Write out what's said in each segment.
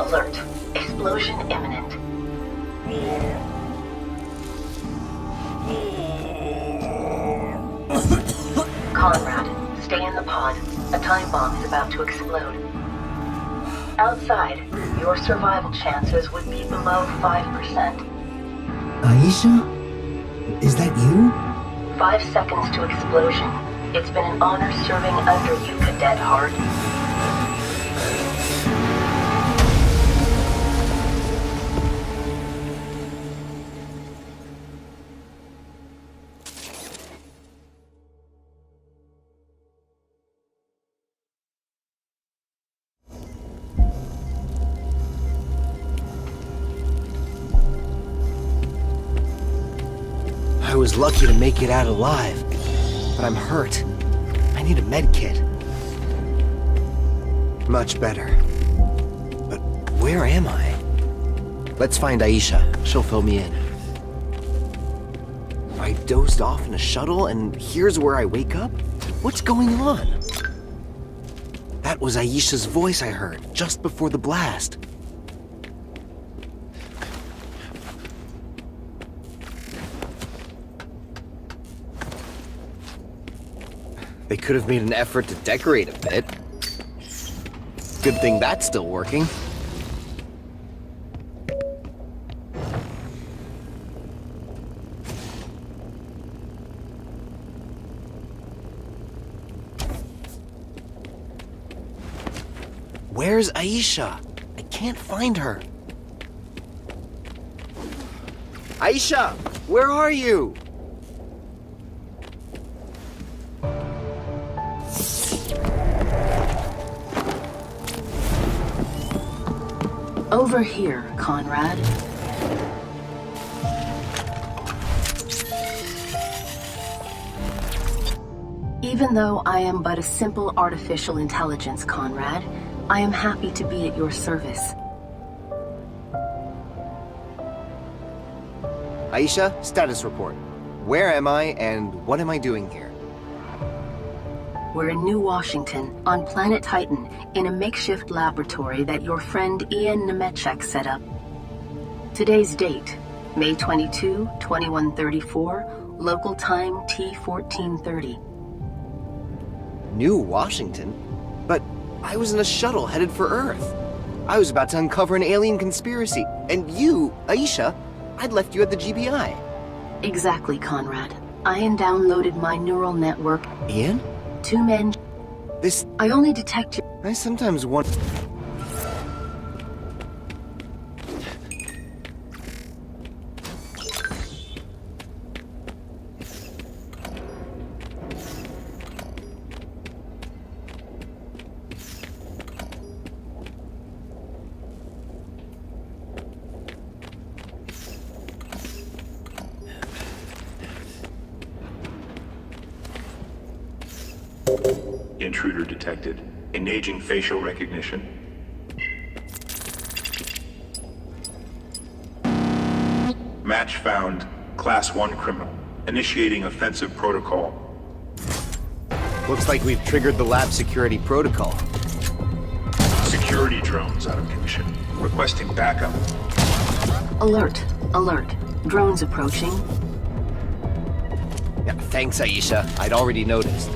Alert. Explosion imminent. Conrad, stay in the pod. A time bomb is about to explode. Outside, your survival chances would be below 5%. Aisha? Is that you? 5 seconds to explosion. It's been an honor serving under you, Cadet Hart. I was lucky to make it out alive, but I'm hurt. I need a med kit. Much better. But where am I? Let's find Aisha. She'll fill me in. I dozed off in a shuttle, and here's where I wake up? What's going on? That was Aisha's voice I heard just before the blast. They could have made an effort to decorate a bit. Good thing that's still working. Where's Aisha? I can't find her. Aisha, where are you? Over here, Conrad. Even though I am but a simple artificial intelligence, Conrad, I am happy to be at your service. Aisha, status report. Where am I and what am I doing here? We're in New Washington, on planet Titan, in a makeshift laboratory that your friend Ian Nemechek set up. Today's date, May 22, 2134, local time T1430. New Washington? But I was in a shuttle headed for Earth. I was about to uncover an alien conspiracy. And you, Aisha, I'd left you at the GBI. Exactly, Conrad. Ian downloaded my neural network. Ian? 2 men. This... I only detect you. I sometimes want... Intruder detected. Engaging facial recognition. Match found. Class 1 criminal. Initiating offensive protocol. Looks like we've triggered the lab security protocol. Security drones out of commission. Requesting backup. Alert. Alert. Drones approaching. Yeah, thanks, Aisha. I'd already noticed.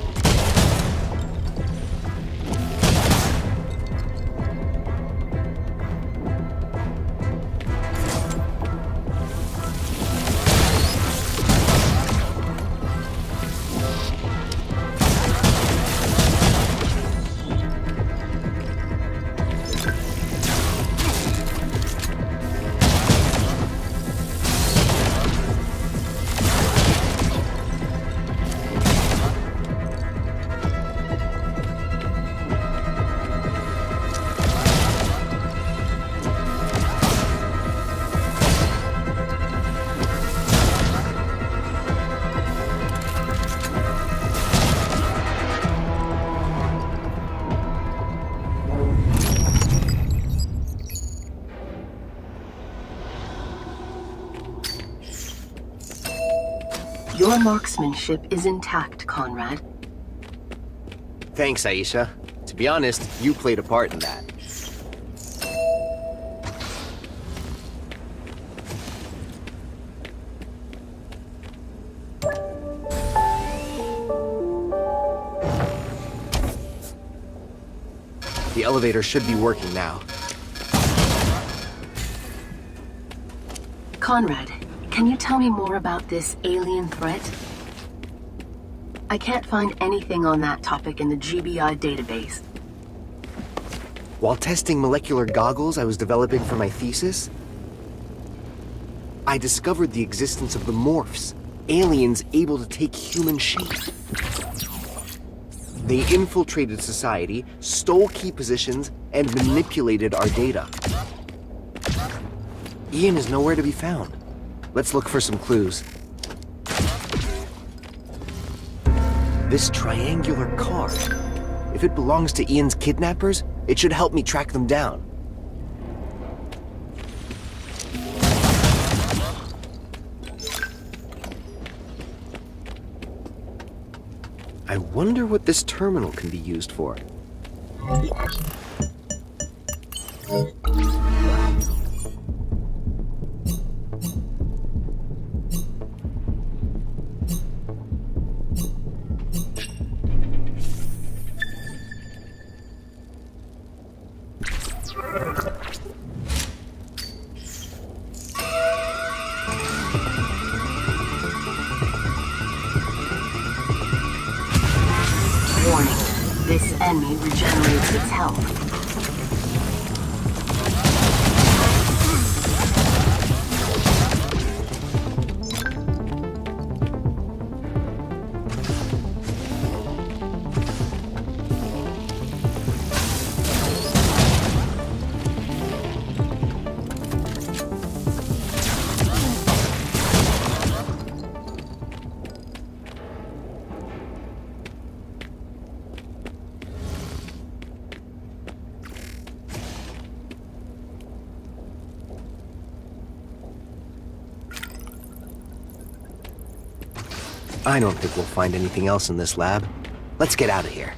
Your marksmanship is intact, Conrad. Thanks, Aisha. To be honest, you played a part in that. The elevator should be working now. Conrad, can you tell me more about this alien threat? I can't find anything on that topic in the GBI database. While testing molecular goggles I was developing for my thesis, I discovered the existence of the Morphs, aliens able to take human shape. They infiltrated society, stole key positions, and manipulated our data. Ian is nowhere to be found. Let's look for some clues. This triangular car. If it belongs to Ian's kidnappers, it should help me track them down. I wonder what this terminal can be used for. Warning, this enemy regenerates its health. I don't think we'll find anything else in this lab. Let's get out of here.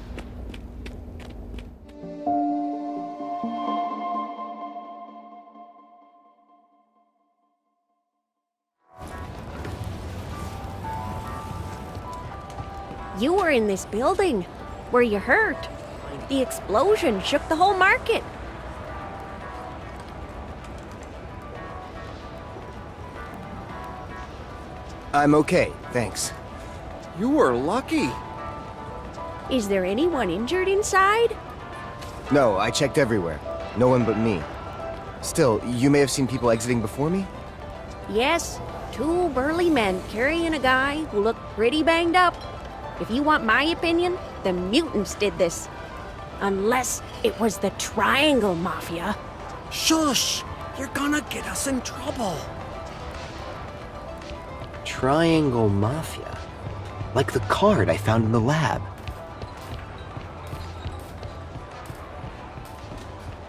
You were in this building. Were you hurt? The explosion shook the whole market. I'm okay, thanks. You were lucky. Is there anyone injured inside? No, I checked everywhere. No one but me. Still, you may have seen people exiting before me? Yes, two burly men carrying a guy who looked pretty banged up. If you want my opinion, the mutants did this. Unless it was the Triangle Mafia. Shush! You're gonna get us in trouble. Triangle Mafia. Like the card I found in the lab.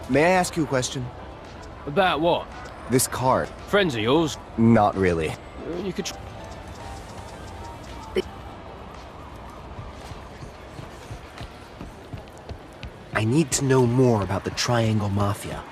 May I ask you a question? About what? This card. Friends of yours? Not really. You could... I need to know more about the Triangle Mafia.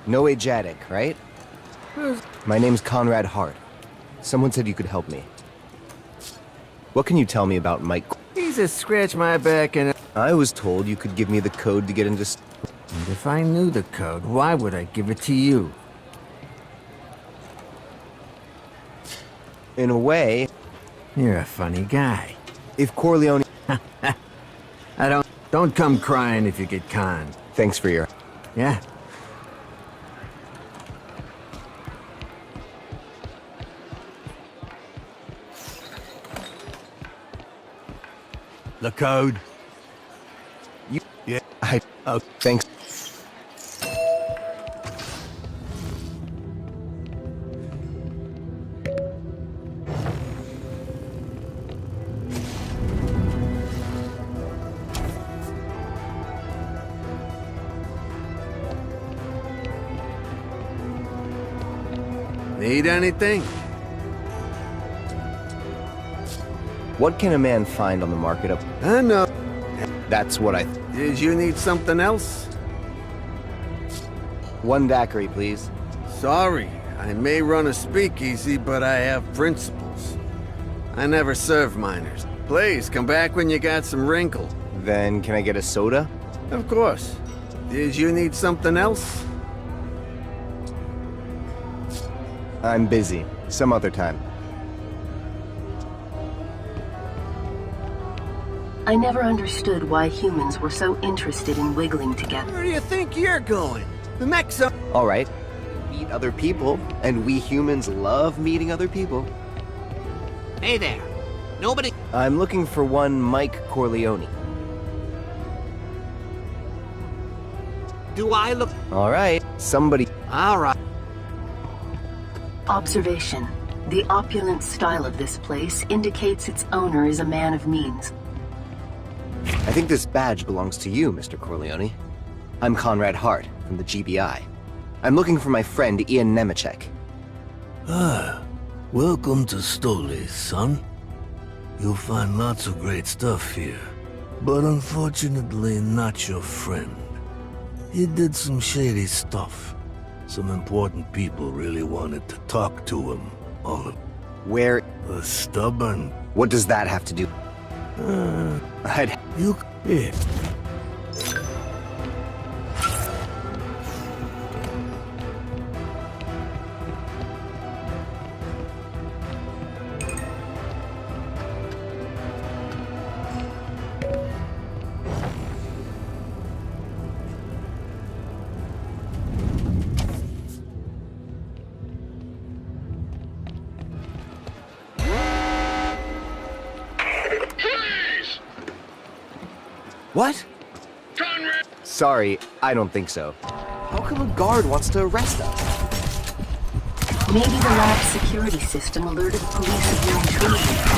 No Ajatic, right? My name's Conrad Hart. Someone said you could help me. What can you tell me about Mike? He's a scratch my back and... I was told you could give me the code to get into... And if I knew the code, why would I give it to you? In a way, You're a funny guy. if Corleone... Don't come crying if you get conned. Thanks for your... Yeah? The code. Oh, thanks. Need anything? What can a man find on the market up? I know. That's what I... Did you need something else? One daiquiri, please. Sorry, I may run a speakeasy, but I have principles. I never serve minors. Please, come back when you got some wrinkle. Then can I get a soda? Of course. Did you need something else? I'm busy. Some other time. I never understood why humans were so interested in wiggling together. Where do you think you're going? The mech's up. All right. Meet other people, and we humans love meeting other people. Hey there. Nobody... I'm looking for one Mike Corleone. Do I look... All right. Somebody... All right. Observation. The opulent style of this place indicates its owner is a man of means. I think this badge belongs to you, Mr. Corleone. I'm Conrad Hart, from the GBI. I'm looking for my friend Ian Nemechek. Ah, welcome to Stole, son. You'll find lots of great stuff here, but unfortunately not your friend. He did some shady stuff. Some important people really wanted to talk to him. All of Where... the stubborn... What does that have to do... You... Yeah. What? Conrad! Sorry, I don't think so. How come a guard wants to arrest us? Maybe the lab security system alerted police of your intrusion.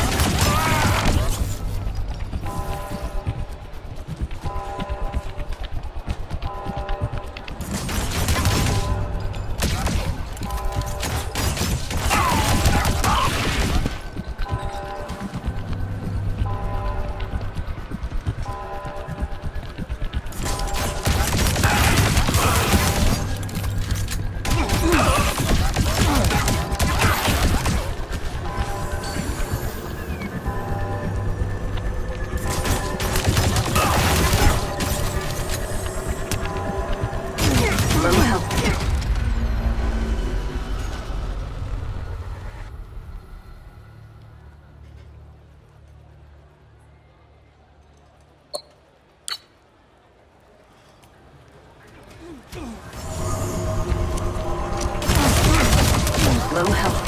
Low health.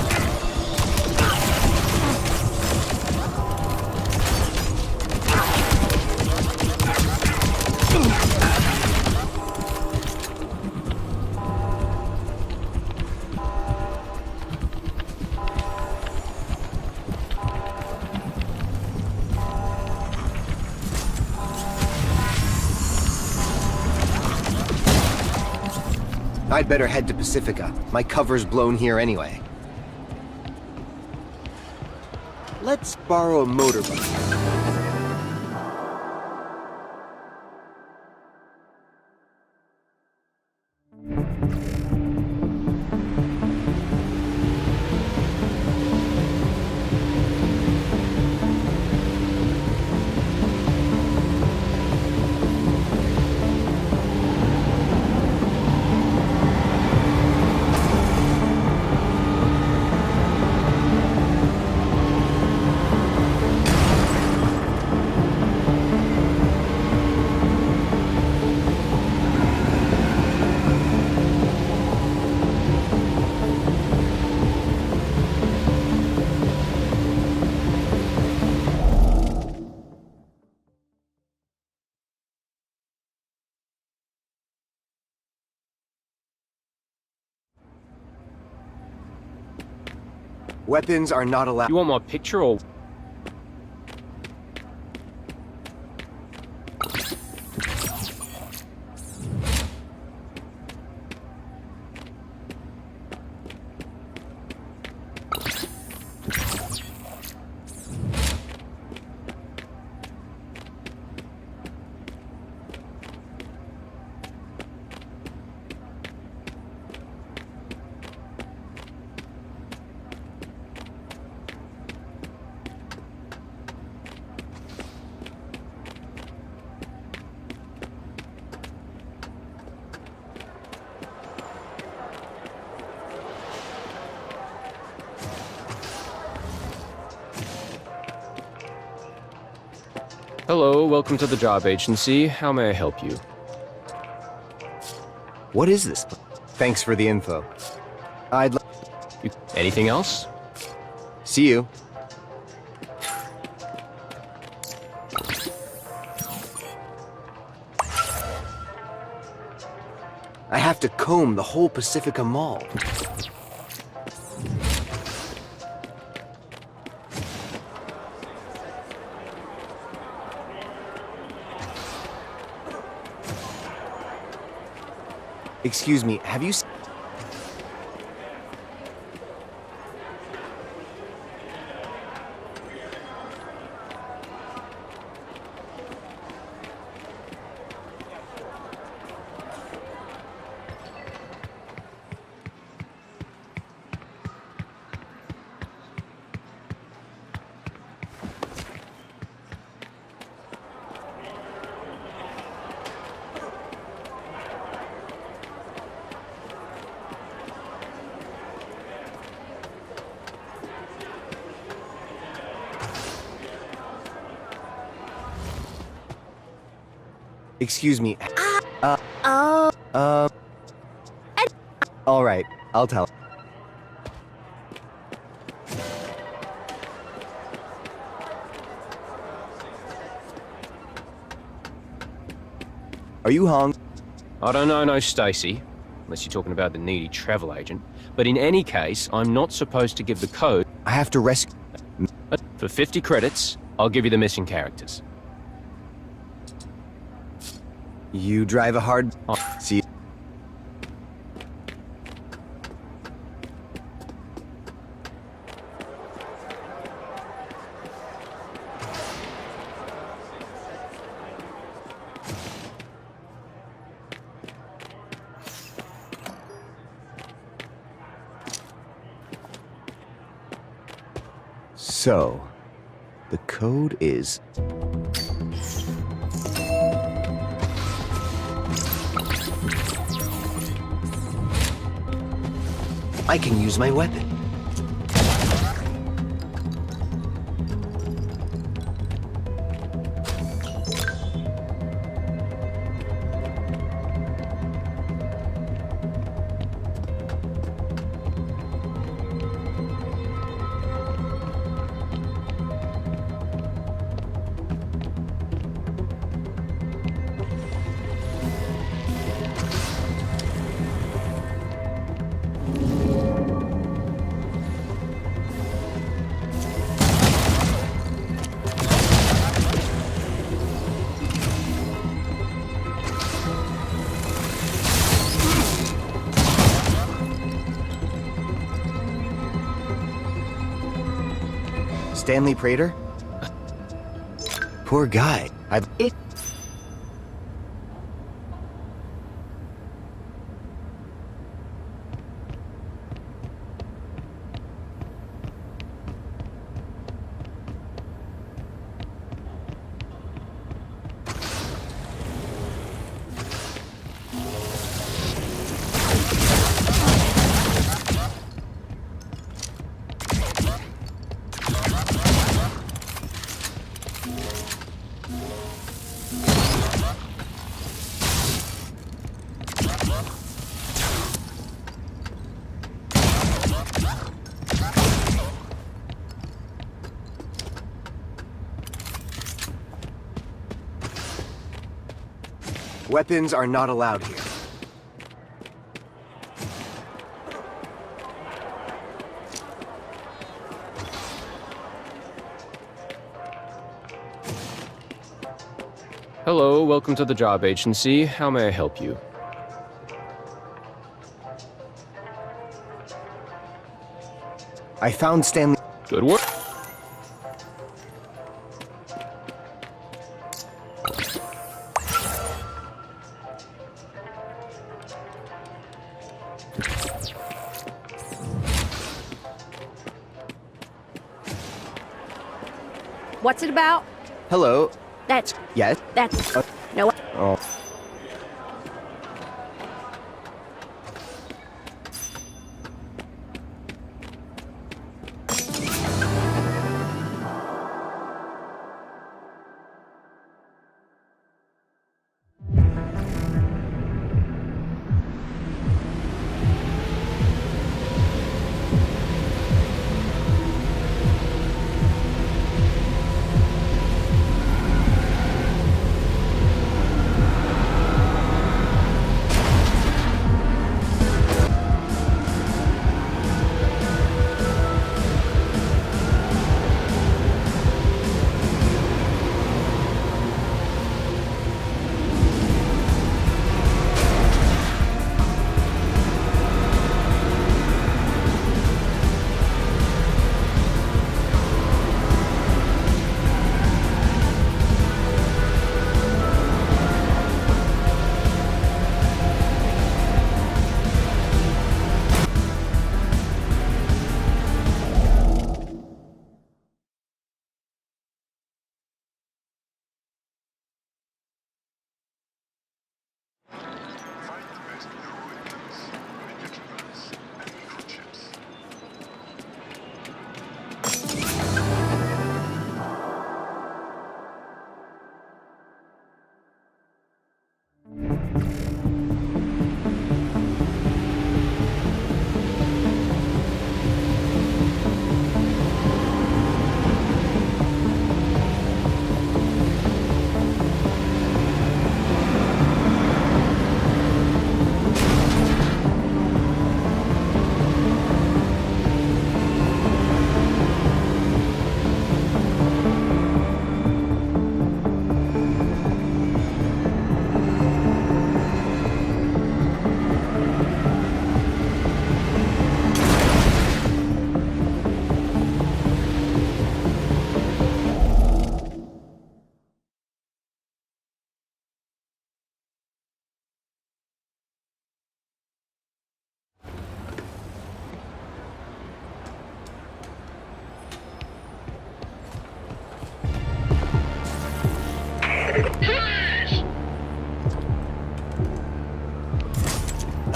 I'd better head to Pacifica. My cover's blown here anyway. Let's borrow a motorbike. Weapons are not allowed. You want my picture or... Hello, welcome to the job agency. How may I help you? What is this? Thanks for the info. Anything else? See you. I have to comb the whole Pacifica Mall. Excuse me, have you Excuse me. All right, I'll tell. Are you hung? I don't know, no Stacy, unless you're talking about the needy travel agent. But in any case, I'm not supposed to give the code. I have to rescue. For 50 credits, I'll give you the missing characters. You drive a hard. See. So, the code is. I can use my weapon. Stanley Prater? Poor guy. Weapons are not allowed here. Hello, welcome to the job agency. How may I help you? I found Stanley. Good work. What's it about? Hello. That's... Yes. That's... No... Oh.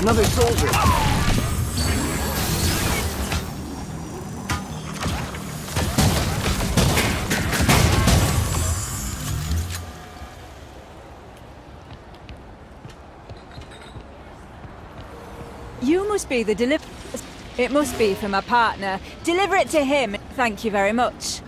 Another soldier! You must be the It must be for my partner. Deliver it to him. Thank you very much.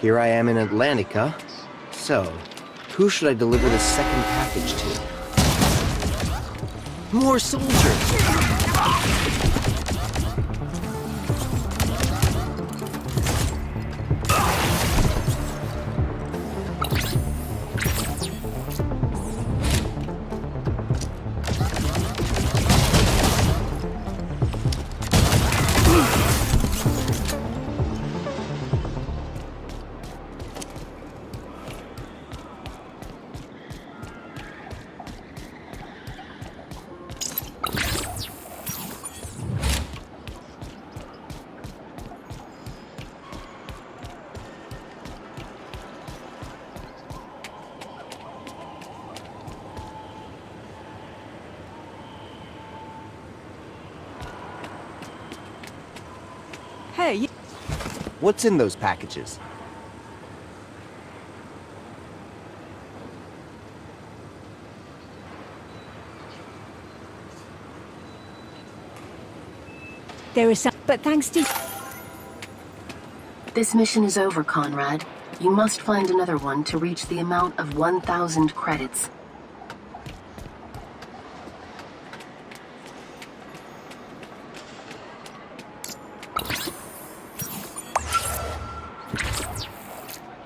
Here I am in Atlantica. So, who should I deliver the second package to? More soldiers! Hey, What's in those packages? there is some, but thanks to... This mission is over, Conrad. You must find another one to reach the amount of 1,000 credits.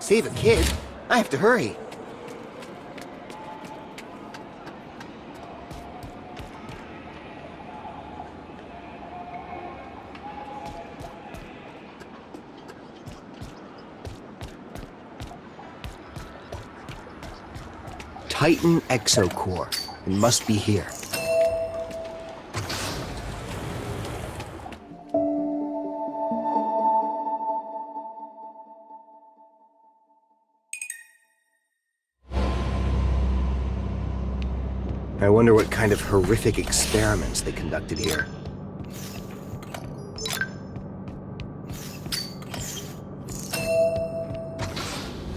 Save a kid? I have to hurry. Titan Exocore. It must be here. I wonder what kind of horrific experiments they conducted here.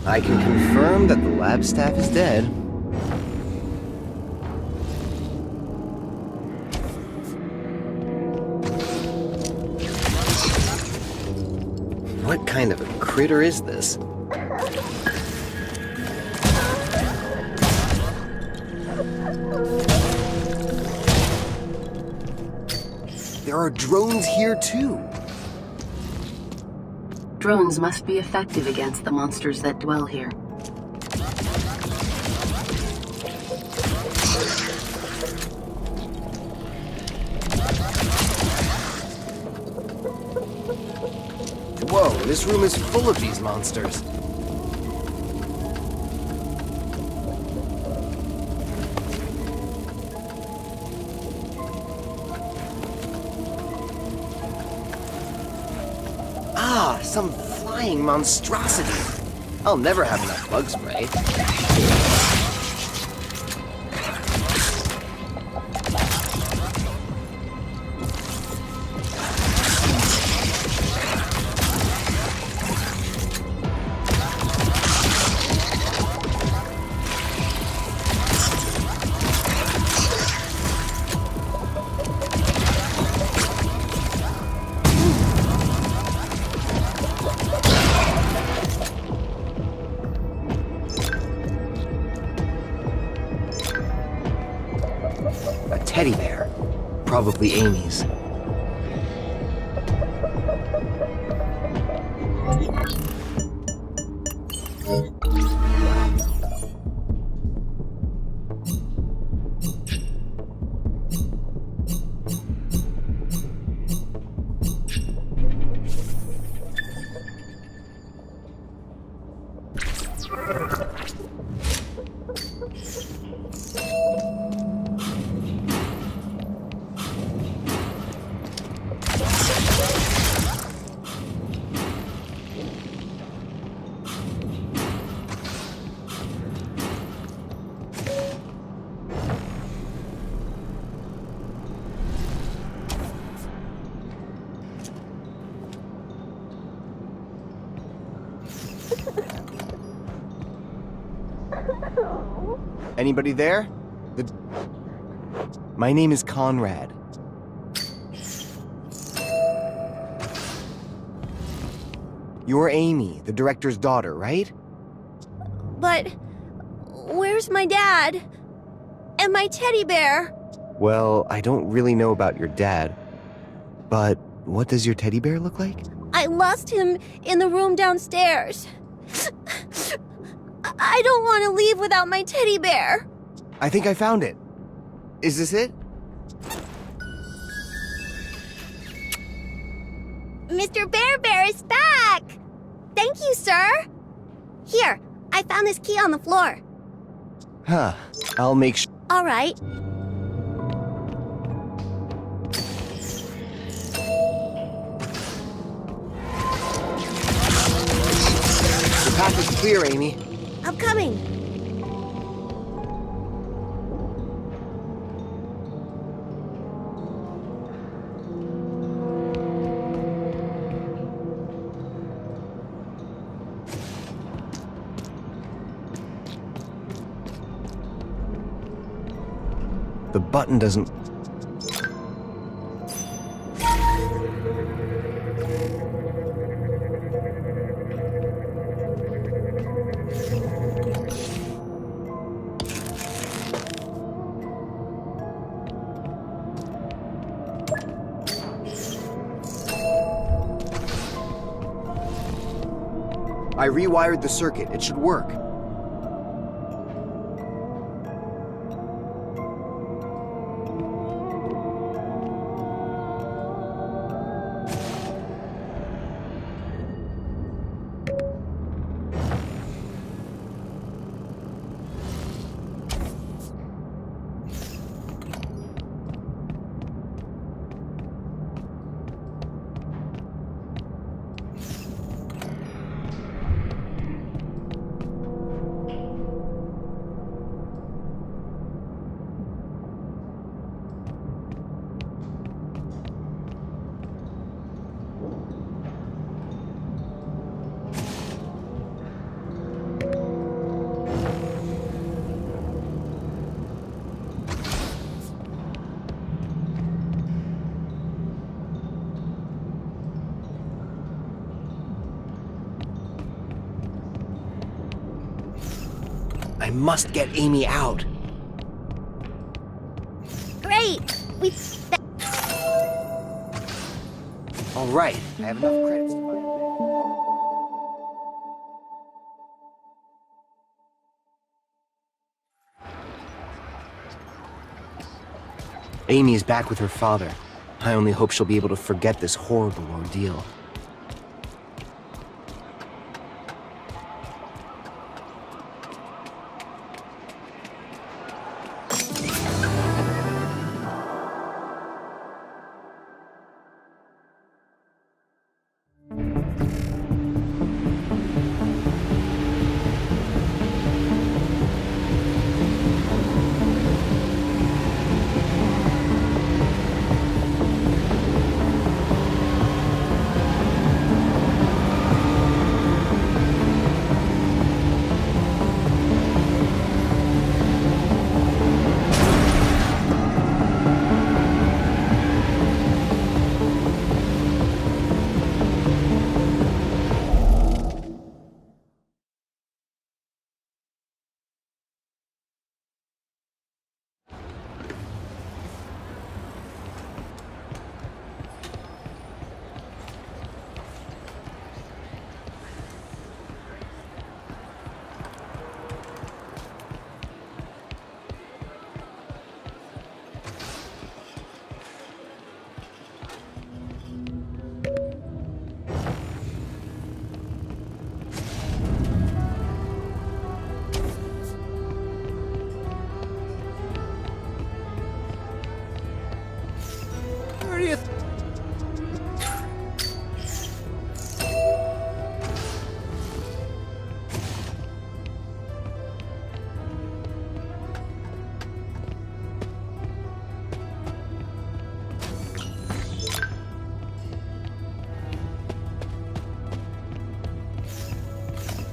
I can confirm that the lab staff is dead. What kind of a critter is this? There are drones here too. Drones must be effective against the monsters that dwell here. Whoa, this room is full of these monsters. Ah, some flying monstrosity. I'll never have enough bug spray. Teddy bear. Probably Amy's. Anybody there? My name is Conrad. You're Amy, the director's daughter, right? But where's my dad? And my teddy bear? Well, I don't really know about your dad, but what does your teddy bear look like? I lost him in the room downstairs. I don't want to leave without my teddy bear. I think I found it. Is this it? Mr. Bear is back! Thank you, sir! Here, I found this key on the floor. Huh. I'll make sure. All right. The path is clear, Amy. I'm coming. The button doesn't... I rewired the circuit. It should work. I must get Amy out. Great! All right, I have enough credits to find a bed. Amy is back with her father. I only hope she'll be able to forget this horrible ordeal.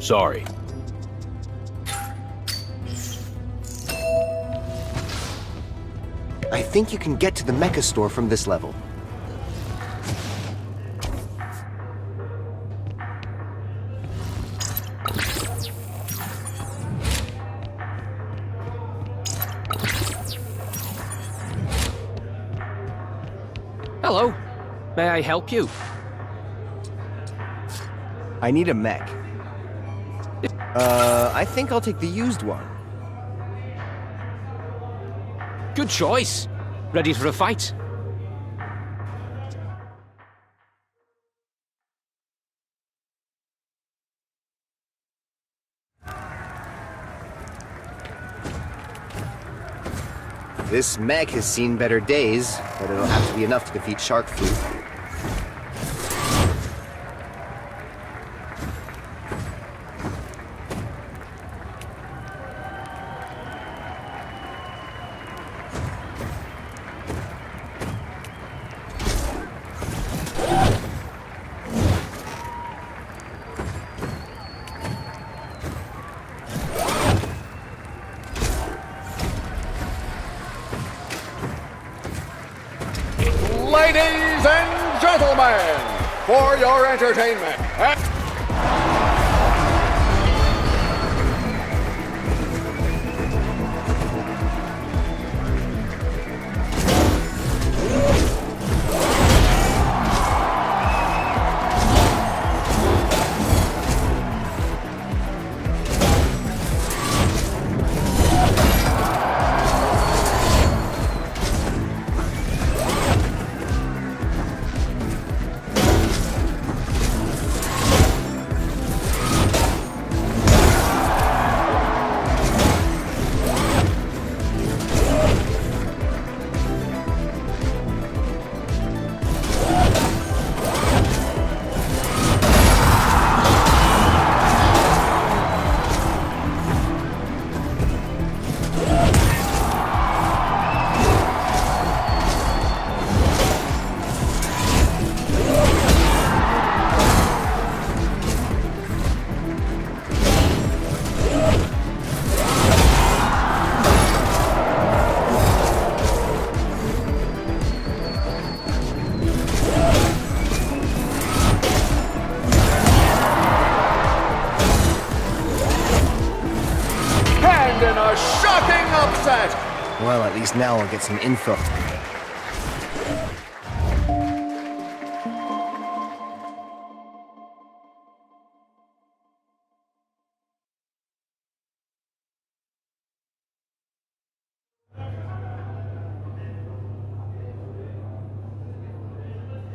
Sorry. I think you can get to the mecha store from this level. Hello. May I help you? I need a mech. I think I'll take the used one. Good choice. Ready for a fight? This mech has seen better days, but it'll have to be enough to defeat Shark Food. Ladies and gentlemen, for your entertainment. In a shocking upset! Well, at least now I'll get some info.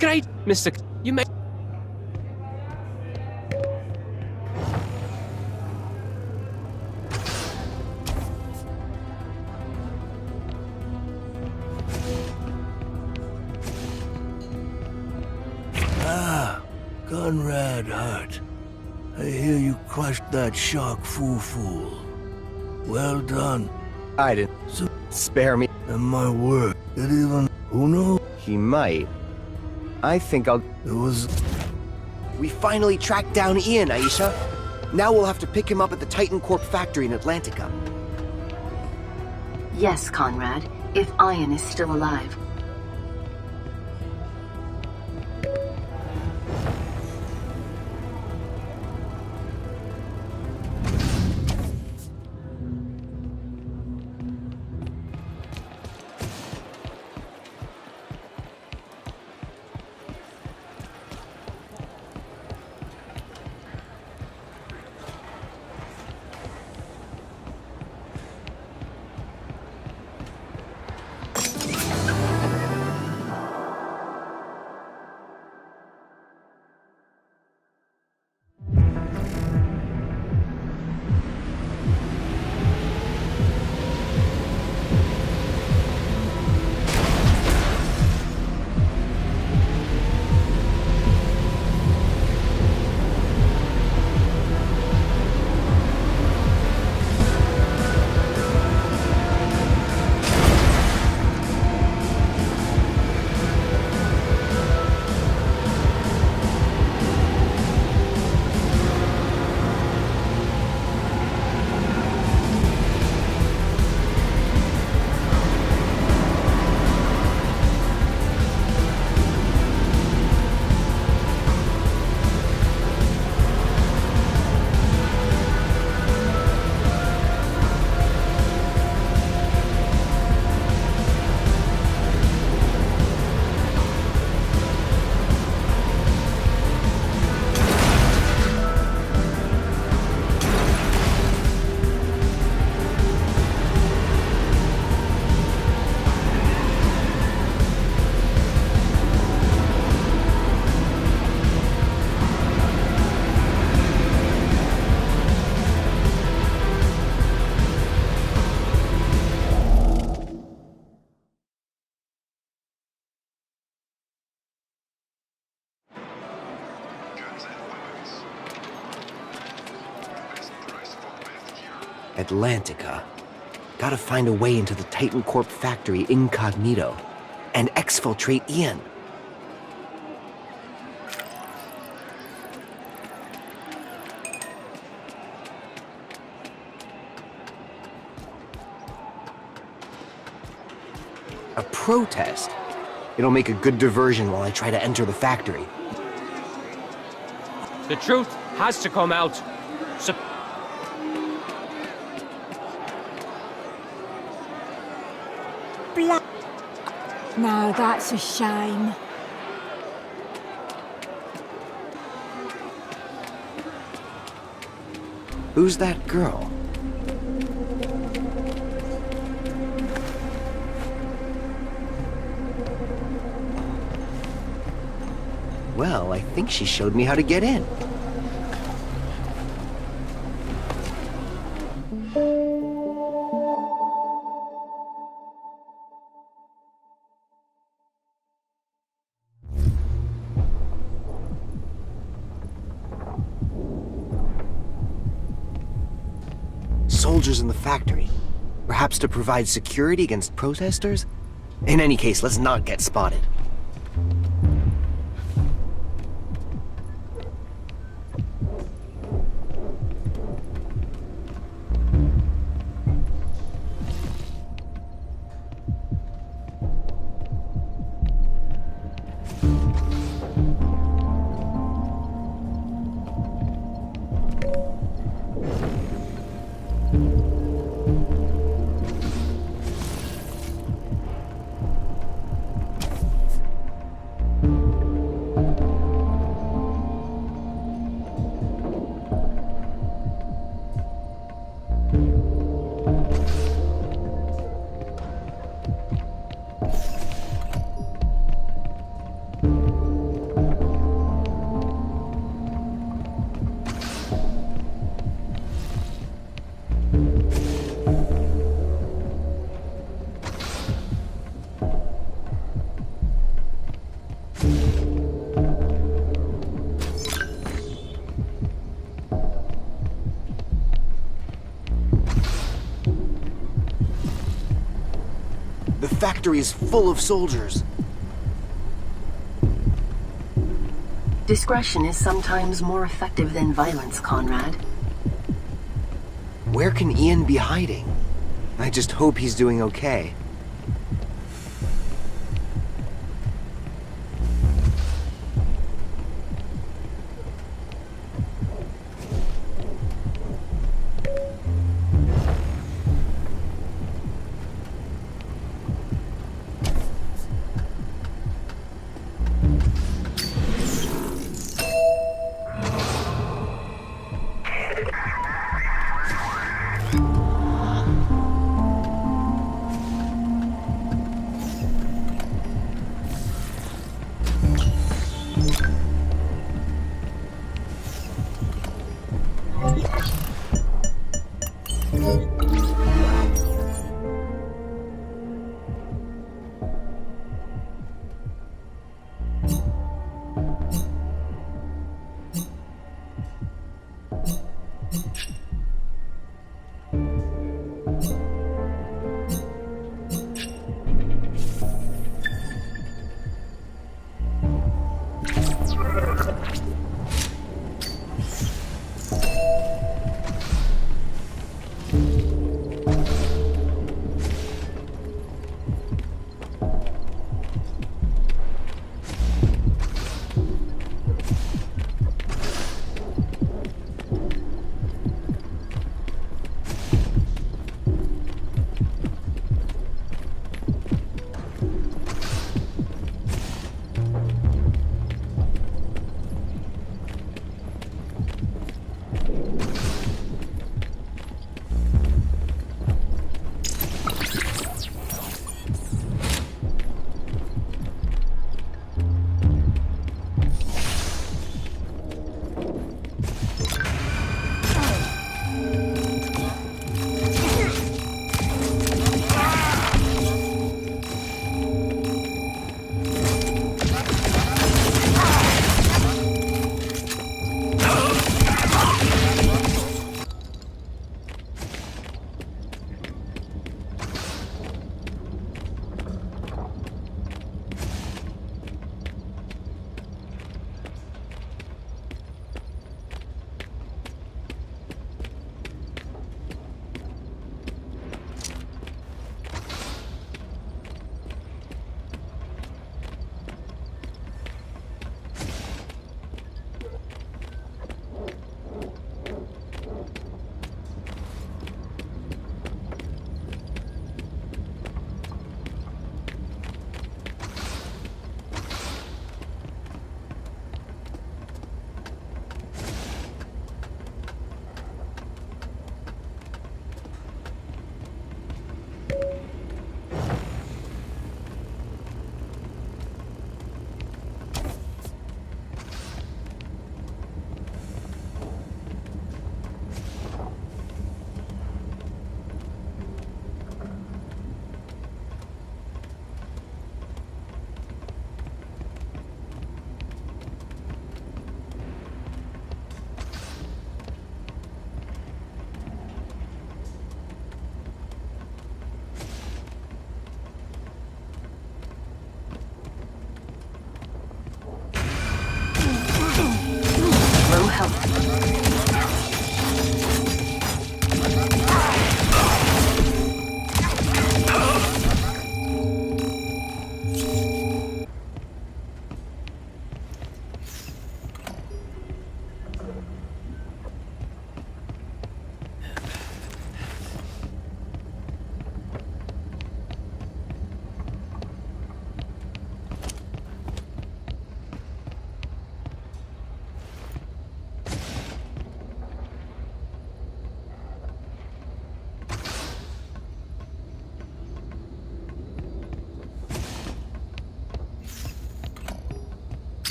Great, Mr. You may... Conrad Hart. I hear you crushed that shark fool. Well done. I didn't. So, spare me. and my word, it even... Who knows? He might. I think I'll... It was... We finally tracked down Ian, Aisha. Now we'll have to pick him up at the Titan Corp factory in Atlantica. Yes, Conrad, if Ian is still alive. Atlantica. Gotta find a way into the Titan Corp factory incognito and exfiltrate Ian. A protest? It'll make a good diversion while I try to enter the factory. The truth has to come out. Now that's a shame. Who's that girl? Well, I think she showed me how to get in. Soldiers in the factory. Perhaps to provide security against protesters? In any case, let's not get spotted. The factory is full of soldiers. Discretion is sometimes more effective than violence, Conrad. Where can Ian be hiding? I just hope he's doing okay.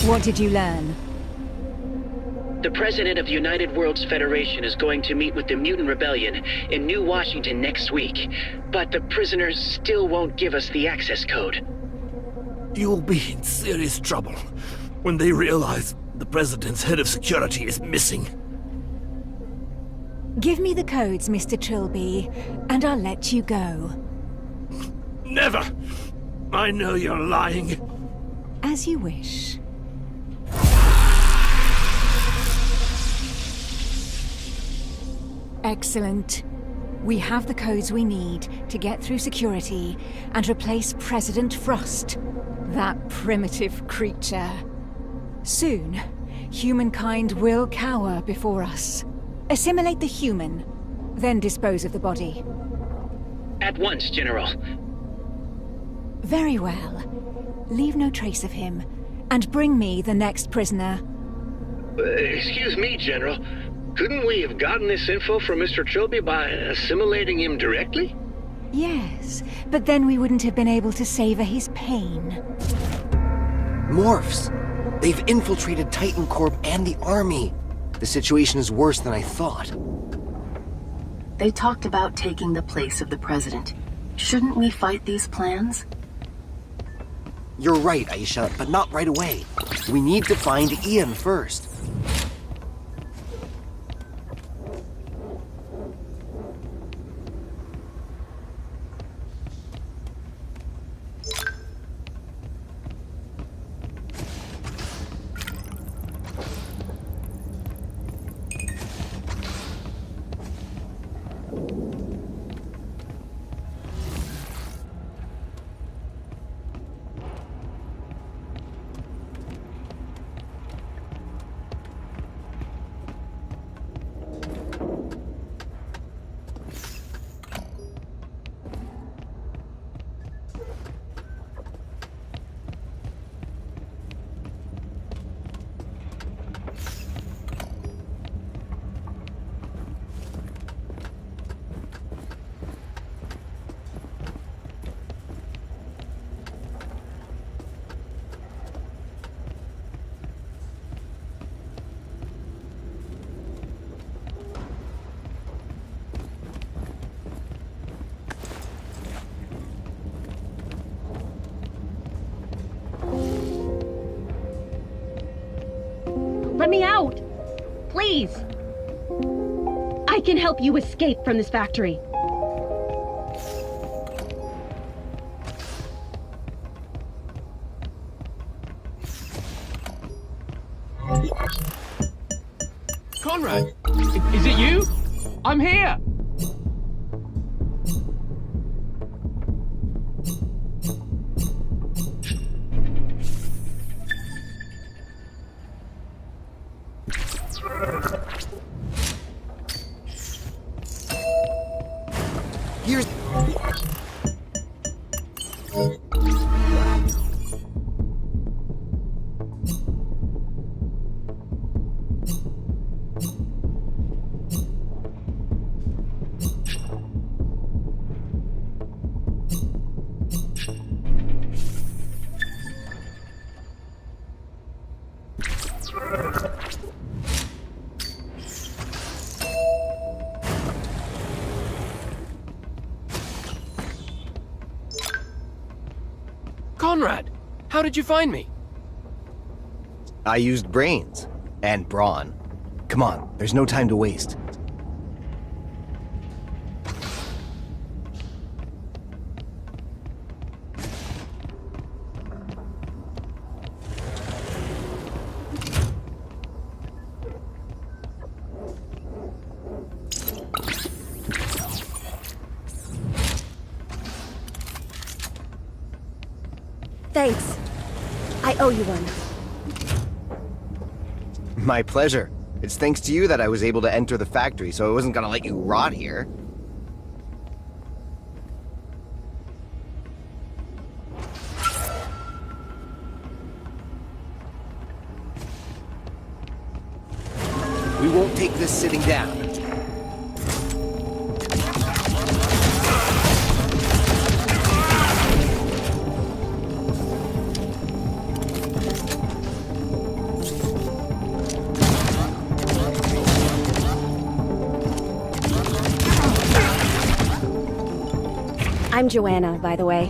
What did you learn? The president of the United Worlds Federation is going to meet with the Mutant Rebellion in New Washington next week, but the prisoners still won't give us the access code. You'll be in serious trouble when they realize the president's head of security is missing. Give me the codes, Mr. Trilby, and I'll let you go. Never! I know you're lying. As you wish. Excellent. We have the codes we need to get through security and replace President Frost, that primitive creature. Soon, humankind will cower before us. Assimilate the human, then dispose of the body. At once, General. Very well. Leave no trace of him, and bring me the next prisoner. Excuse me, General. Couldn't we have gotten this info from Mr. Trilby by assimilating him directly? Yes, but then we wouldn't have been able to savor his pain. Morphs! They've infiltrated Titan Corp and the army. The situation is worse than I thought. They talked about taking the place of the president. Shouldn't we fight these plans? You're right, Aisha, but not right away. We need to find Ian first. Let me out! Please! I can help you escape from this factory. Conrad! Is it you? I'm here! Conrad, how did you find me? I used brains. And brawn. Come on, there's no time to waste. Thanks. I owe you one. My pleasure. It's thanks to you that I was able to enter the factory, so I wasn't gonna let you rot here. We won't take this sitting down. I'm Joanna, by the way.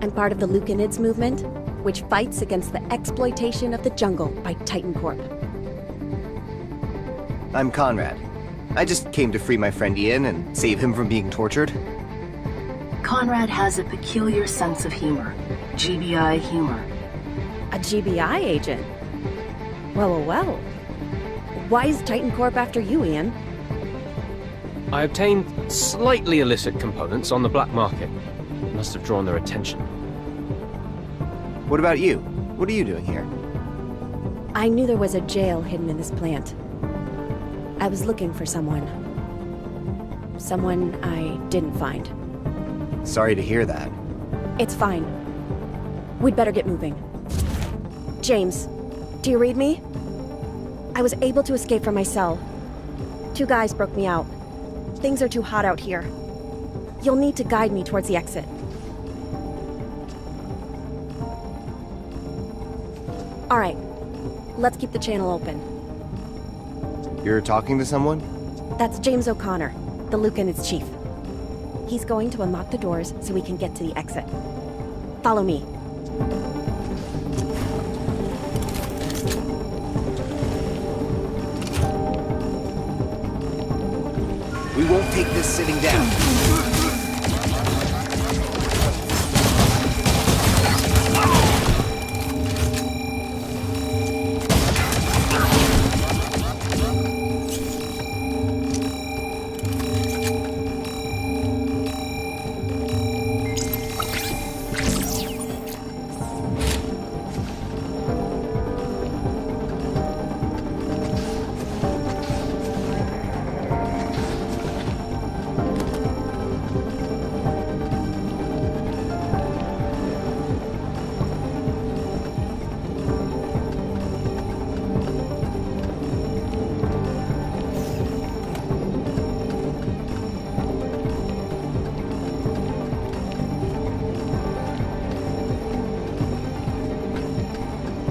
I'm part of the Lucanids movement, which fights against the exploitation of the jungle by Titan Corp. I'm Conrad. I just came to free my friend Ian and save him from being tortured. Conrad has a peculiar sense of humor. GBI humor. A GBI agent? Well. Why is Titan Corp after you, Ian? I obtained slightly illicit components on the black market. Must have drawn their attention. What about you? What are you doing here? I knew there was a jail hidden in this plant. I was looking for someone. Someone I didn't find. Sorry to hear that. It's fine. We'd better get moving. James, do you read me? I was able to escape from my cell. 2 guys broke me out. Things are too hot out here. You'll need to guide me towards the exit. All right, let's keep the channel open. You're talking to someone? That's James O'Connor, the Lucanids chief. He's going to unlock the doors so we can get to the exit. Follow me. We won't take this sitting down.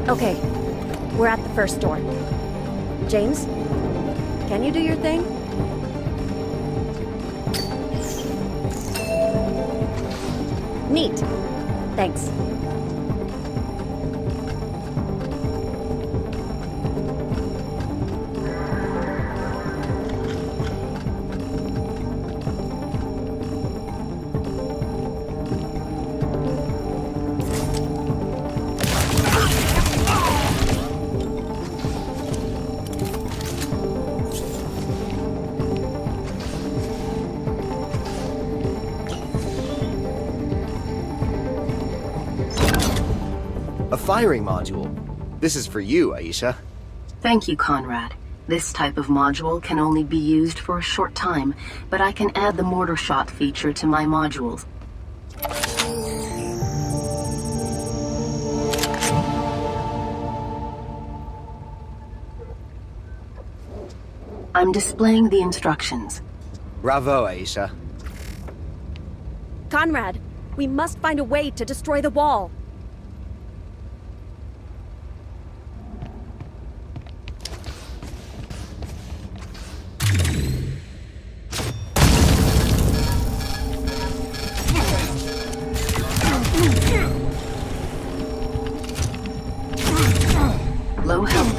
Okay, we're at the first door. James, can you do your thing? Neat. Thanks. A firing module. This is for you, Aisha. Thank you, Conrad. This type of module can only be used for a short time, but I can add the mortar shot feature to my modules. I'm displaying the instructions. Bravo, Aisha. Conrad, we must find a way to destroy the wall. Low health.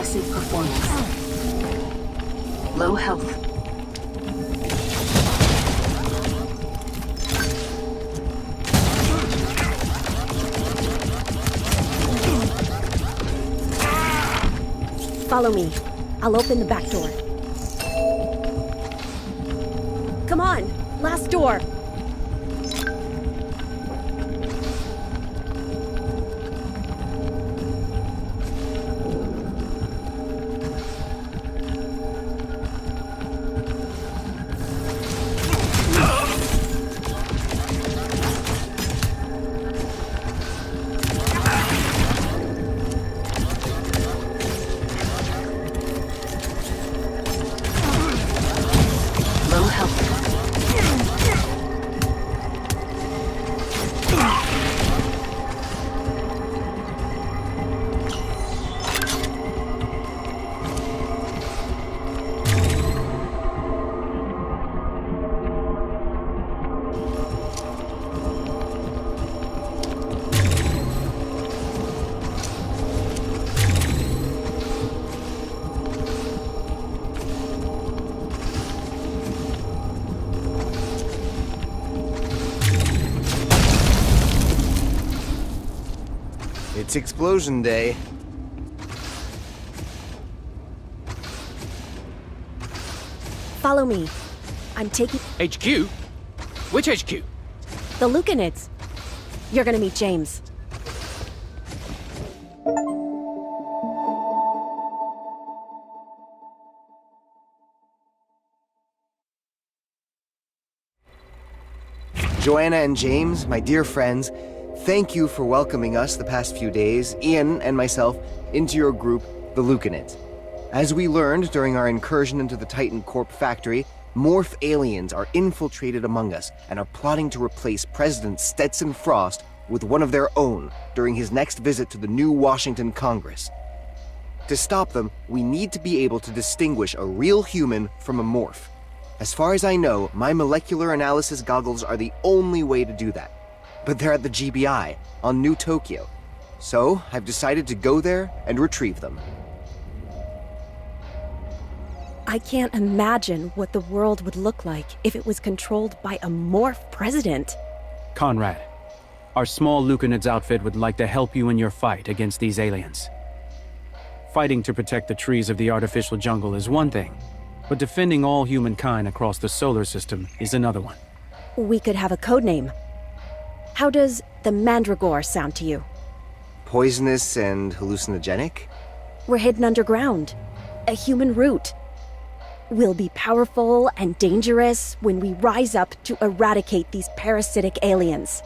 impressive performance. Low health. Follow me. I'll open the back door. Come on, last door. It's explosion day. Follow me. I'm taking... HQ? Which HQ? The Lucanids. You're gonna meet James. Joanna and James, my dear friends, thank you for welcoming us the past few days, Ian and myself, into your group, the Lucanids. As we learned during our incursion into the Titan Corp factory, Morph aliens are infiltrated among us and are plotting to replace President Stetson Frost with one of their own during his next visit to the new Washington Congress. To stop them, we need to be able to distinguish a real human from a morph. As far as I know, my molecular analysis goggles are the only way to do that. But they're at the GBI, on New Tokyo. So, I've decided to go there and retrieve them. I can't imagine what the world would look like if it was controlled by a morph president. Conrad, our small Lucanids outfit would like to help you in your fight against these aliens. Fighting to protect the trees of the artificial jungle is one thing, but defending all humankind across the solar system is another one. We could have a code name. How does the Mandragore sound to you? Poisonous and hallucinogenic? We're hidden underground. A human root. We'll be powerful and dangerous when we rise up to eradicate these parasitic aliens.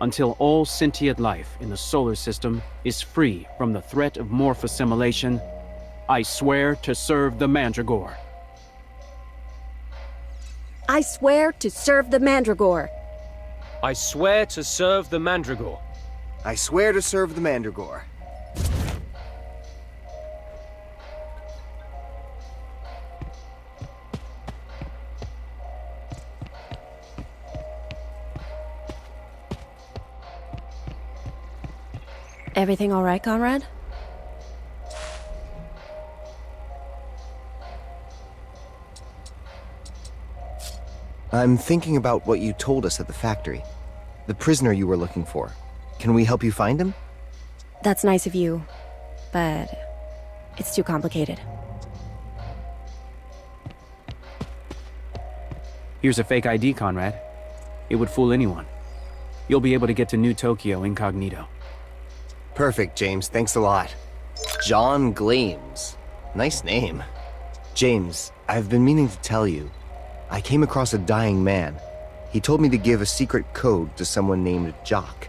Until all sentient life in the solar system is free from the threat of morph assimilation, I swear to serve the Mandragore. I swear to serve the Mandragore. I swear to serve the Mandragore. I swear to serve the Mandragore. Everything all right, Conrad? I'm thinking about what you told us at the factory. The prisoner you were looking for. Can we help you find him? That's nice of you, but it's too complicated. Here's a fake ID, Conrad. It would fool anyone. You'll be able to get to New Tokyo incognito. Perfect, James. Thanks a lot. John Glames. Nice name. James, I've been meaning to tell you. I came across a dying man. He told me to give a secret code to someone named Jock,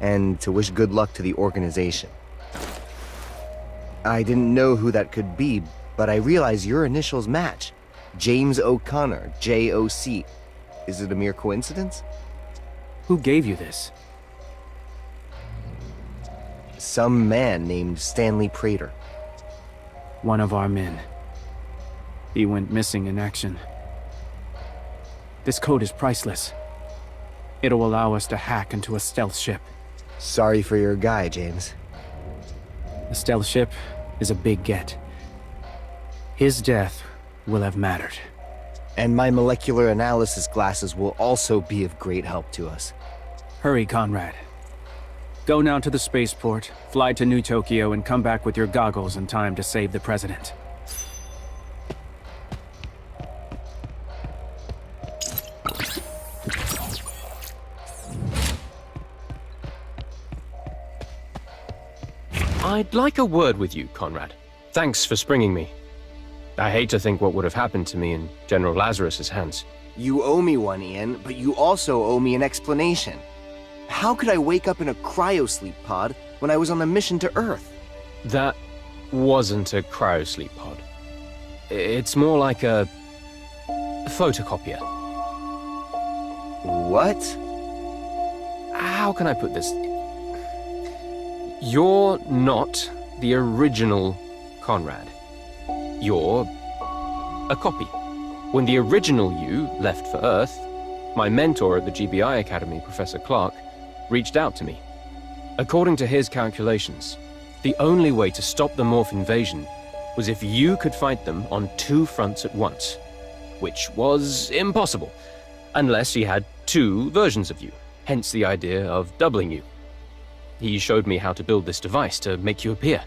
and to wish good luck to the organization. I didn't know who that could be, but I realized your initials match. James O'Connor, J-O-C. Is it a mere coincidence? Who gave you this? Some man named Stanley Prater. One of our men. He went missing in action. This code is priceless. It'll allow us to hack into a stealth ship. Sorry for your guy, James. The stealth ship is a big get. His death will have mattered. And my molecular analysis glasses will also be of great help to us. Hurry, Conrad. Go now to the spaceport, fly to New Tokyo, and come back with your goggles in time to save the president. I'd like a word with you, Conrad. Thanks for springing me. I hate to think what would have happened to me in General Lazarus's hands. You owe me one, Ian, but you also owe me an explanation. How could I wake up in a cryosleep pod when I was on a mission to Earth? That wasn't a cryosleep pod. It's more like a photocopier. What? How can I put this? You're not the original Conrad. You're a copy. When the original you left for Earth, my mentor at the GBI Academy, Professor Clark, reached out to me. According to his calculations, the only way to stop the Morph invasion was if you could fight them on 2 fronts at once, which was impossible, unless he had 2 versions of you, hence the idea of doubling you. He showed me how to build this device to make you appear.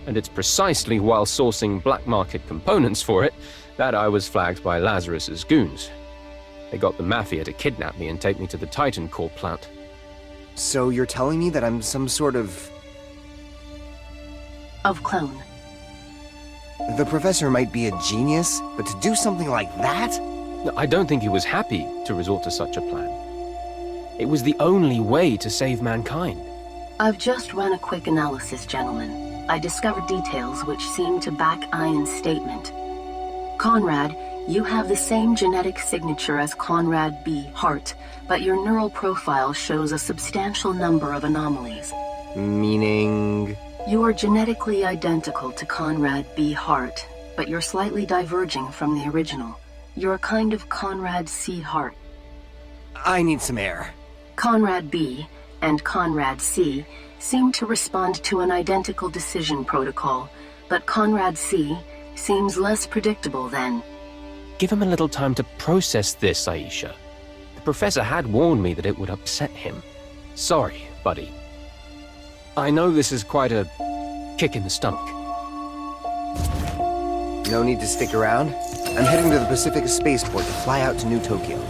And it's precisely while sourcing black market components for it that I was flagged by Lazarus's goons. They got the Mafia to kidnap me and take me to the Titan Core plant. So you're telling me that I'm some sort of clone. The professor might be a genius, but to do something like that? I don't think he was happy to resort to such a plan. It was the only way to save mankind. I've just run a quick analysis, gentlemen. I discovered details which seem to back Ian's statement. Conrad, you have the same genetic signature as Conrad B. Hart, but your neural profile shows a substantial number of anomalies. Meaning? You are genetically identical to Conrad B. Hart, but you're slightly diverging from the original. You're a kind of Conrad C. Hart. I need some air. Conrad B. and Conrad C. seem to respond to an identical decision protocol, but Conrad C. seems less predictable than... Give him a little time to process this, Aisha. The professor had warned me that it would upset him. Sorry, buddy. I know this is quite a kick in the stomach. No need to stick around. I'm heading to the Pacific Spaceport to fly out to New Tokyo.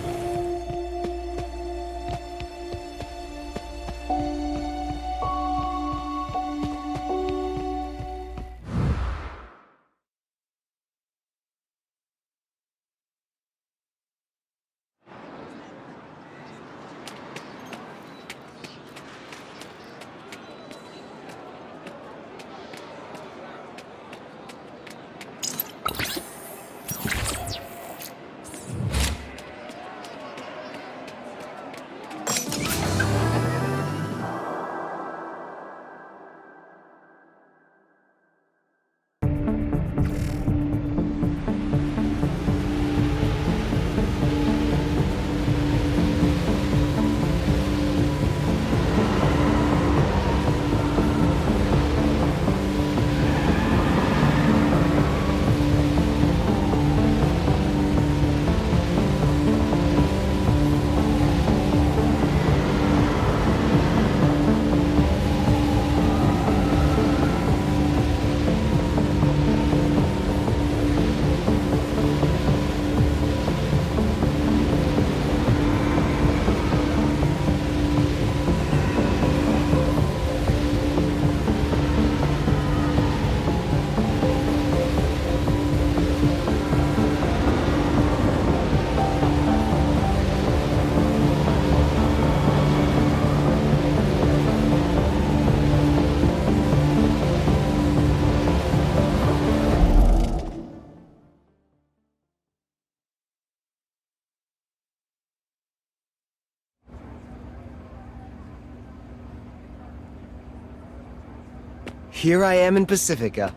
Here I am in Pacifica.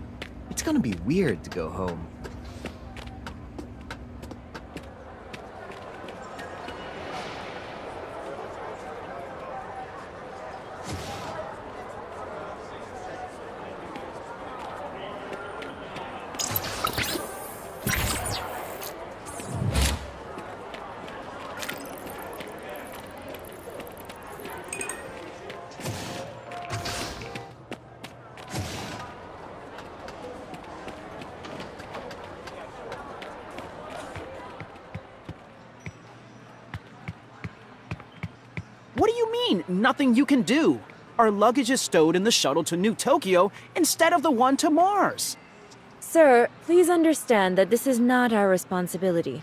It's gonna be weird to go home. What do you mean, nothing you can do? Our luggage is stowed in the shuttle to New Tokyo instead of the one to Mars. Sir, please understand that this is not our responsibility.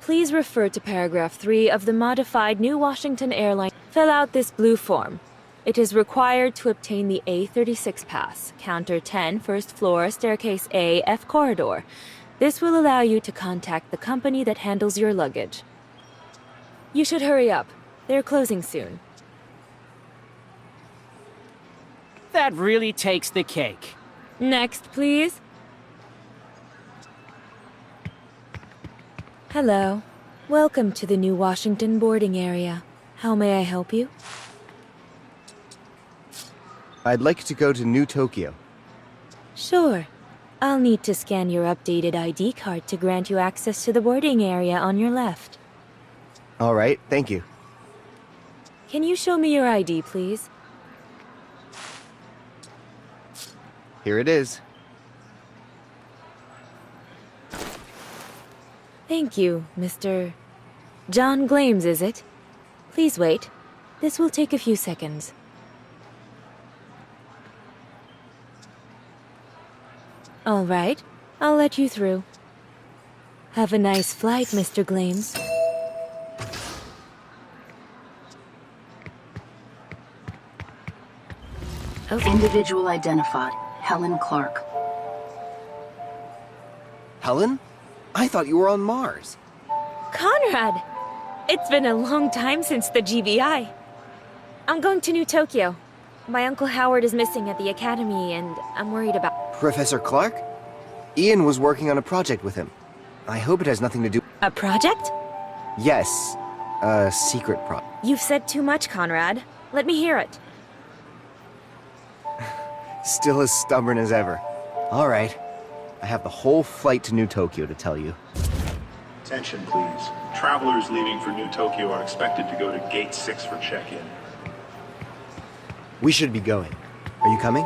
Please refer to paragraph 3 of the modified New Washington Airlines. Fill out this blue form. It is required to obtain the A36 pass, counter 10, first floor, staircase A, F corridor. This will allow you to contact the company that handles your luggage. You should hurry up. They're closing soon. That really takes the cake. Next, please. Hello. Welcome to the New Washington boarding area. How may I help you? I'd like to go to New Tokyo. Sure. I'll need to scan your updated ID card to grant you access to the boarding area on your left. All right, thank you. Can you show me your ID, please? Here it is. Thank you, Mr. John Glames, is it? Please wait. This will take a few seconds. All right, I'll let you through. Have a nice flight, Mr. Glames. Okay. Individual identified. Helen Clark. Helen? I thought you were on Mars. Conrad! It's been a long time since the GBI. I'm going to New Tokyo. My Uncle Howard is missing at the academy, and I'm worried about... Professor Clark? Ian was working on a project with him. I hope it has nothing to do... A project? Yes. A secret project. You've said too much, Conrad. Let me hear it. Still as stubborn as ever. All right. I have the whole flight to New Tokyo to tell you. Attention, please. Travelers leaving for New Tokyo are expected to go to Gate 6 for check-in. We should be going. Are you coming?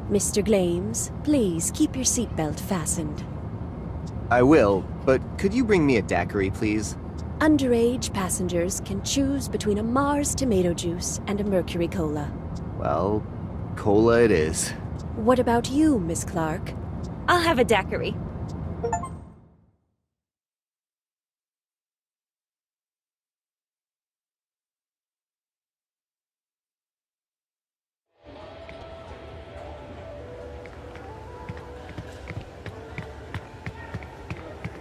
Mr. Glames, please keep your seatbelt fastened. I will, but could you bring me a daiquiri, please? Underage passengers can choose between a Mars tomato juice and a Mercury Cola. Well, cola it is. What about you, Miss Clark? I'll have a daiquiri.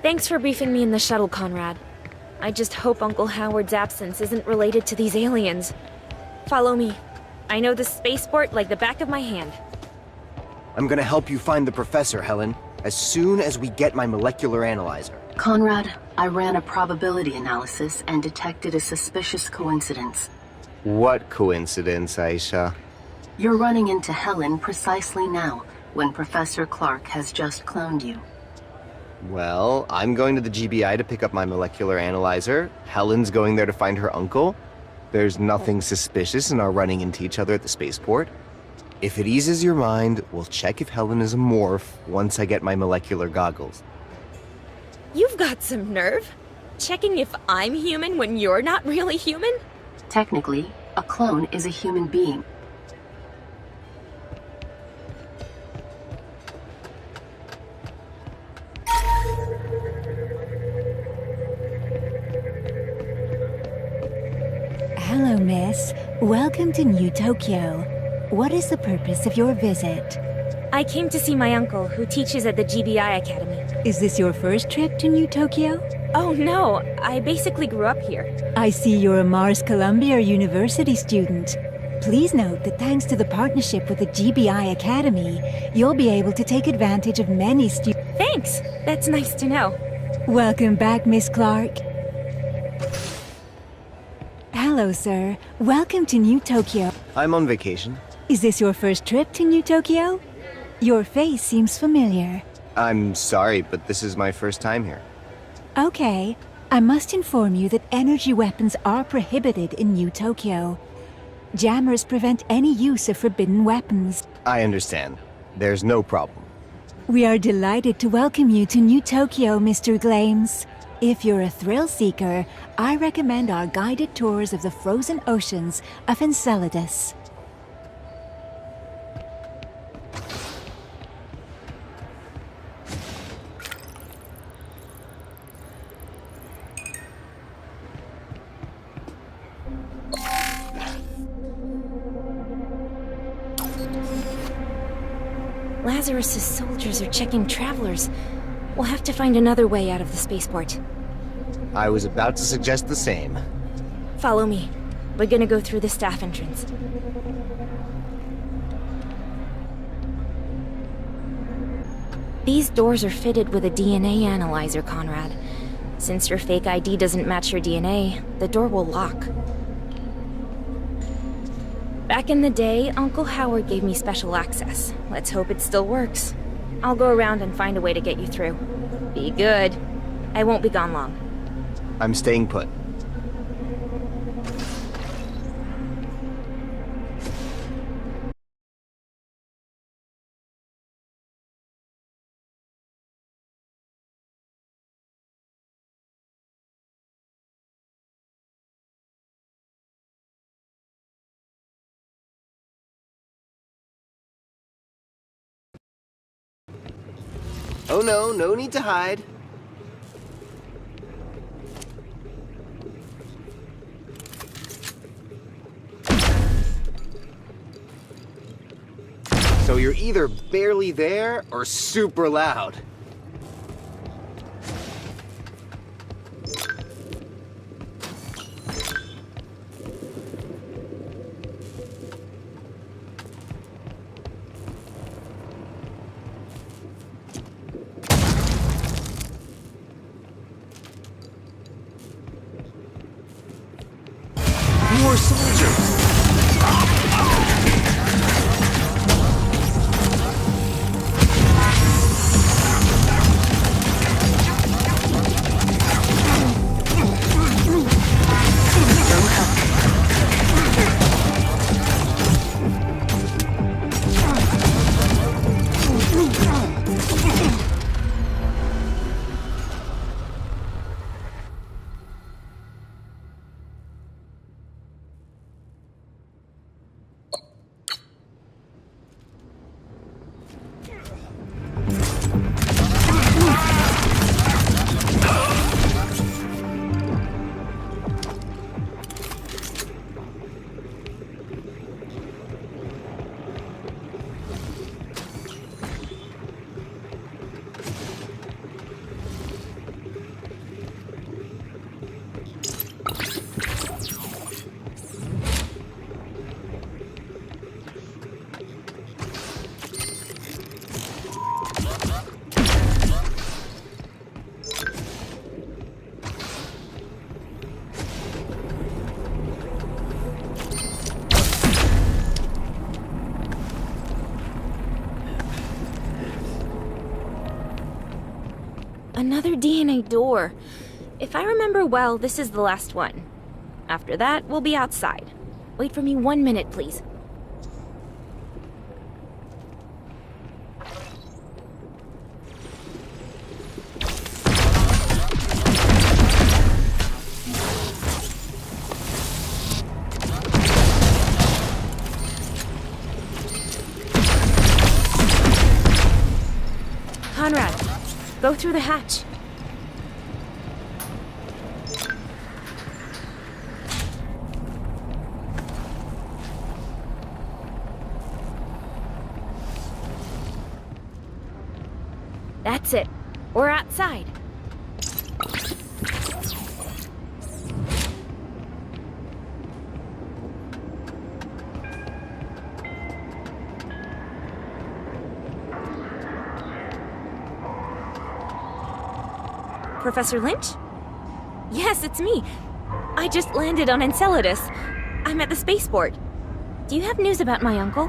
Thanks for briefing me in the shuttle, Conrad. I just hope Uncle Howard's absence isn't related to these aliens. Follow me. I know this spaceport like the back of my hand. I'm gonna help you find the professor, Helen, as soon as we get my molecular analyzer. Conrad, I ran a probability analysis and detected a suspicious coincidence. What coincidence, Aisha? You're running into Helen precisely now, when Professor Clark has just cloned you. Well, I'm going to the GBI to pick up my molecular analyzer. Helen's going there to find her uncle. There's nothing suspicious in our running into each other at the spaceport. If it eases your mind, we'll check if Helen is a morph once I get my molecular goggles. You've got some nerve. Checking if I'm human when you're not really human? Technically, a clone is a human being. Hello, miss. Welcome to New Tokyo. What is the purpose of your visit? I came to see my uncle, who teaches at the GBI Academy. Is this your first trip to New Tokyo? Oh no, I basically grew up here. I see you're a Mars Columbia University student. Please note that thanks to the partnership with the GBI Academy, you'll be able to take advantage of many Thanks! That's nice to know. Welcome back, Miss Clark. Hello, sir. Welcome to New Tokyo. I'm on vacation. Is this your first trip to New Tokyo? Your face seems familiar. I'm sorry, but this is my first time here. Okay. I must inform you that energy weapons are prohibited in New Tokyo. Jammers prevent any use of forbidden weapons. I understand. There's no problem. We are delighted to welcome you to New Tokyo, Mr. Glames. If you're a thrill seeker, I recommend our guided tours of the frozen oceans of Enceladus. Lazarus's soldiers are checking travelers. We'll have to find another way out of the spaceport. I was about to suggest the same. Follow me. We're gonna go through the staff entrance. These doors are fitted with a DNA analyzer, Conrad. Since your fake ID doesn't match your DNA, the door will lock. Back in the day, Uncle Howard gave me special access. Let's hope it still works. I'll go around and find a way to get you through. Be good. I won't be gone long. I'm staying put. Oh no, no need to hide. So you're either barely there or super loud. More soldiers! Another DNA door. If I remember well, this is the last one. After that, we'll be outside. Wait for me 1 minute, please. Conrad, go through the hatch. That's it. We're outside. Professor Lynch? Yes, it's me. I just landed on Enceladus. I'm at the spaceport. Do you have news about my uncle?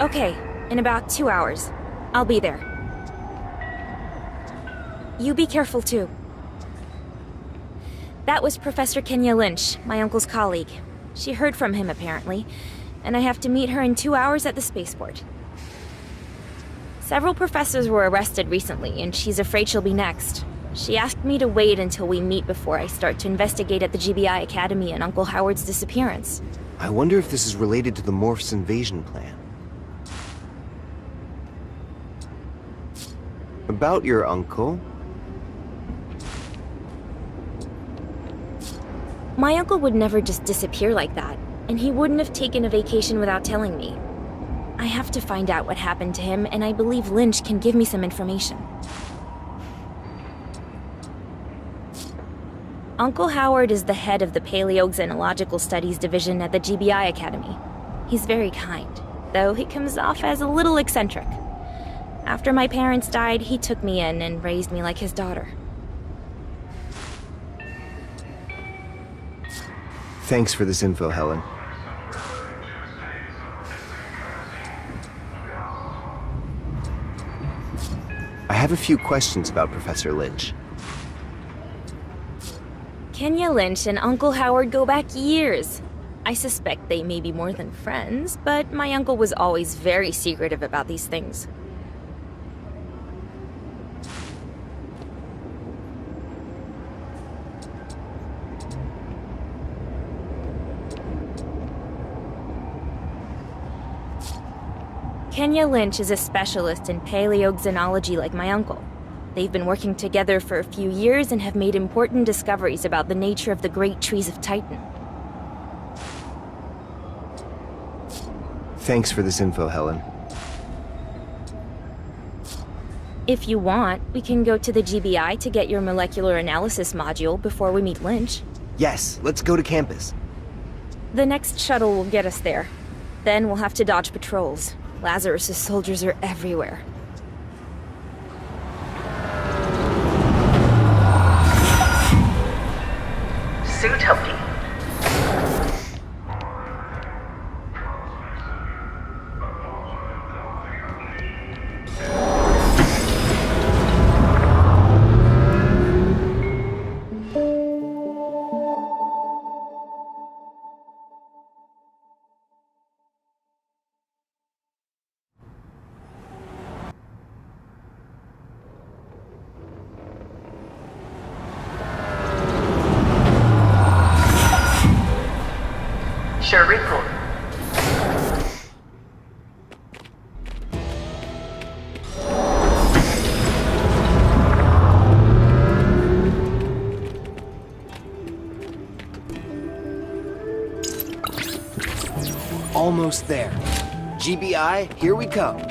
Okay, in about 2 hours. I'll be there. You be careful too. That was Professor Kenya Lynch, my uncle's colleague. She heard from him apparently, and I have to meet her in 2 hours at the spaceport. Several professors were arrested recently, and she's afraid she'll be next. She asked me to wait until we meet before I start to investigate at the GBI Academy and Uncle Howard's disappearance. I wonder if this is related to the Morph's invasion plan. About your uncle... My uncle would never just disappear like that, and he wouldn't have taken a vacation without telling me. I have to find out what happened to him, and I believe Lynch can give me some information. Uncle Howard is the head of the Paleoxenological Studies Division at the GBI Academy. He's very kind, though he comes off as a little eccentric. After my parents died, he took me in and raised me like his daughter. Thanks for this info, Helen. I have a few questions about Professor Lynch. Kenya Lynch and Uncle Howard go back years. I suspect they may be more than friends, but my uncle was always very secretive about these things. Kenya Lynch is a specialist in paleoxenology like my uncle. They've been working together for a few years and have made important discoveries about the nature of the great trees of Titan. Thanks for this info, Helen. If you want, we can go to the GBI to get your molecular analysis module before we meet Lynch. Yes, let's go to campus. The next shuttle will get us there. Then we'll have to dodge patrols. Lazarus' soldiers are everywhere. Zootopia. Sharikul. Almost there. GBI, here we come.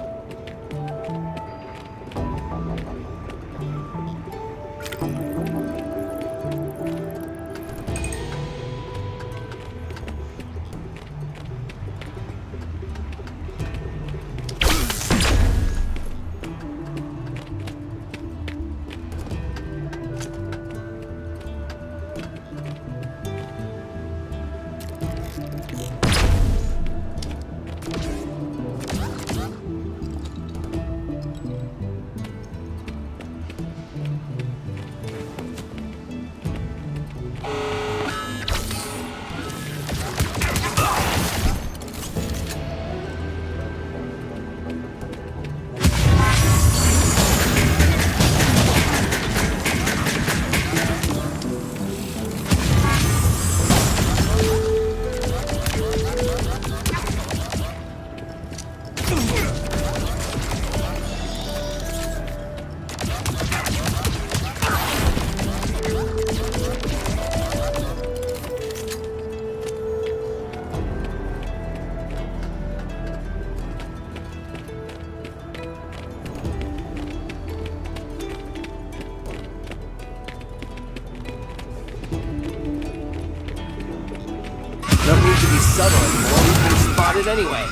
Don't need to be subtle anymore, we've been spotted anyway.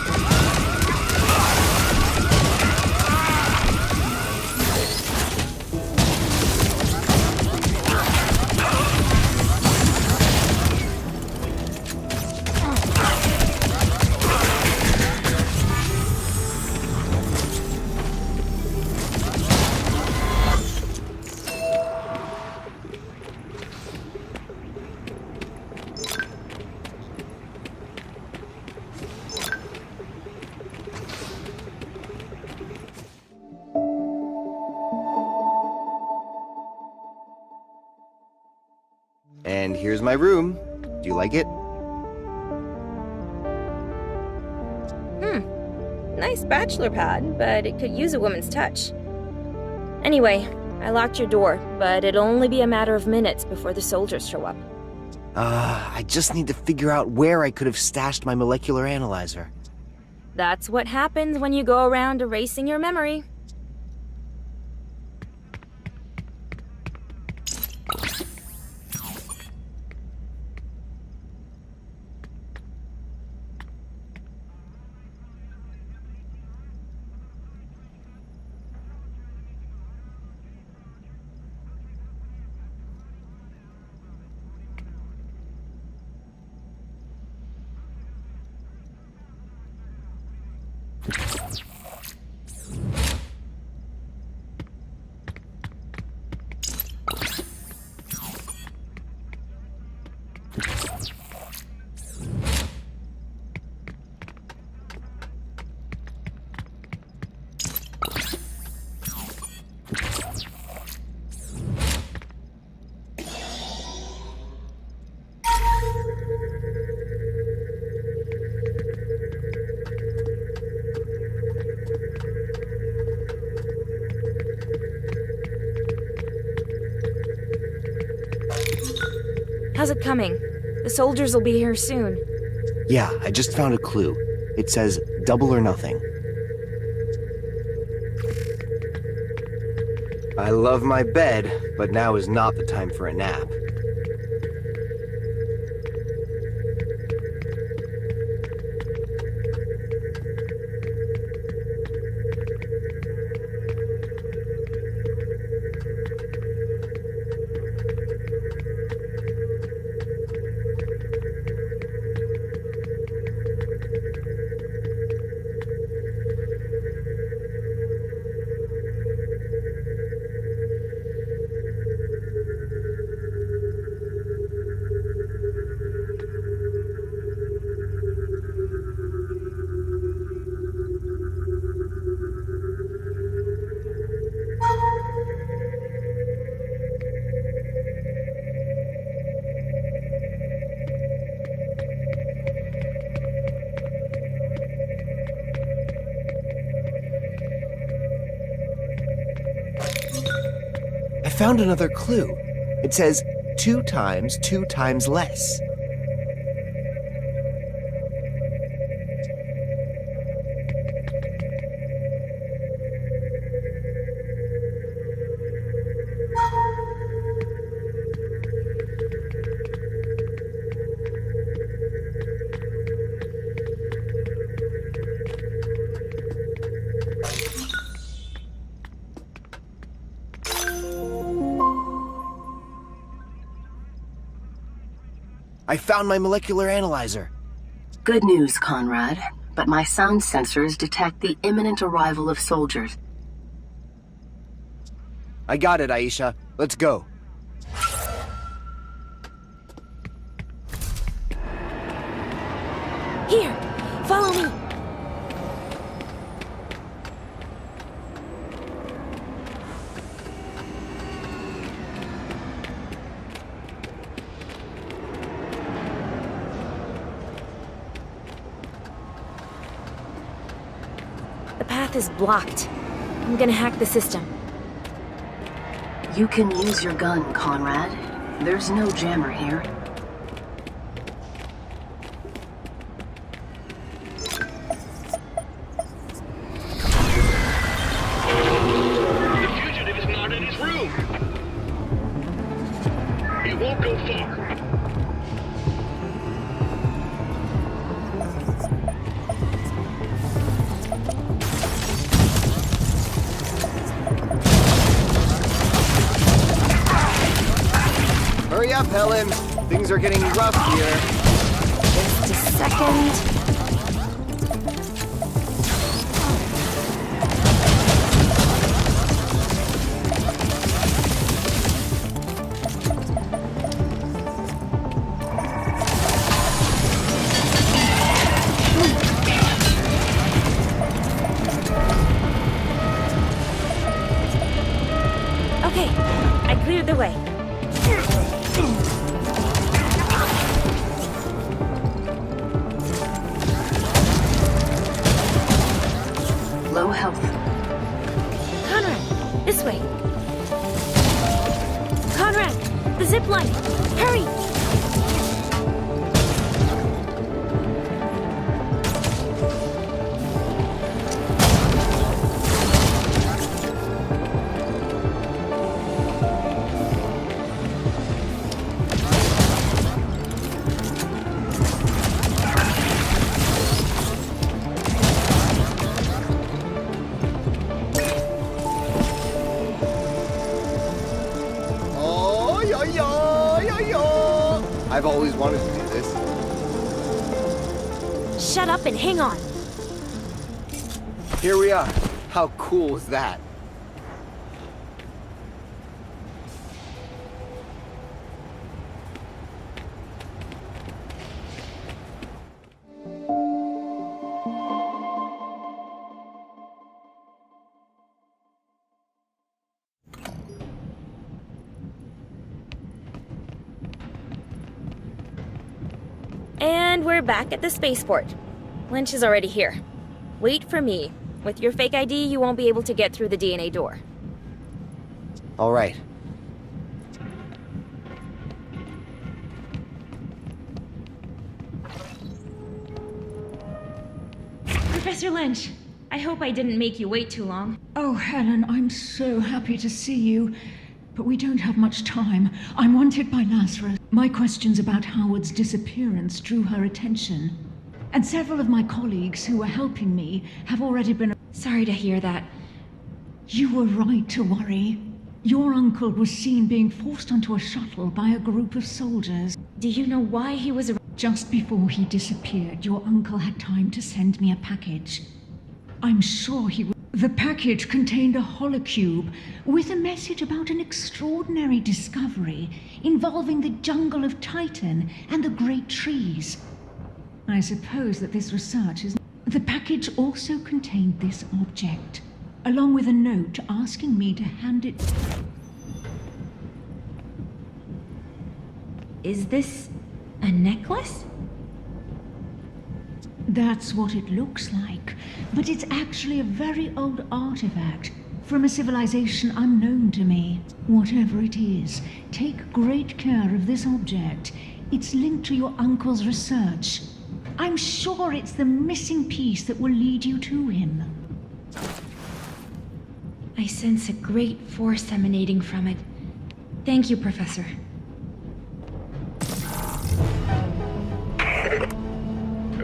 And here's my room. Do you like it? Nice bachelor pad, but it could use a woman's touch. Anyway, I locked your door, but it'll only be a matter of minutes before the soldiers show up. I just need to figure out where I could have stashed my molecular analyzer. That's what happens when you go around erasing your memory. How's it coming? The soldiers will be here soon. Yeah, I just found a clue. It says double or nothing. I love my bed, but now is not the time for a nap. I found another clue. It says 2 times 2 times less. I found my molecular analyzer. Good news, Conrad, but my sound sensors detect the imminent arrival of soldiers. I got it, Aisha. Let's go. Here, follow me. The path is blocked. I'm gonna hack the system. You can use your gun, Conrad. There's no jammer here. The fugitive is not in his room. He won't go far. Hurry up, Helen. Things are getting rough here. Just a second. Okay, I cleared the way. health. Conrad, this way. Conrad, the zip line. Hurry! I've always wanted to do this. Shut up and hang on. Here we are. How cool was that? And we're back at the spaceport. Lynch is already here. Wait for me. With your fake ID, you won't be able to get through the DNA door. All right. Professor Lynch, I hope I didn't make you wait too long. Oh, Helen, I'm so happy to see you. But we don't have much time. I'm wanted by Lazarus. My questions about Howard's disappearance drew her attention. And several of my colleagues who were helping me have already been... Sorry to hear that. You were right to worry. Your uncle was seen being forced onto a shuttle by a group of soldiers. Do you know why he was... Just before he disappeared, your uncle had time to send me a package. I'm sure he... The package contained a holocube with a message about an extraordinary discovery involving the jungle of Titan and the great trees. I suppose that this research is... The package also contained this object, along with a note asking me to hand it... Is this a necklace? That's what it looks like, but it's actually a very old artifact from a civilization unknown to me. Whatever it is, take great care of this object. It's linked to your uncle's research. I'm sure it's the missing piece that will lead you to him. I sense a great force emanating from it. Thank you, Professor.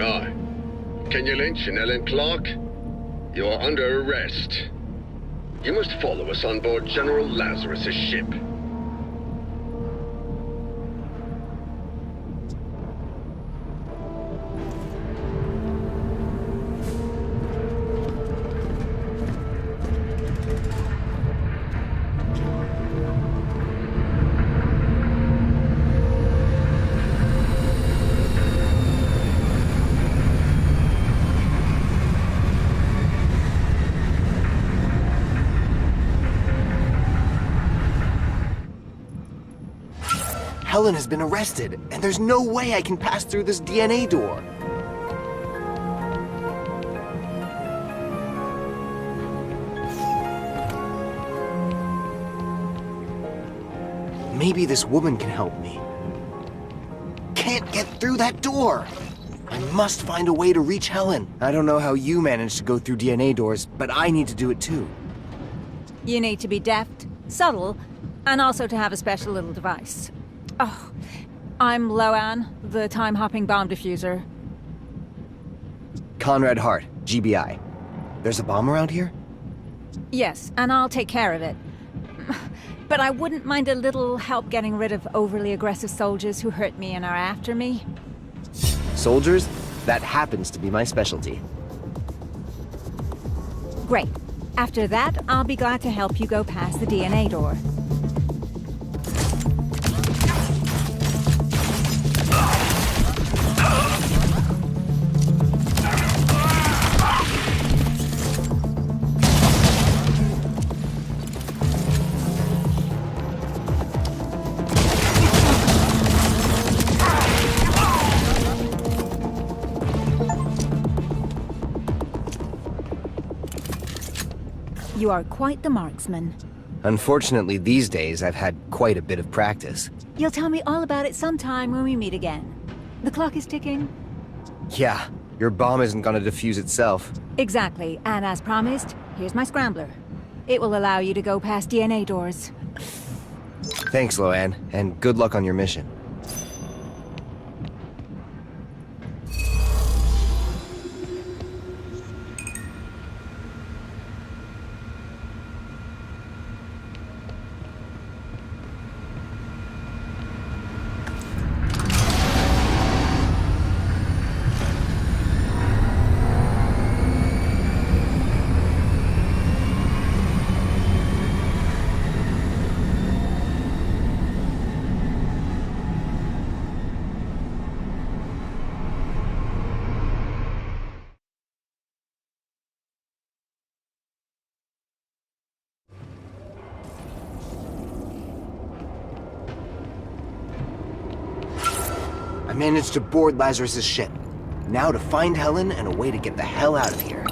Aye. Kenya Lynch and Ellen Clark, you are under arrest. You must follow us on board General Lazarus' ship. Helen has been arrested, and there's no way I can pass through this DNA door. Maybe this woman can help me. Can't get through that door! I must find a way to reach Helen. I don't know how you managed to go through DNA doors, but I need to do it too. You need to be deft, subtle, and also to have a special little device. Oh, I'm Loan, the time-hopping bomb diffuser. Conrad Hart, GBI. There's a bomb around here? Yes, and I'll take care of it. But I wouldn't mind a little help getting rid of overly aggressive soldiers who hurt me and are after me. Soldiers? That happens to be my specialty. Great. After that, I'll be glad to help you go past the DNA door. You are quite the marksman. Unfortunately, these days I've had quite a bit of practice. You'll tell me all about it sometime when we meet again. The clock is ticking. Yeah, your bomb isn't gonna defuse itself. Exactly, and as promised, here's my scrambler. It will allow you to go past DNA doors. Thanks, Loanne, and good luck on your mission. I managed to board Lazarus' ship. Now to find Helen and a way to get the hell out of here.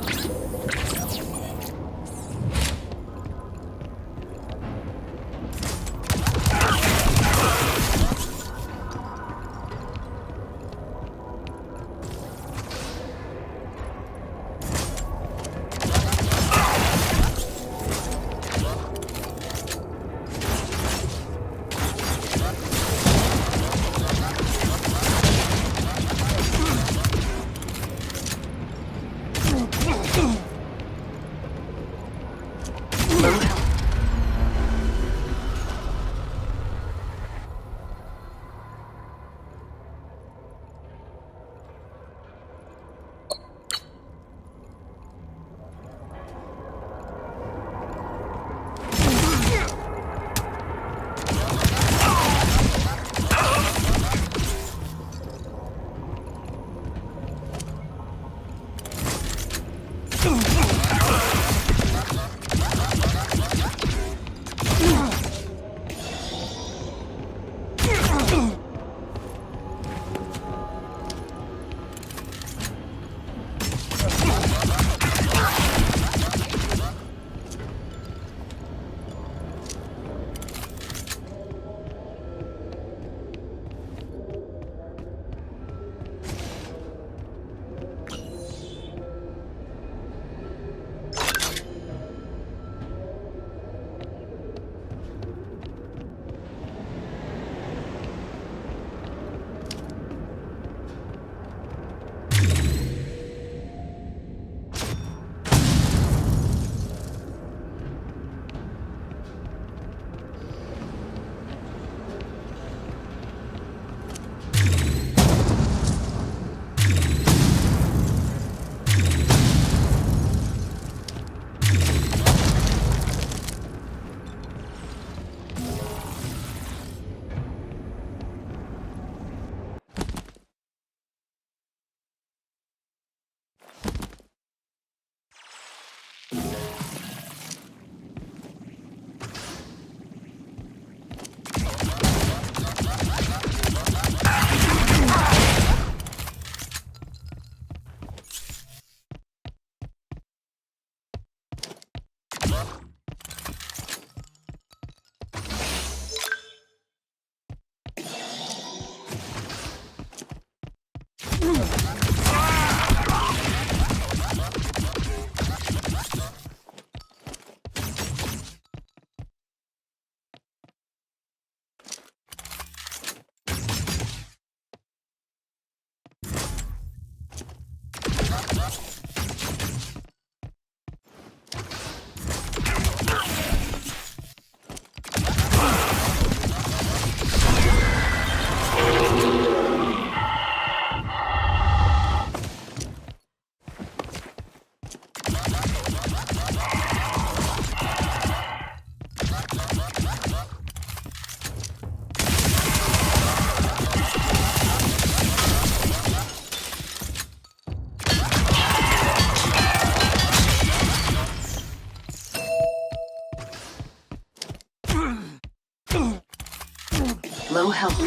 Low health.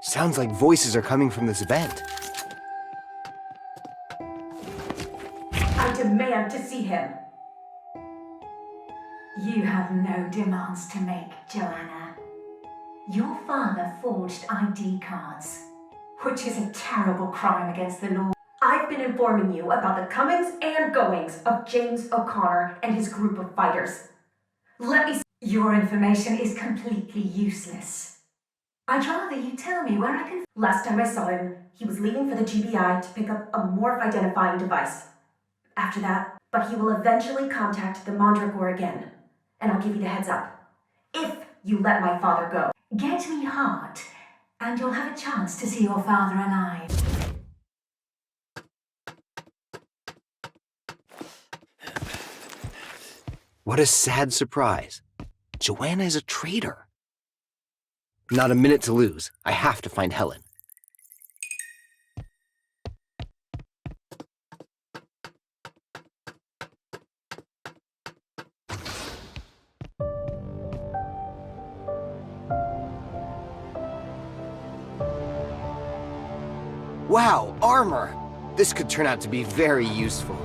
Sounds like voices are coming from this vent. I demand to see him. You have no demands to make, Joanna. Your father forged ID cards, which is a terrible crime against the law. I've been informing you about the comings and goings of James O'Connor and his group of fighters. Let me... Your information is completely useless. I'd rather you tell me where I can... Last time I saw him, he was leaving for the GBI to pick up a Morph identifying device. After that, but he will eventually contact the Mandragore again. And I'll give you the heads up. If you let my father go. Get me hard, and you'll have a chance to see your father alive. What a sad surprise. Joanna is a traitor. Not a minute to lose. I have to find Helen. Wow, armor! This could turn out to be very useful.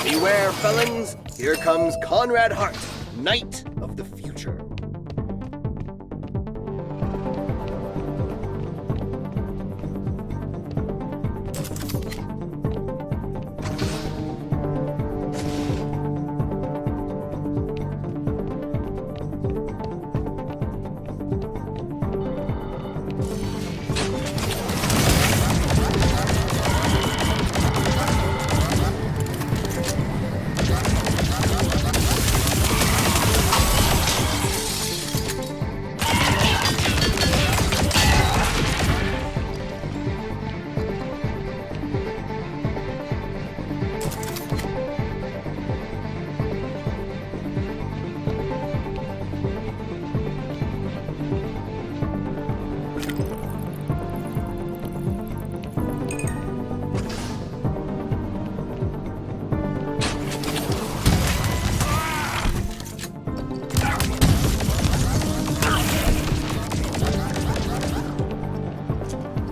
Beware, felons! Here comes Conrad Hart, Knight of the Future.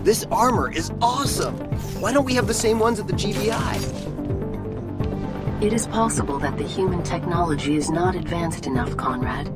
This armor is awesome! Why don't we have the same ones at the GBI? It is possible that the human technology is not advanced enough, Conrad.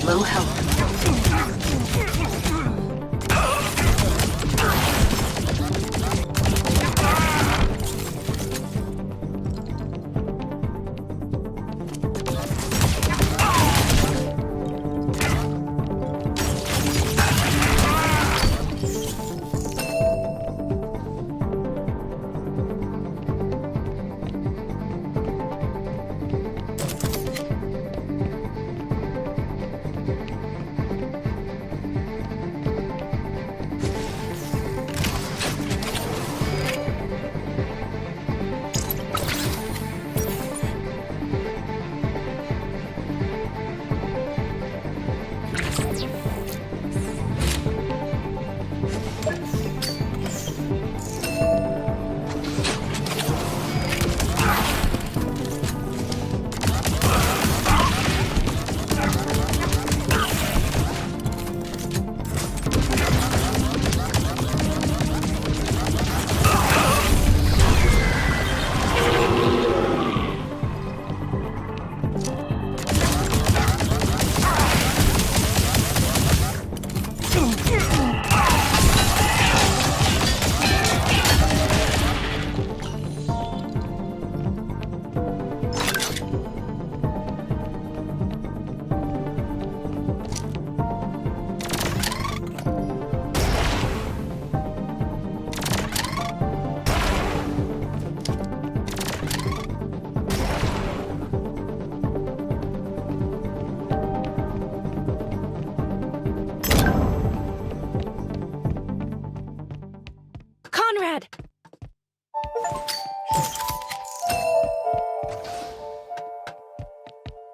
Low health.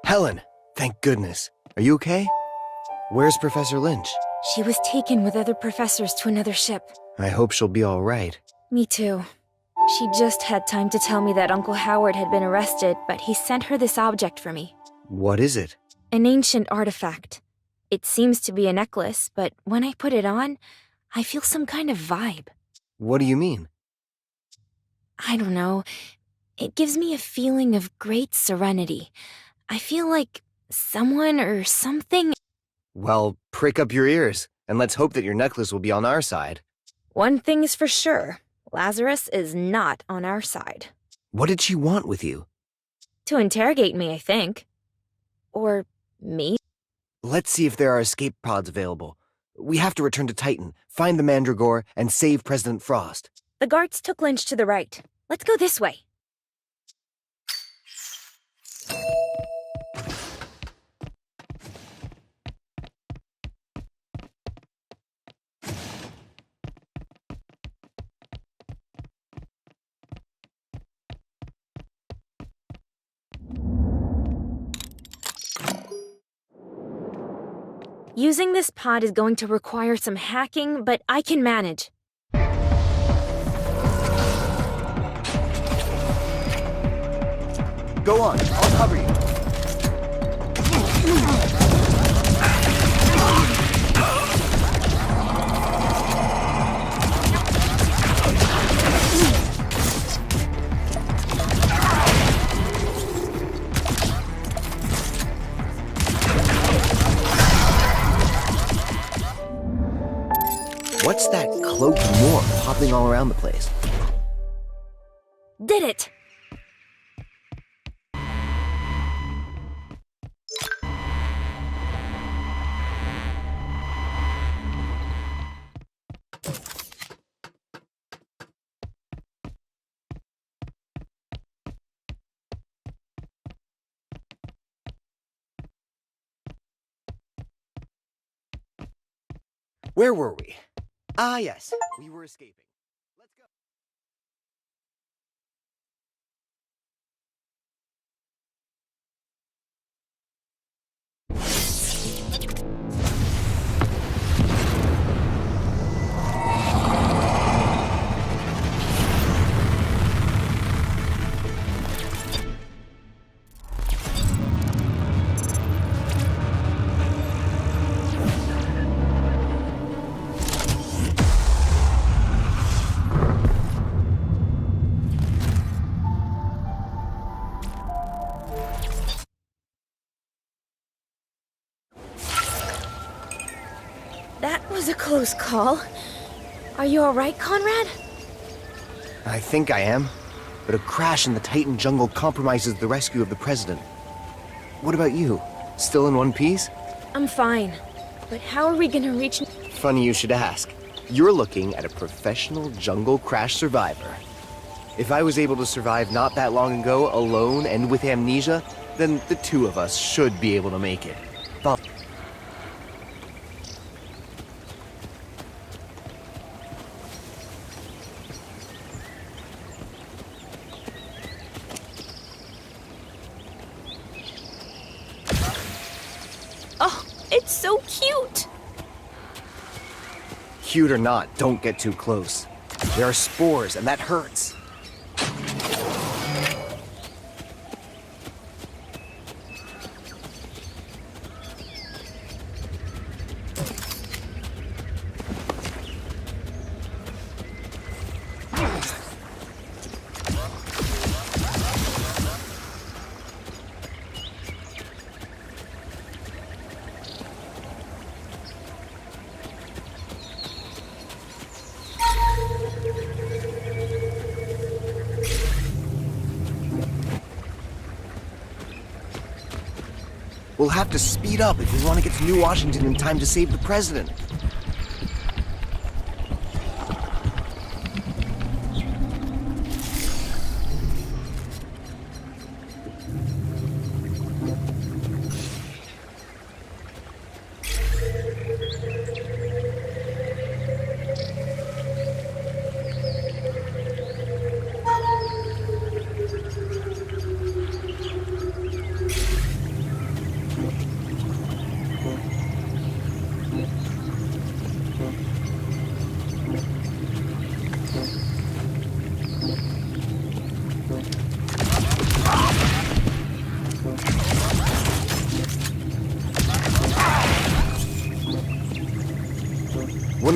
Helen, thank goodness. Are you okay? Where's Professor Lynch? She was taken with other professors to another ship. I hope she'll be all right. Me too. She just had time to tell me that Uncle Howard had been arrested, but he sent her this object for me. What is it? An ancient artifact. It seems to be a necklace, but when I put it on, I feel some kind of vibe. What do you mean? I don't know. It gives me a feeling of great serenity. I feel like someone or something... Well, prick up your ears, and let's hope that your necklace will be on our side. One thing is for sure. Lazarus is not on our side. What did she want with you? To interrogate me, I think. Or me? Let's see if there are escape pods available. We have to return to Titan, find the Mandragore, and save President Frost. The guards took Lynch to the right. Let's go this way. Using this pod is going to require some hacking, but I can manage. Go on, I'll cover you. What's that cloaked morph hopping all around the place? Did it! Where were we? Ah, yes, we were escaping. Let's go. That was a close call. Are you alright, Conrad? I think I am, but a crash in the Titan jungle compromises the rescue of the President. What about you? Still in one piece? I'm fine. But how are we gonna reach... Funny you should ask. You're looking at a professional jungle crash survivor. If I was able to survive not that long ago alone and with amnesia, then the two of us should be able to make it. Oh, it's so cute! Cute or not, don't get too close. There are spores, and that hurts. We'll have to speed up if we want to get to New Washington in time to save the President.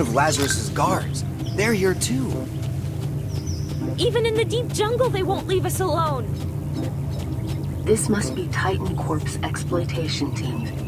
of Lazarus's guards. They're here too. Even in the deep jungle, they won't leave us alone. This must be Titan Corp's exploitation team.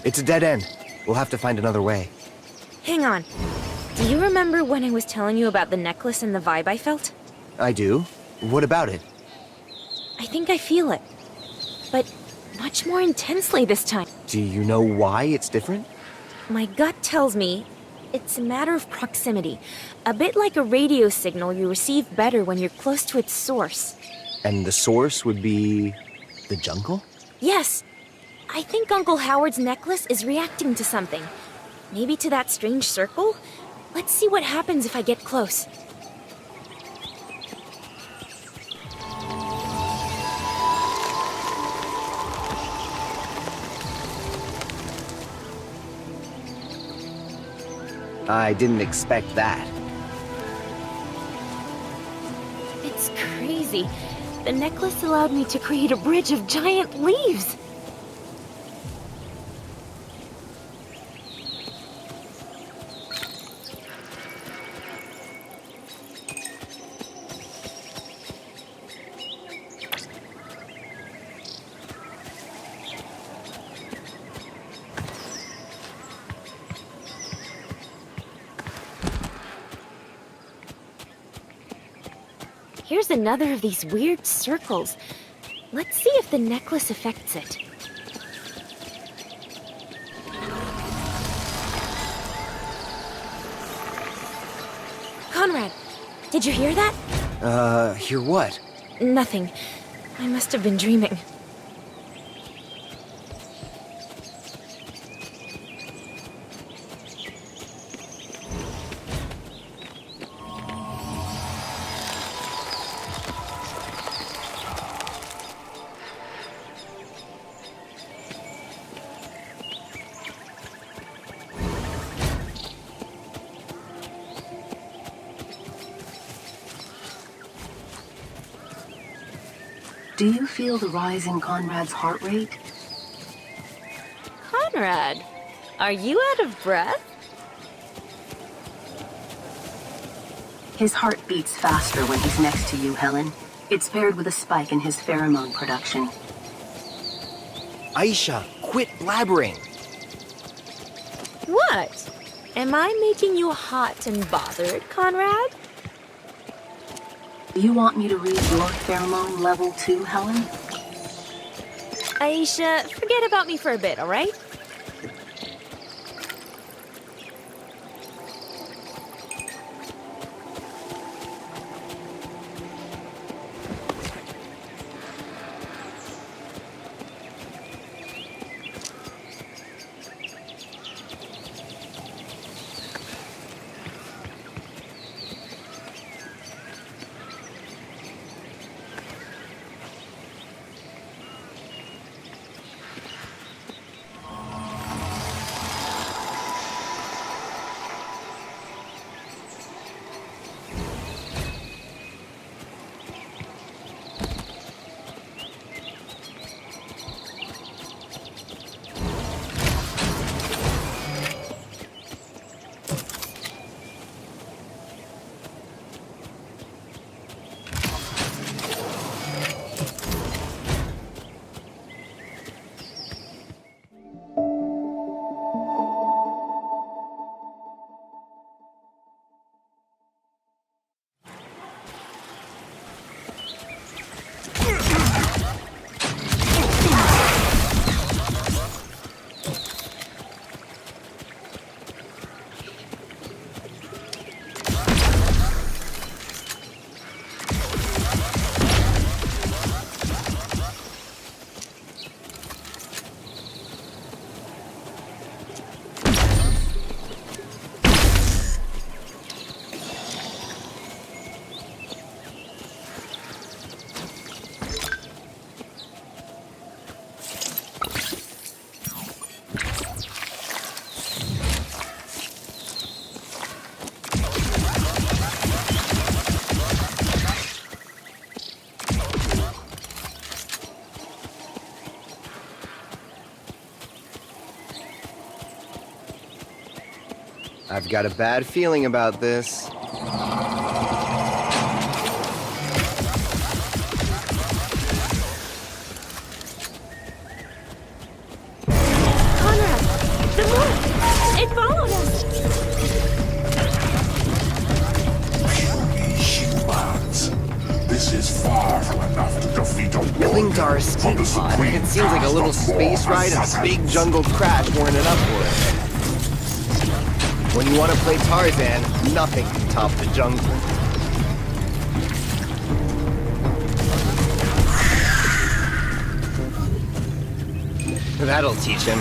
It's a dead end. We'll have to find another way. Hang on. Do you remember when I was telling you about the necklace and the vibe I felt? I do. What about it? I think I feel it. But much more intensely this time. Do you know why it's different? My gut tells me it's a matter of proximity. A bit like a radio signal you receive better when you're close to its source. And the source would be the jungle? Yes. I think Uncle Howard's necklace is reacting to something. Maybe to that strange circle? Let's see what happens if I get close. I didn't expect that. It's crazy. The necklace allowed me to create a bridge of giant leaves. Here's another of these weird circles. Let's see if the necklace affects it. Conrad, did you hear that? Hear what? Nothing. I must have been dreaming. Do you feel the rise in Conrad's heart rate? Conrad, are you out of breath? His heart beats faster when he's next to you, Helen. It's paired with a spike in his pheromone production. Aisha, quit blabbering! What? Am I making you hot and bothered, Conrad? You want me to read your pheromone level too, Helen? Aisha, forget about me for a bit, all right? I've got a bad feeling about this. Conrad, This is far from enough to defeat a Cling to our escape pod. It seems like a little space ride and a big jungle crash weren't enough for it. When you want to play Tarzan, nothing can top the jungle. That'll teach him.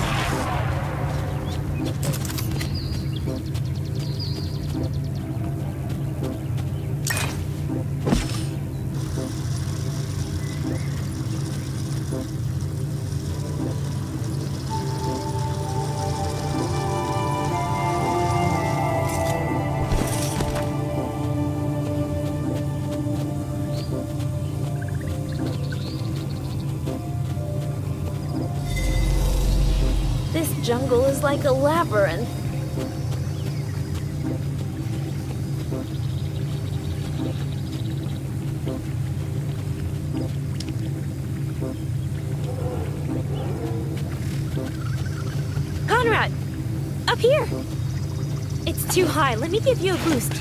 Jungle is like a labyrinth. Conrad! Up here! It's too high. Let me give you a boost.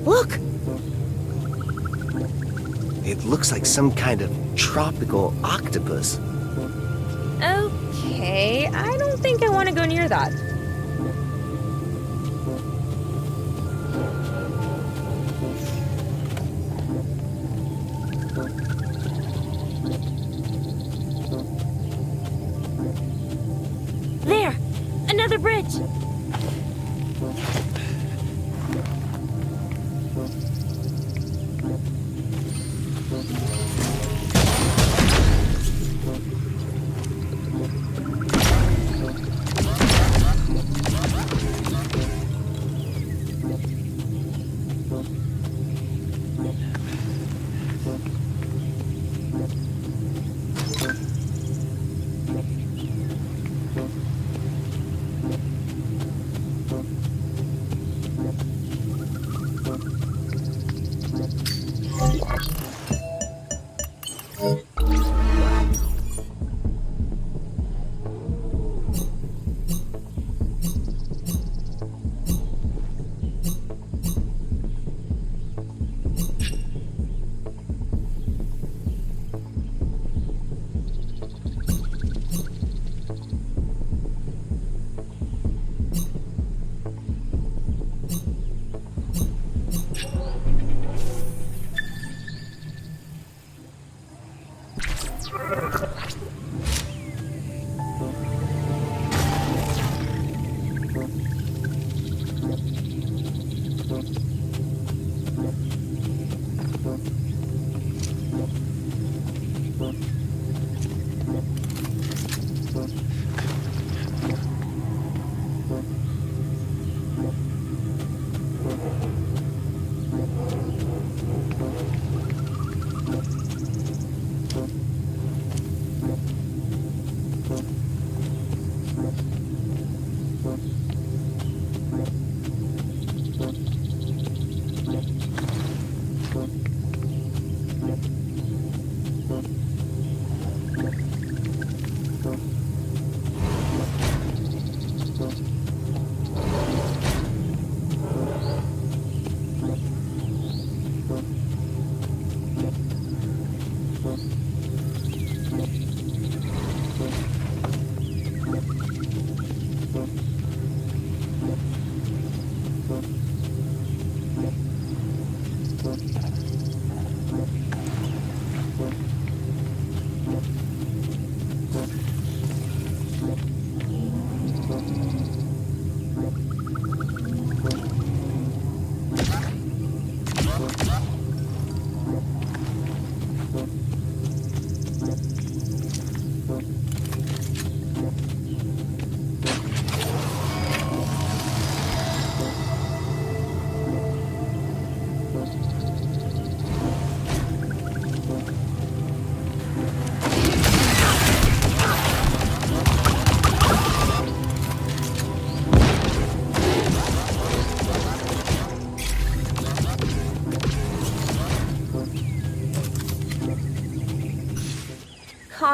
Look! It looks like some kind of tropical octopus. Okay, I don't think I want to go near that. There! Another bridge!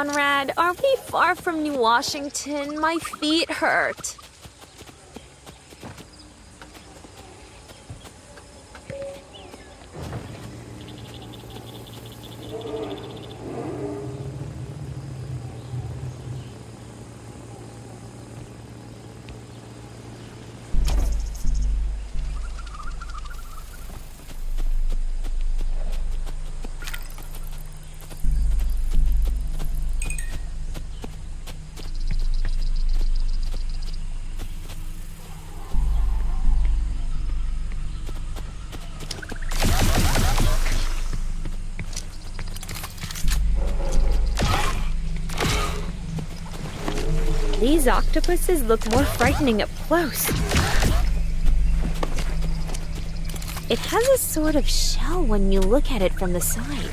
Conrad, are we far from New Washington? My feet hurt. These octopuses look more frightening up close. It has a sort of shell when you look at it from the side.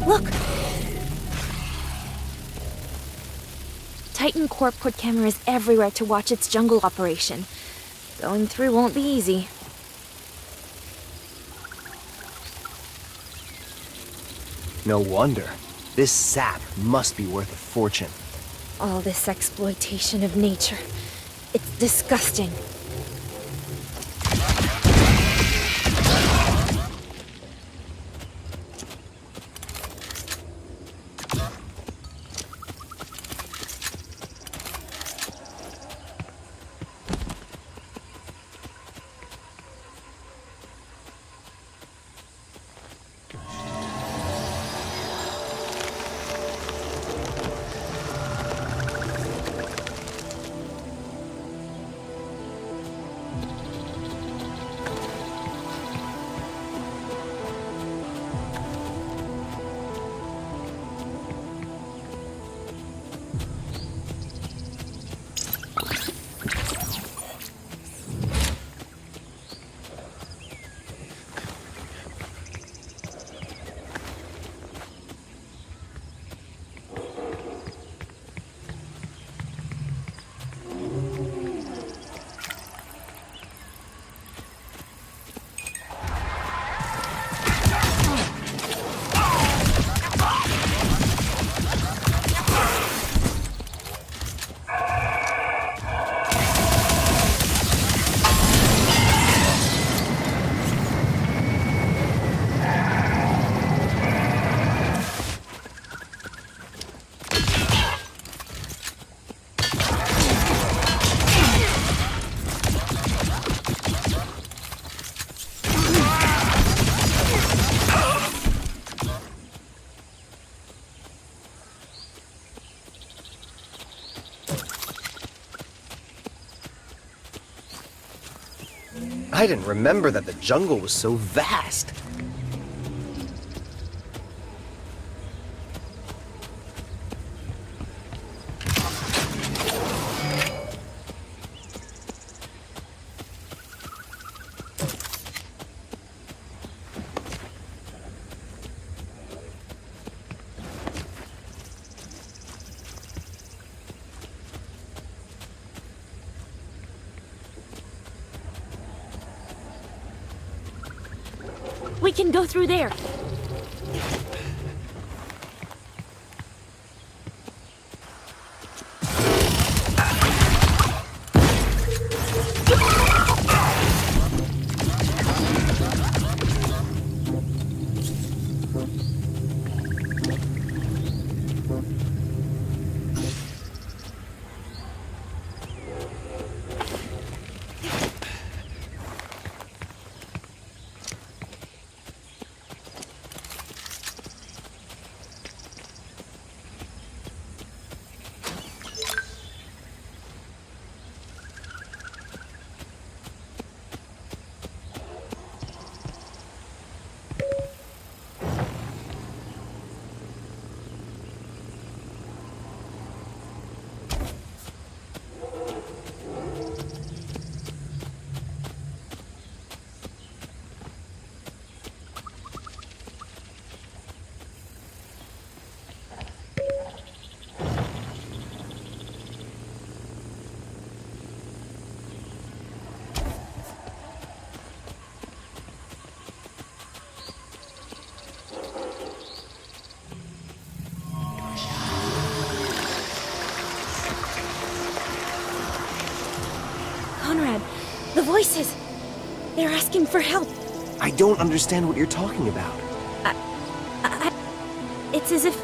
Look! Titan Corp put cameras everywhere to watch its jungle operation. Going through won't be easy. No wonder. This sap must be worth a fortune. All this exploitation of nature. It's disgusting. I didn't remember that the jungle was so vast. We can go through there. The voices! They're asking for help. I don't understand what you're talking about. It's as if...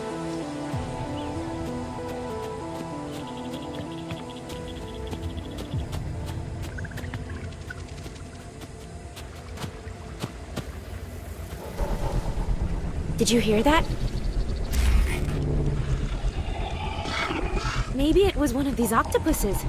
Did you hear that? Maybe it was one of these octopuses.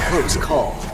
Close call.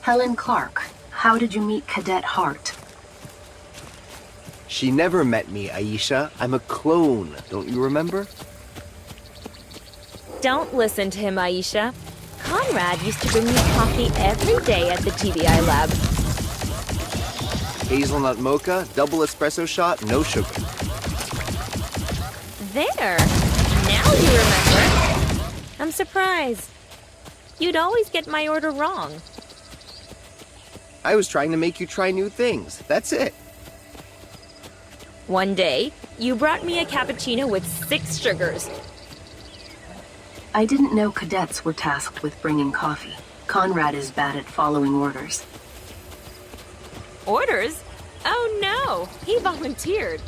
Helen Clark, how did you meet Cadet Hart? She never met me, Aisha. I'm a clone, don't you remember? Don't listen to him, Aisha. Conrad used to bring me coffee every day at the GBI lab. Hazelnut mocha, double espresso shot, no sugar. There! Now remember. I'm surprised. You'd always get my order wrong. I was trying to make you try new things. That's it. One day, you brought me a cappuccino with 6 sugars. I didn't know cadets were tasked with bringing coffee. Conrad is bad at following orders. Orders? Oh no, he volunteered.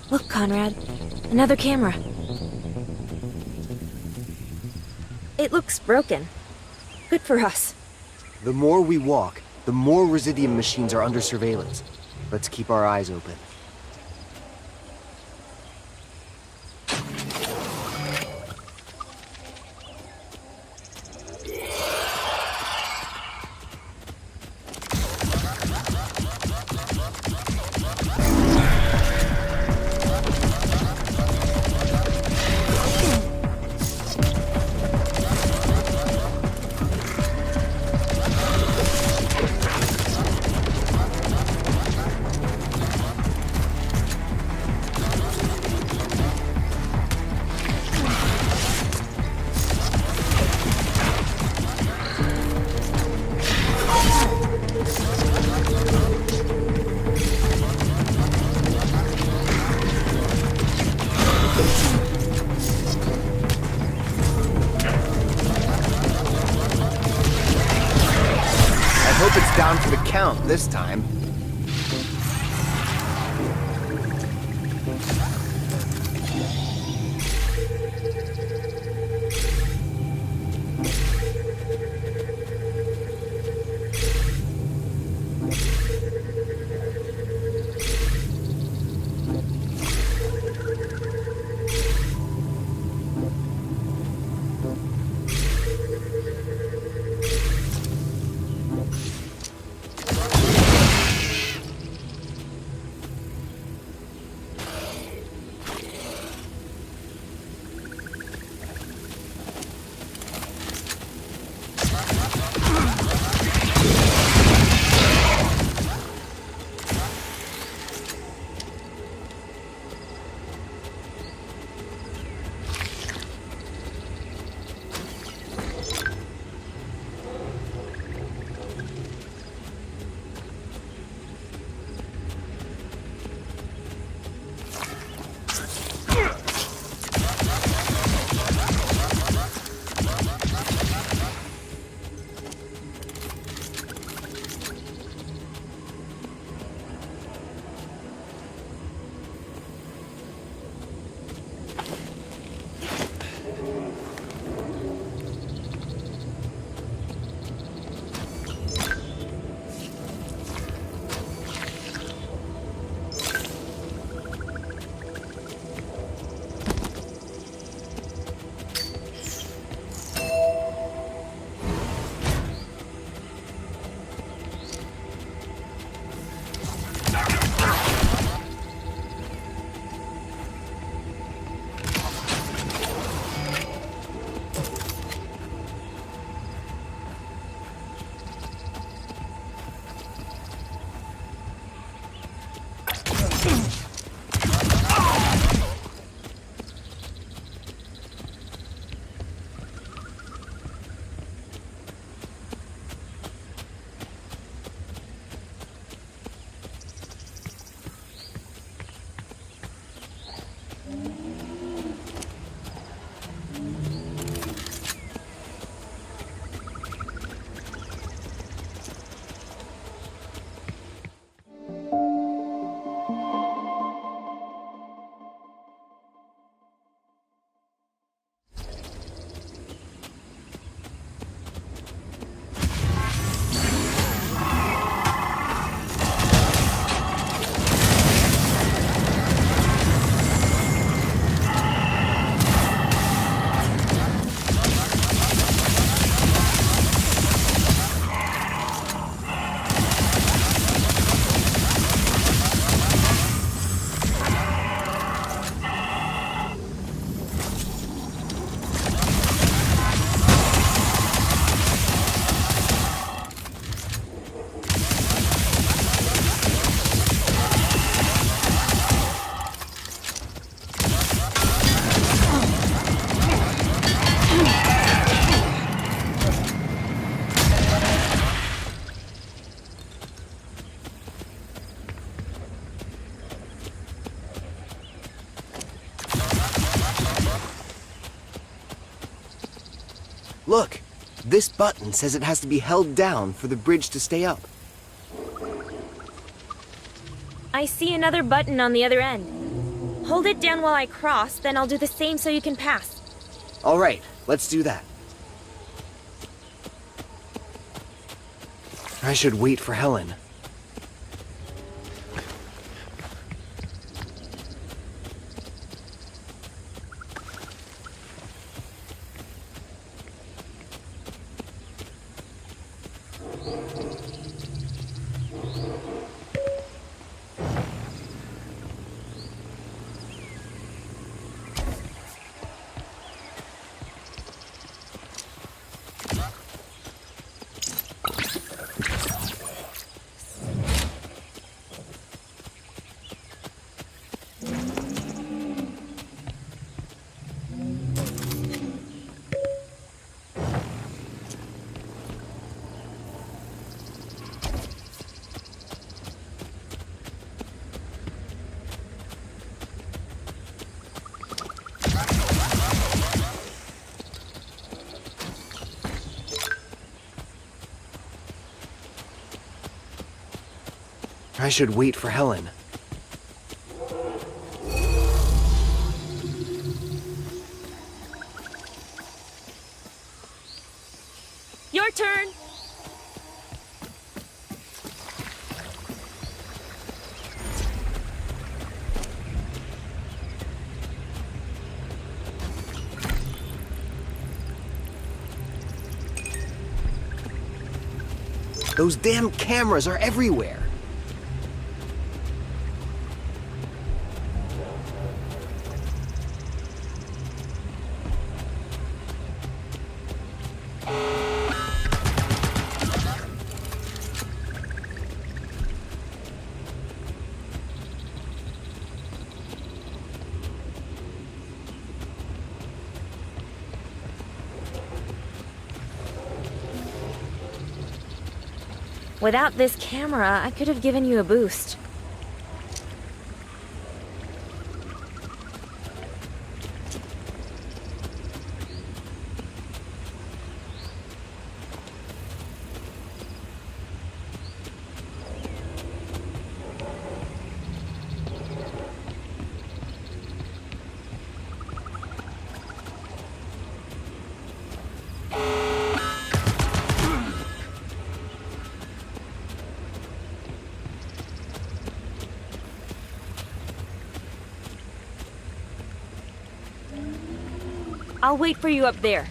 Look, Conrad. Another camera. It looks broken. Good for us. The more we walk, the more Residium machines are under surveillance. Let's keep our eyes open. Down for the count this time. Look! This button says it has to be held down for the bridge to stay up. I see another button on the other end. Hold it down while I cross, then I'll do the same so you can pass. All right, let's do that. I should wait for Helen. I should wait for Helen. Your turn! Those damn cameras are everywhere. Without this camera, I could have given you a boost. I'll wait for you up there.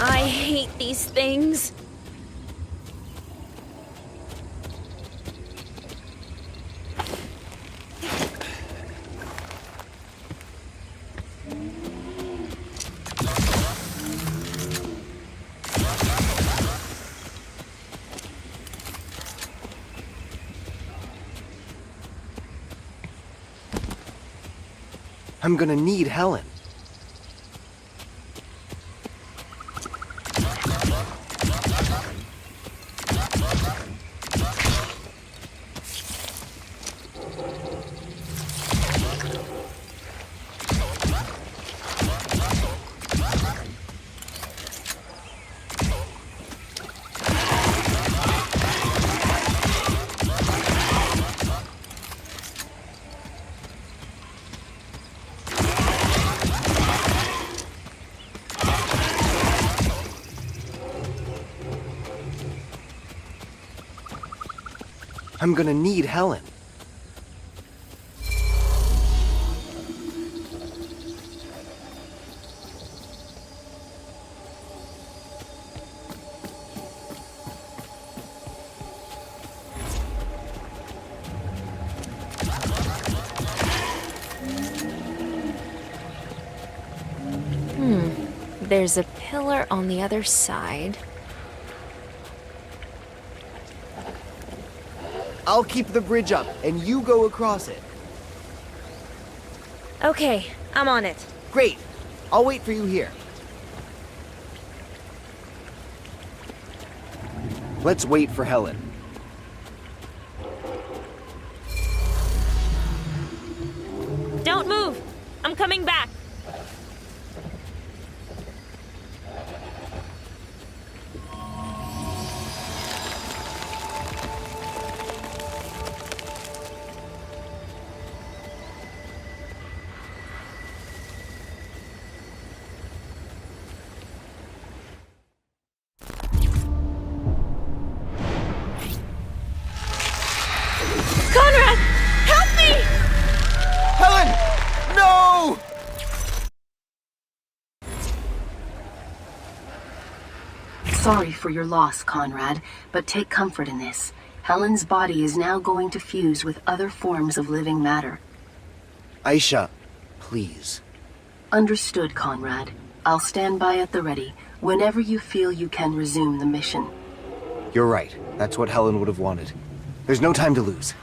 I hate these things. I'm gonna need Helen. I'm gonna need Helen. There's a pillar on the other side. I'll keep the bridge up, and you go across it. Okay, I'm on it. Great. I'll wait for you here. Let's wait for Helen. Don't move! I'm coming back! Sorry for your loss, Conrad, but take comfort in this. Helen's body is now going to fuse with other forms of living matter. Aisha, please. Understood, Conrad. I'll stand by at the ready whenever you feel you can resume the mission. You're right. That's what Helen would have wanted. There's no time to lose.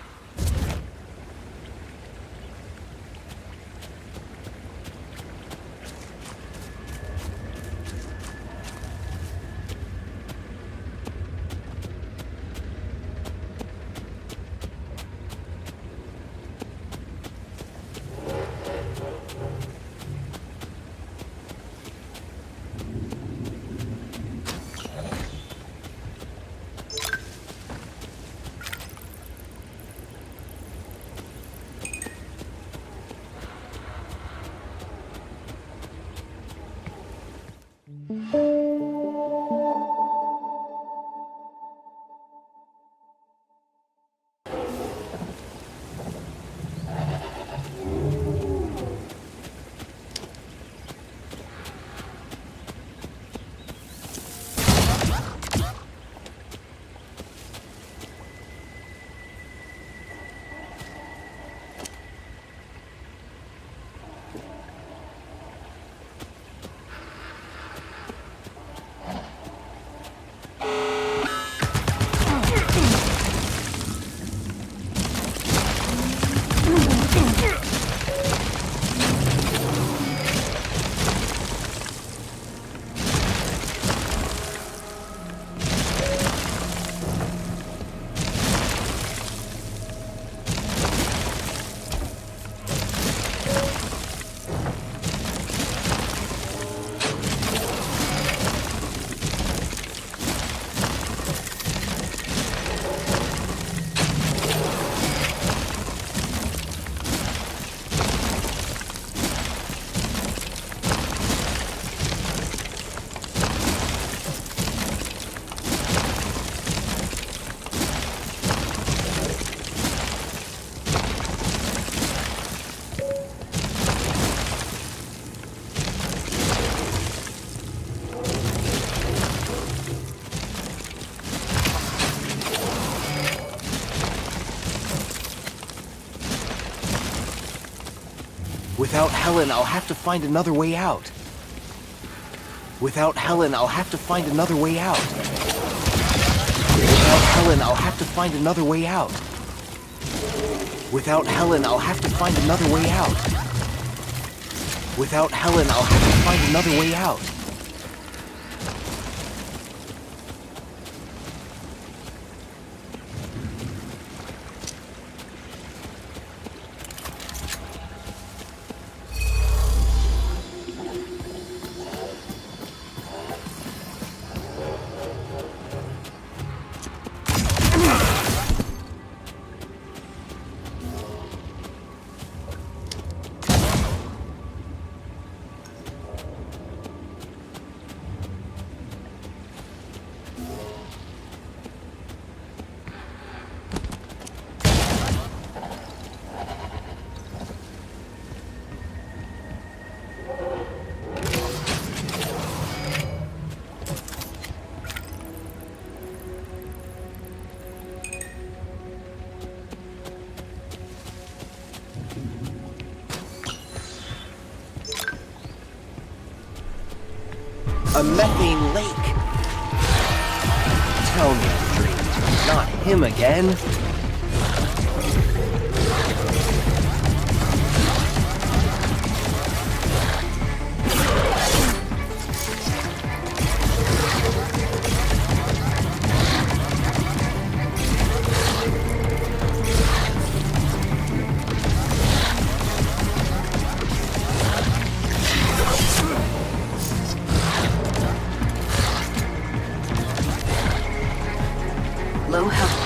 Without Helen, I'll have to find another way out. Without Helen, I'll have to find another way out. Without Helen, I'll have to find another way out. Without Helen, I'll have to find another way out. Without Helen, I'll have to find another way out. A methane lake. Tell me I dreamed. Not him again. Low health.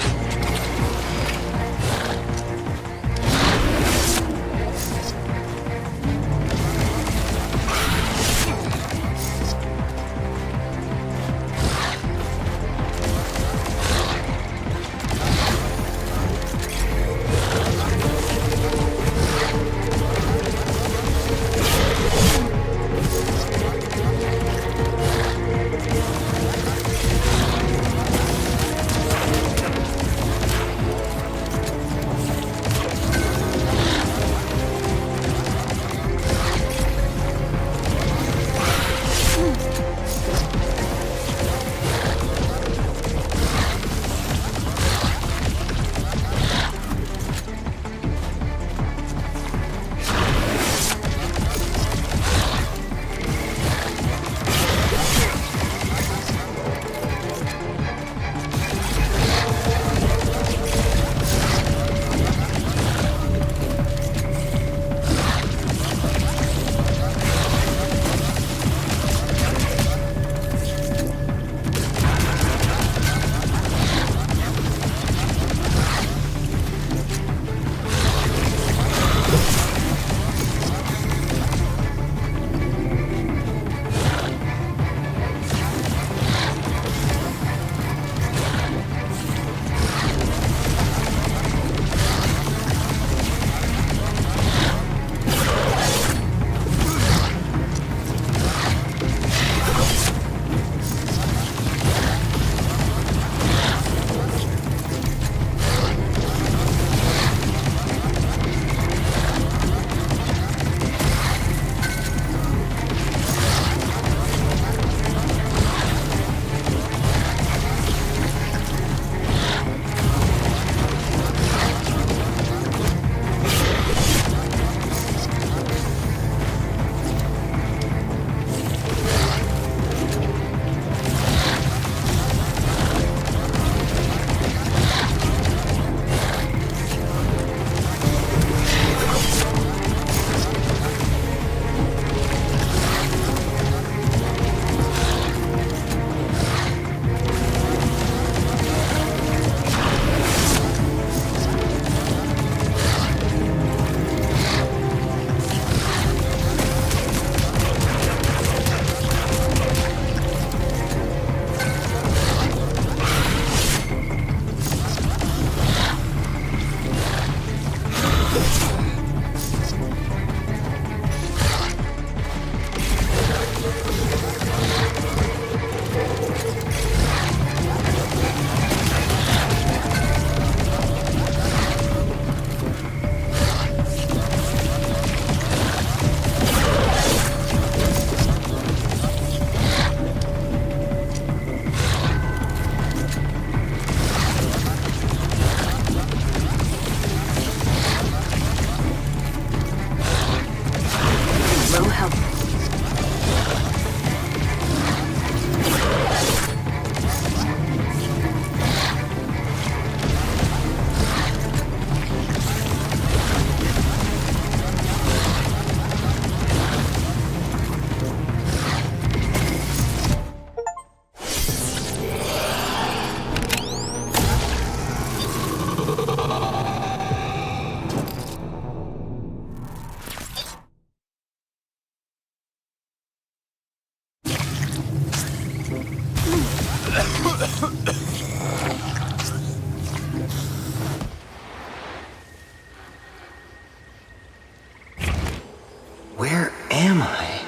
Where am I?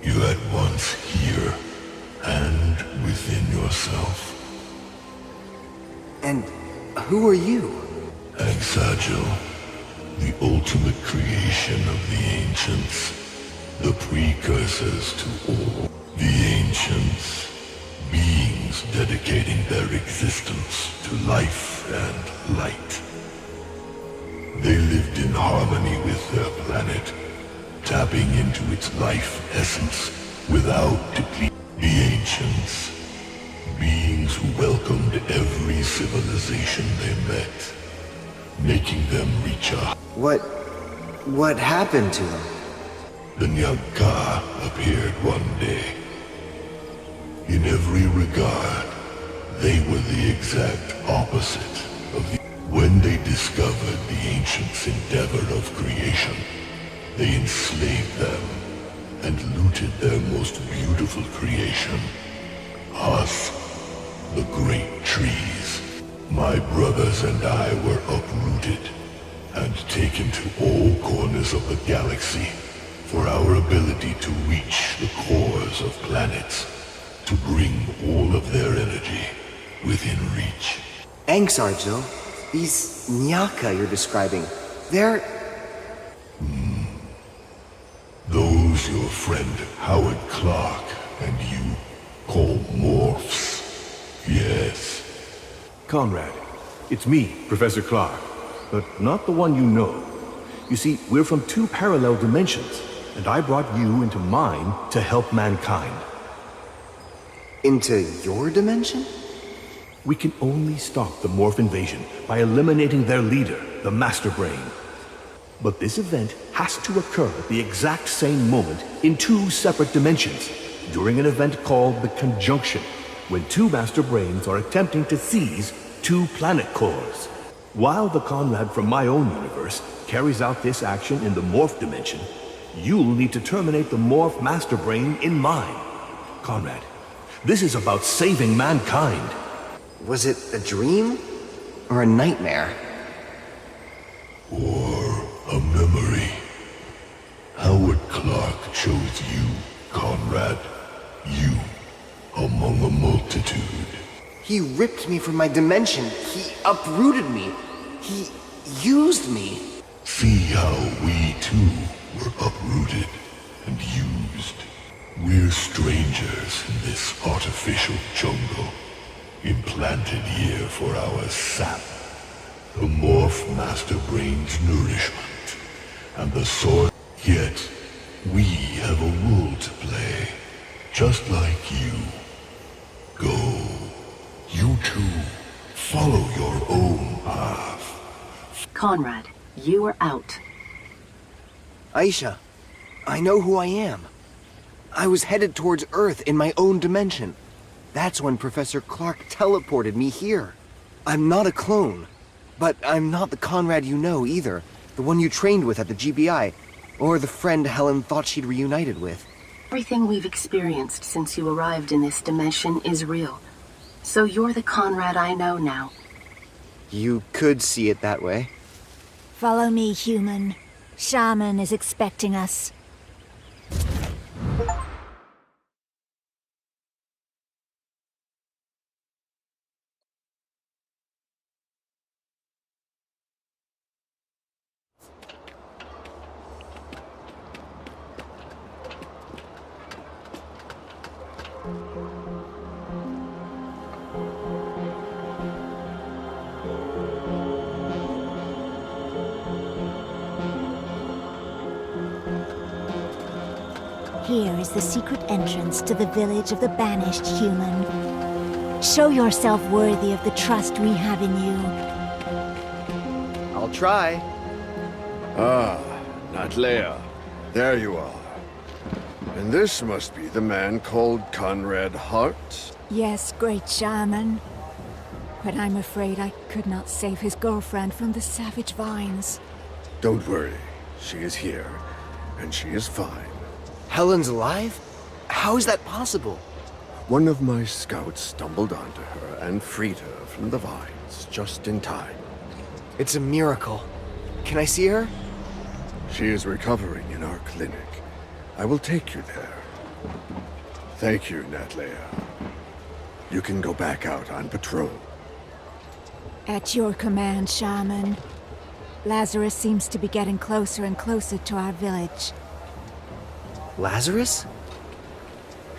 You're at once here and within yourself. And who are you? Exagil, the ultimate creation of the ancients, the precursors to all. The ancients, beings dedicating their existence to life and light. They lived in harmony with their planet, tapping into its life essence without depleting. The ancients, beings who welcomed every civilization they met, making them reach a... What happened to them? The Nocte appeared one day. In every regard, they were the exact opposite of the... When they discovered the ancients' endeavor of creation, they enslaved them and looted their most beautiful creation, us, the great trees. My brothers and I were uprooted and taken to all corners of the galaxy for our ability to reach the cores of planets, to bring all of their energy within reach. Exagil, these Nocte you're describing, they're... Those your friend Howard Clark and you call Morphs. Yes. Conrad, it's me, Professor Clark, but not the one you know. You see, we're from two parallel dimensions, and I brought you into mine to help mankind. Into your dimension? We can only stop the Morph invasion by eliminating their leader, the Master Brain. But this event has to occur at the exact same moment in two separate dimensions, during an event called the Conjunction, when two Master Brains are attempting to seize two planet cores. While the Conrad from my own universe carries out this action in the Morph dimension, you'll need to terminate the Morph Master Brain in mine. Conrad, this is about saving mankind. Was it a dream? Or a nightmare? Or a memory. Howard Clark chose you, Conrad. You, among a multitude. He ripped me from my dimension. He uprooted me. He used me. See how we too were uprooted and used. We're strangers in this artificial jungle, implanted here for our sap, the Morph Master Brain's nourishment, and the source. Yet, we have a role to play, just like you. Go. You too. Follow your own path. Conrad, you are out. Aisha, I know who I am. I was headed towards Earth in my own dimension. That's when Professor Clark teleported me here. I'm not a clone, but I'm not the Conrad you know either, the one you trained with at the GBI, or the friend Helen thought she'd reunited with. Everything we've experienced since you arrived in this dimension is real. So you're the Conrad I know now. You could see it that way. Follow me, human. Shaman is expecting us. Here is the secret entrance to the village of the Banished, human. Show yourself worthy of the trust we have in you. I'll try. Ah, Natlea. There you are. And this must be the man called Conrad Hart? Yes, great shaman. But I'm afraid I could not save his girlfriend from the savage vines. Don't worry. She is here, and she is fine. Helen's alive? How is that possible? One of my scouts stumbled onto her and freed her from the vines just in time. It's a miracle. Can I see her? She is recovering in our clinic. I will take you there. Thank you, Natleia. You can go back out on patrol. At your command, Shaman. Lazarus seems to be getting closer and closer to our village. Lazarus?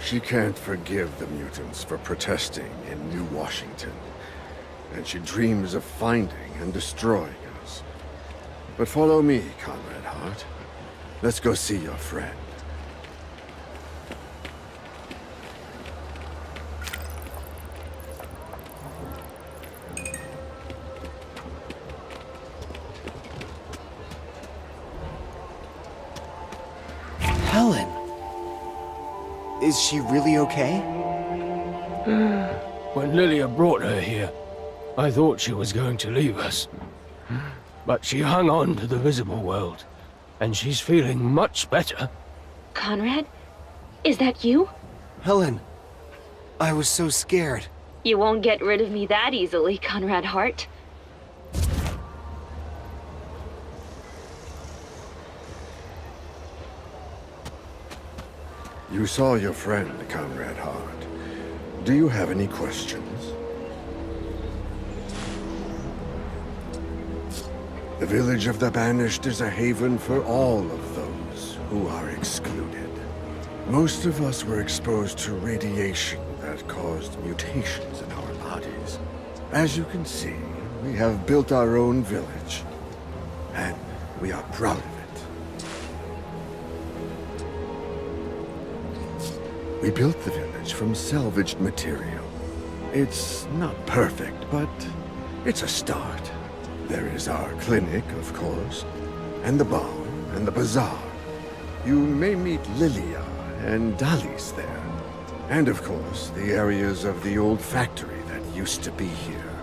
She can't forgive the mutants for protesting in New Washington, and she dreams of finding and destroying us. But follow me, Comrade Hart. Let's go see your friend. Helen! Is she really okay? When Lilia brought her here, I thought she was going to leave us. But she hung on to the visible world, and she's feeling much better. Conrad? Is that you? Helen! I was so scared. You won't get rid of me that easily, Conrad Hart. You saw your friend, Comrade Hart. Do you have any questions? The village of the Banished is a haven for all of those who are excluded. Most of us were exposed to radiation that caused mutations in our bodies. As you can see, we have built our own village, and we are proud of it. We built the village from salvaged material. It's not perfect, but it's a start. There is our clinic, of course, and the barn, and the bazaar. You may meet Lilia and Dalis there. And of course, the areas of the old factory that used to be here.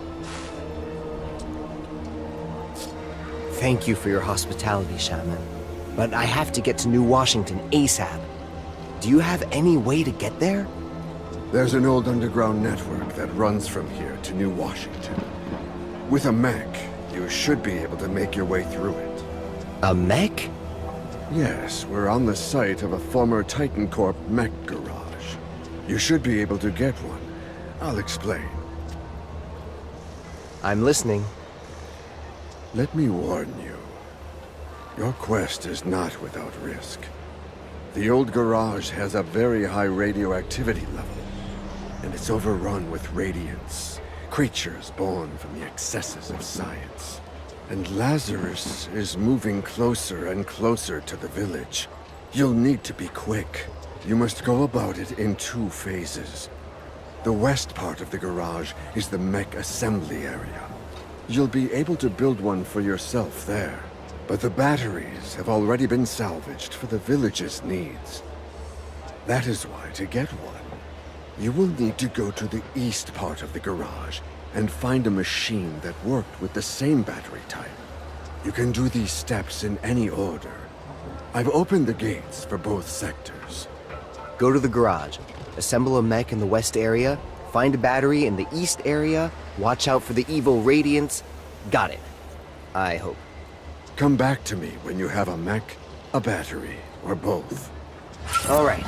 Thank you for your hospitality, Shaman. But I have to get to New Washington ASAP. Do you have any way to get there? There's an old underground network that runs from here to New Washington. With a mech, you should be able to make your way through it. A mech? Yes, we're on the site of a former Titan Corp mech garage. You should be able to get one. I'll explain. I'm listening. Let me warn you. Your quest is not without risk. The old garage has a very high radioactivity level, and it's overrun with radiance, creatures born from the excesses of science. And Lazarus is moving closer and closer to the village. You'll need to be quick. You must go about it in 2 phases. The west part of the garage is the mech assembly area. You'll be able to build one for yourself there. But the batteries have already been salvaged for the village's needs. That is why, to get one, you will need to go to the east part of the garage and find a machine that worked with the same battery type. You can do these steps in any order. I've opened the gates for both sectors. Go to the garage, assemble a mech in the west area, find a battery in the east area, watch out for the evil radiance. Got it. I hope. Come back to me when you have a mech, a battery, or both. All right.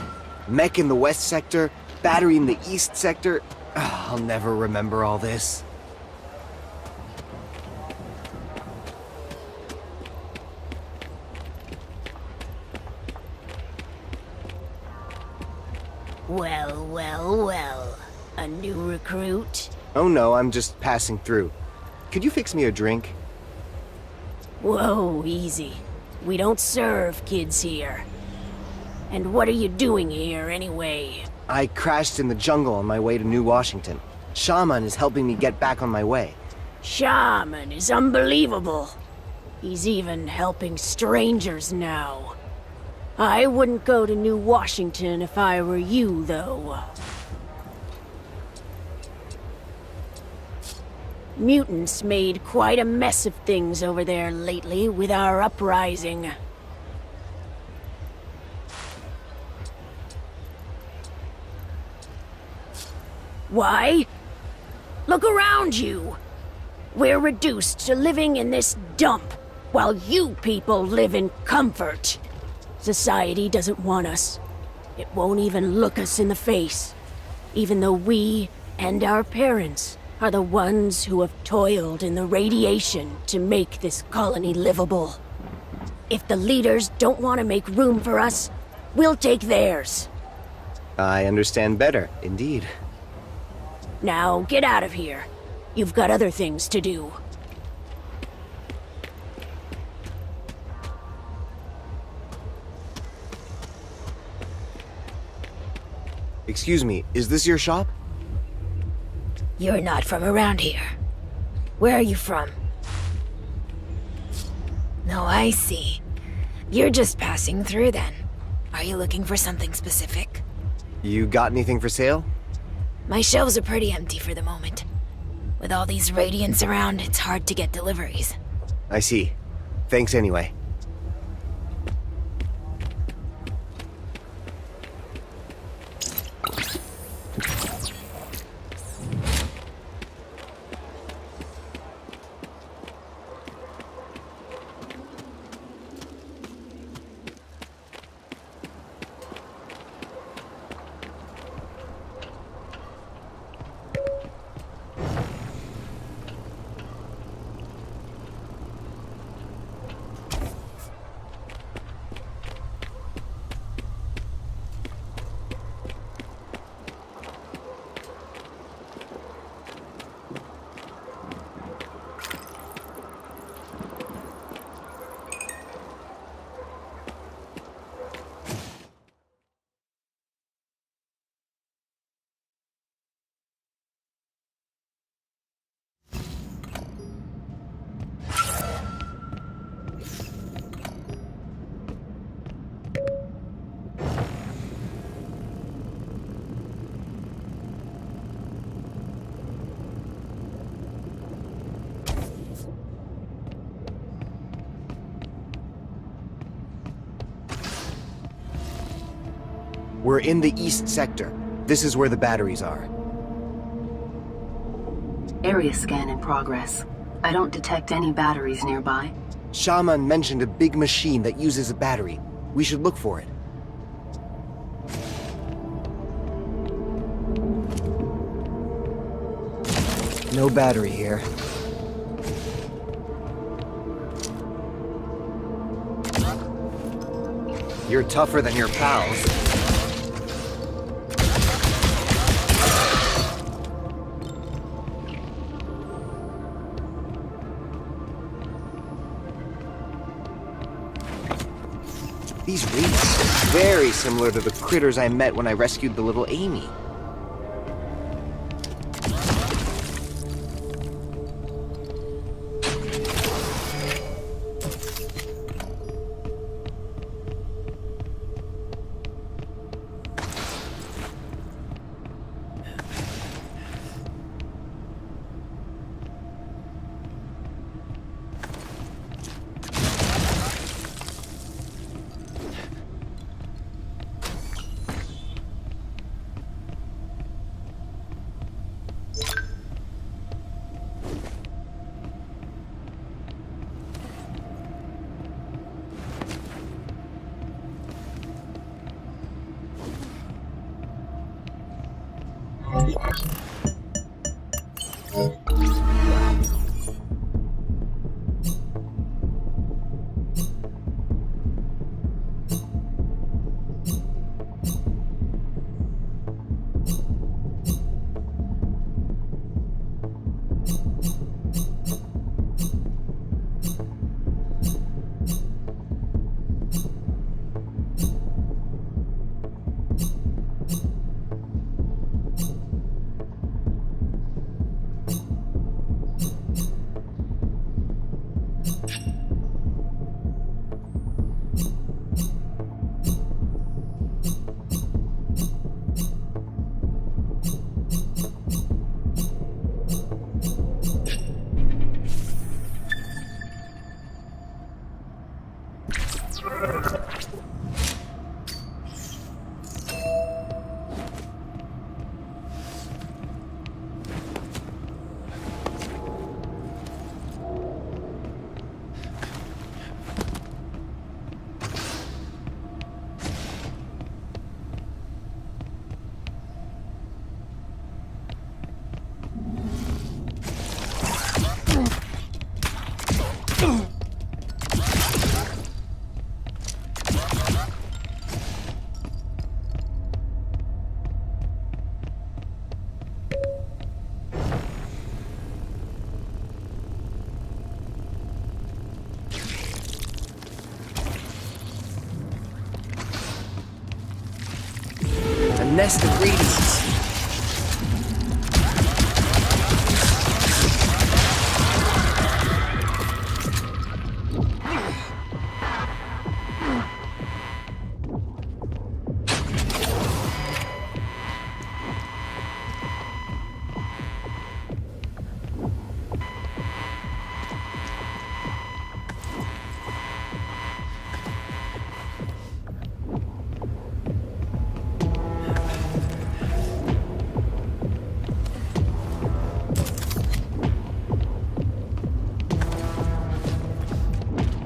Mech in the west sector, battery in the east sector. I'll never remember all this. Well, well, well. A new recruit? Oh no, I'm just passing through. Could you fix me a drink? Whoa, easy. We don't serve kids here. And what are you doing here, anyway? I crashed in the jungle on my way to New Washington. Shaman is helping me get back on my way. Shaman is unbelievable. He's even helping strangers now. I wouldn't go to New Washington if I were you, though. Mutants made quite a mess of things over there lately with our uprising. Why? Look around you. We're reduced to living in this dump, while you people live in comfort. Society doesn't want us. It won't even look us in the face, even though we and our parents are the ones who have toiled in the radiation to make this colony livable. If the leaders don't want to make room for us, we'll take theirs. I understand better, indeed. Now, get out of here. You've got other things to do. Excuse me, is this your shop? You're not from around here. Where are you from? No, I see. You're just passing through then. Are you looking for something specific? You got anything for sale? My shelves are pretty empty for the moment. With all these radiants around, it's hard to get deliveries. I see. Thanks anyway. We're in the east sector. This is where the batteries are. Area scan in progress. I don't detect any batteries nearby. Shaman mentioned a big machine that uses a battery. We should look for it. No battery here. You're tougher than your pals. These radiants are very similar to the critters I met when I rescued the little Amy. nest of radiance.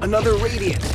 Another radiant.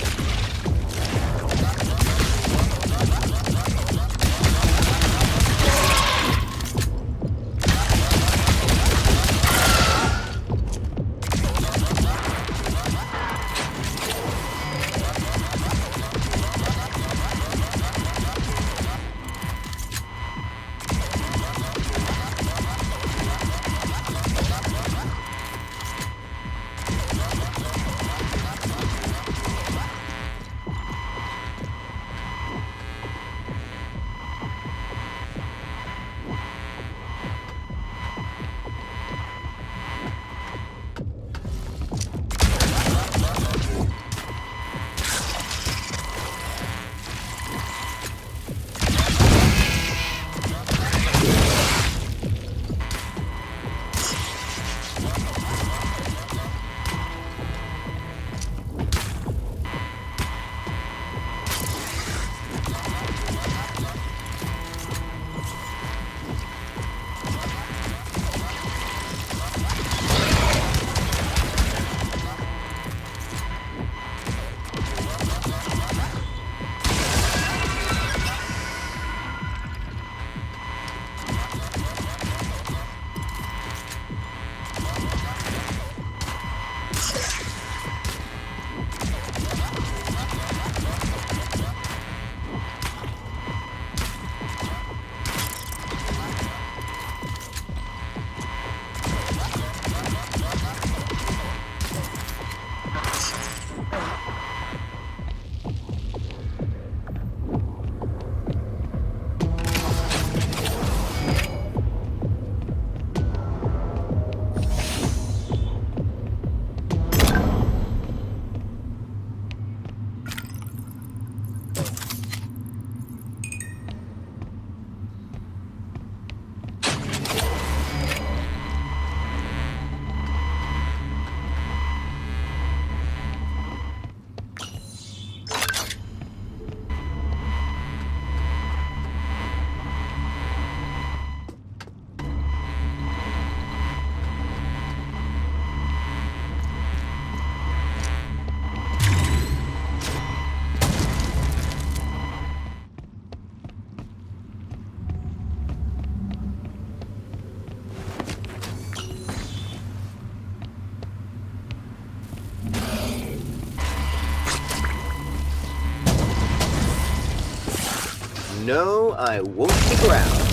No, I won't stick around.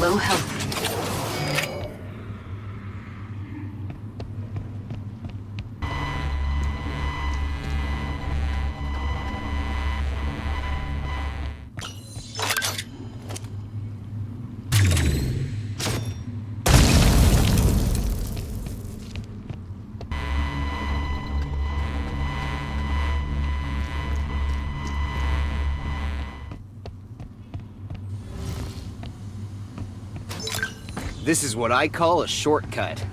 low health. This is what I call a shortcut.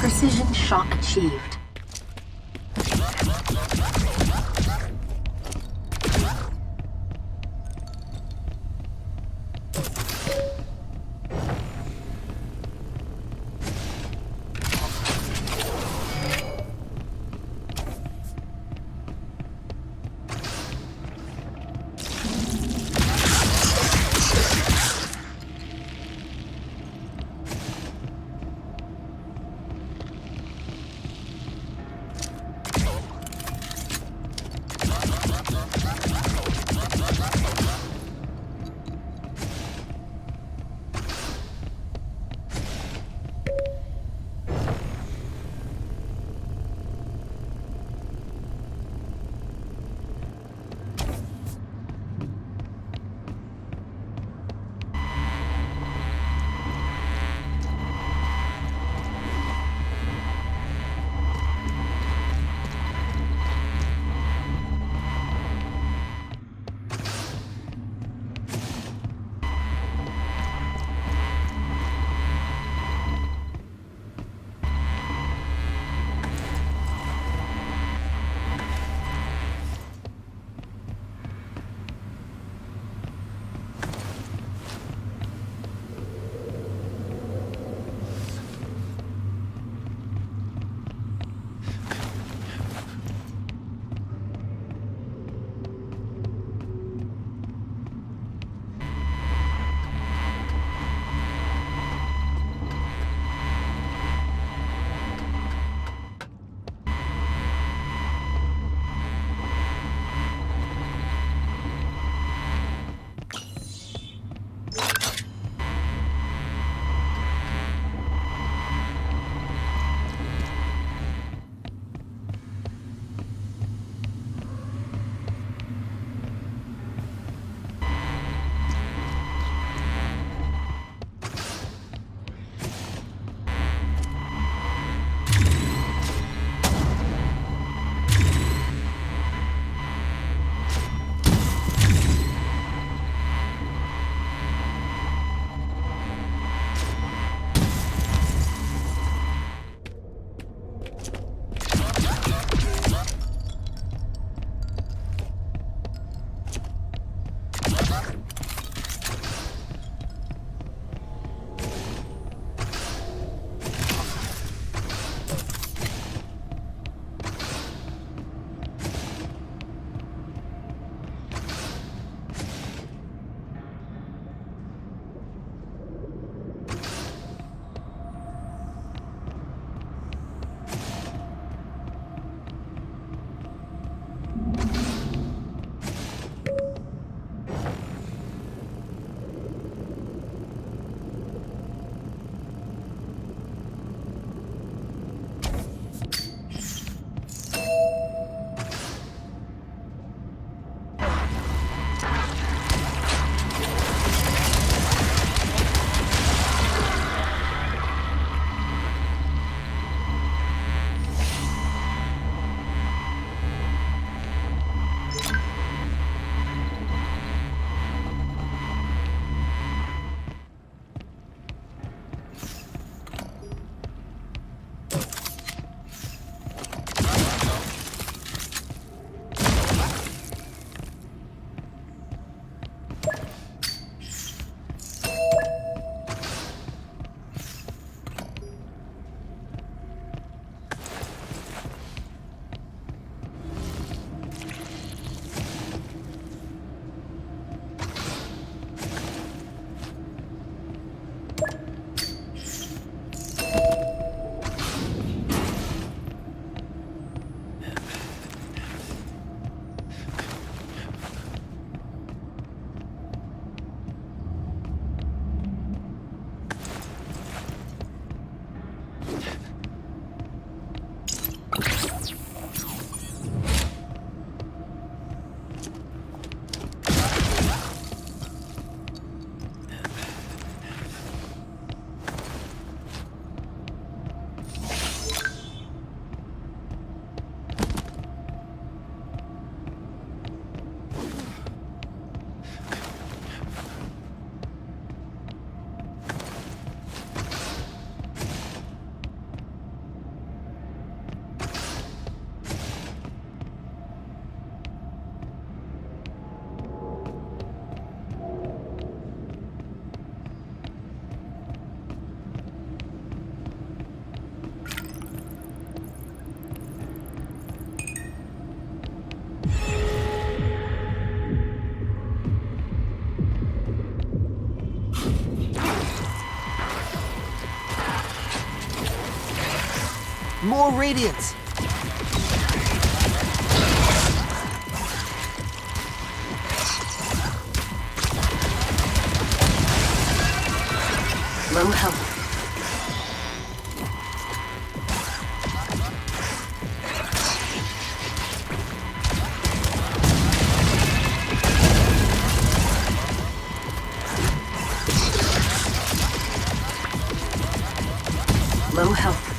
Precision shot achieved. More radiance! Low health. Low health.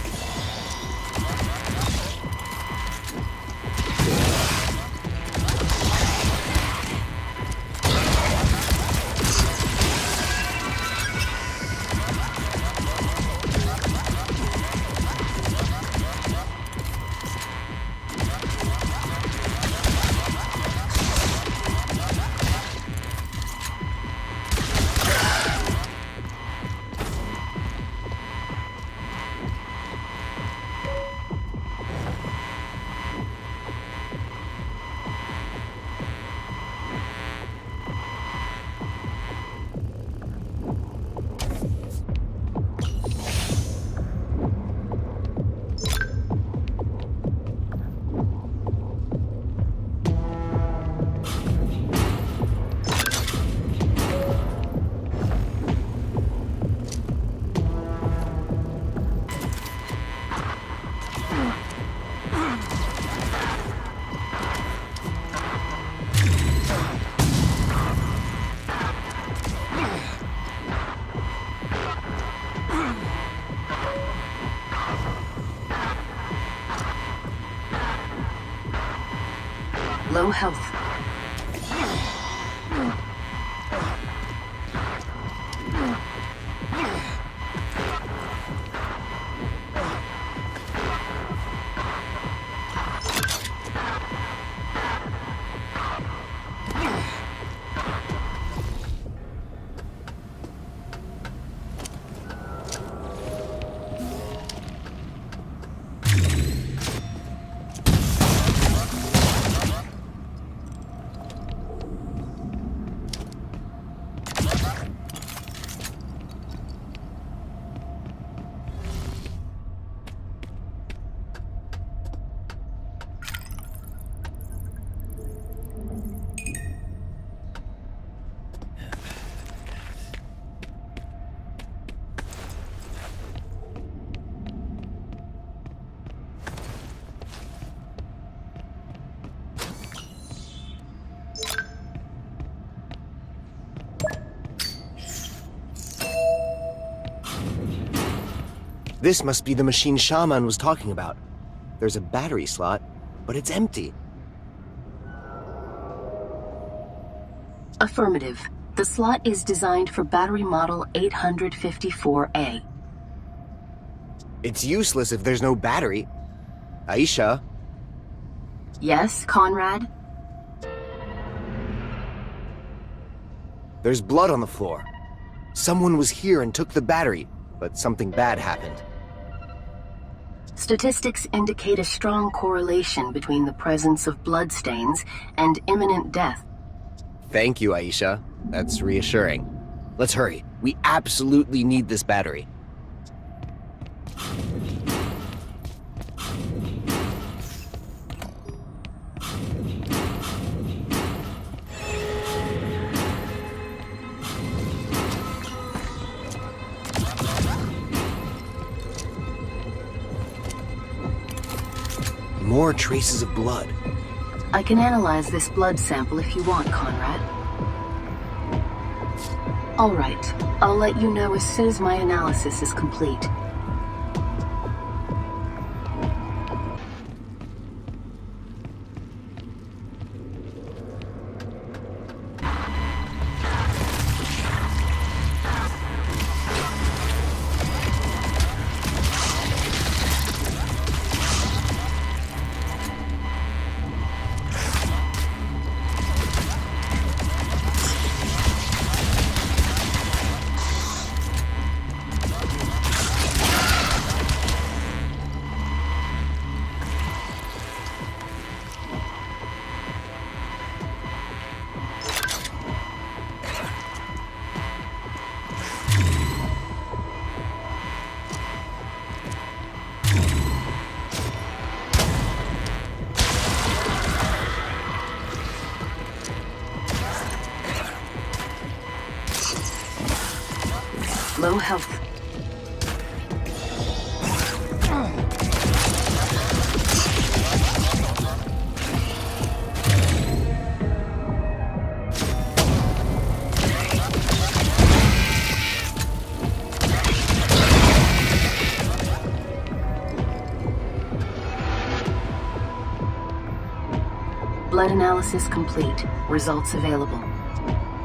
Low health. This must be the machine Shaman was talking about. There's a battery slot, but it's empty. Affirmative. The slot is designed for battery model 854A. It's useless if there's no battery. Aisha? Yes, Conrad? There's blood on the floor. Someone was here and took the battery, but something bad happened. Statistics indicate a strong correlation between the presence of bloodstains and imminent death. Thank you, Aisha. That's reassuring. Let's hurry. We absolutely need this battery. More traces of blood. I can analyze this blood sample if you want, Conrad. All right. I'll let you know as soon as my analysis is complete. health. Blood analysis complete. Results available.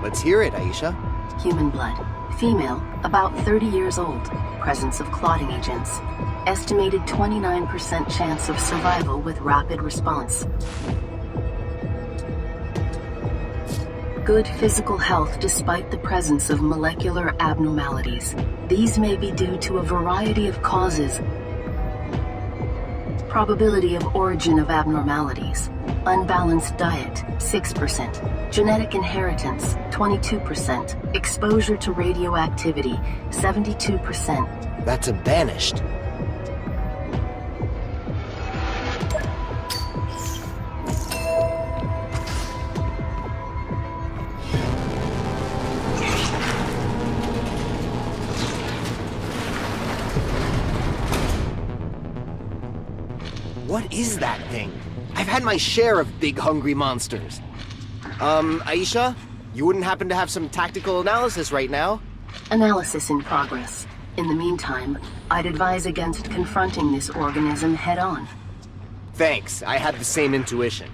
Let's hear it, Aisha. Human blood. Female, about 30 years old. Presence of clotting agents. Estimated 29% chance of survival with rapid response. Good physical health despite the presence of molecular abnormalities. These may be due to a variety of causes. Probability of origin of abnormalities. Unbalanced diet, 6%. Genetic inheritance, 22%. Exposure to radioactivity, 72%. That's a Banished. What is that thing? I've had my share of big hungry monsters. Aisha? You wouldn't happen to have some tactical analysis right now? Analysis in progress. In the meantime, I'd advise against confronting this organism head-on. Thanks, I had the same intuition.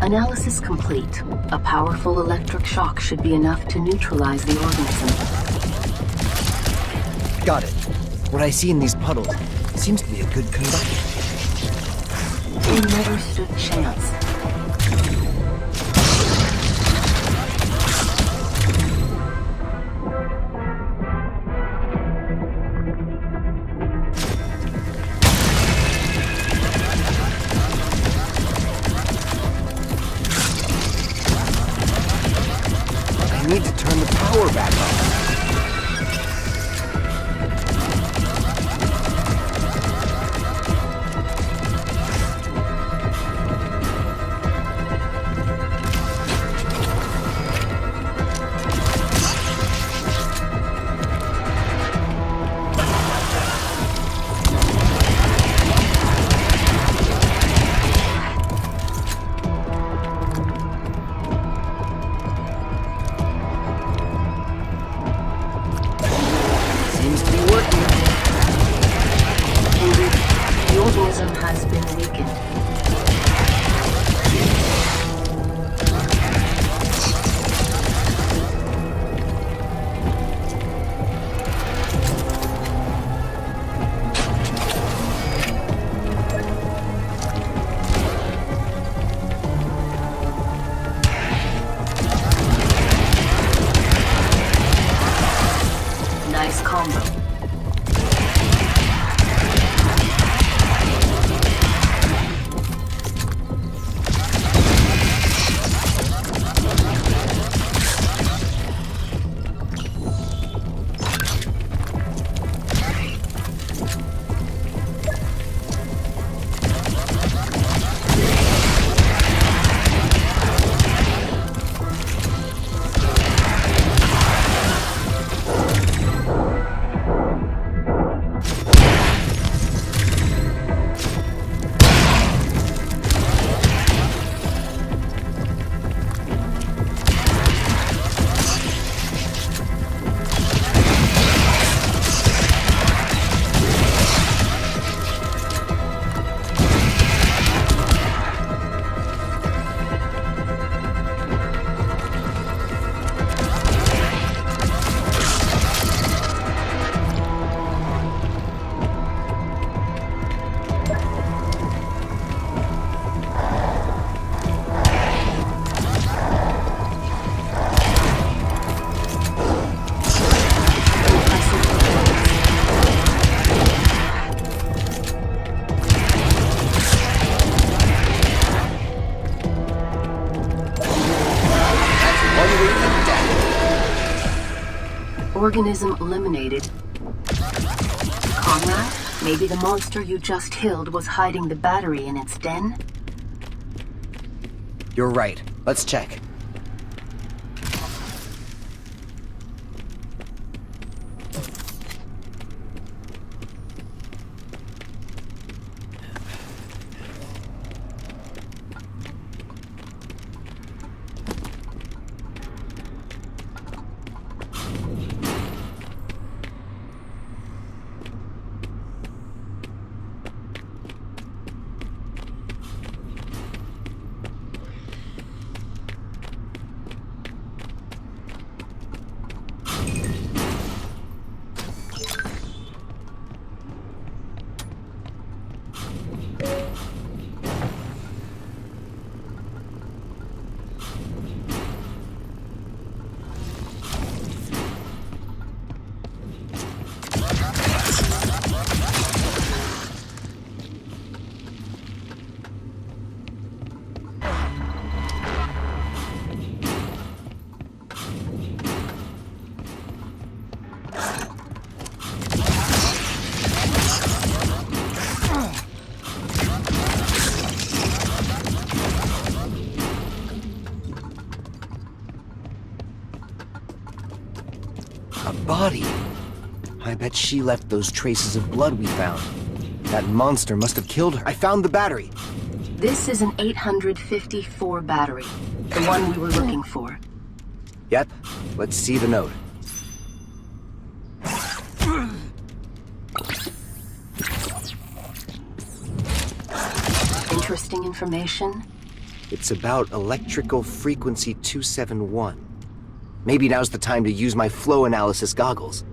Analysis complete. A powerful electric shock should be enough to neutralize the organism. Got it. What I see in these puddles seems to be a good conductor. They never stood chance. I need to turn the power back on. Organism eliminated. Conrad, maybe the monster you just killed was hiding the battery in its den? You're right. Let's check. Body. I bet she left those traces of blood we found. That monster must have killed her. I found the battery. This is an 854 battery, the one we were looking for. Yep. Let's see the note. Interesting information. It's about electrical frequency 271. Maybe now's the time to use my flow analysis goggles.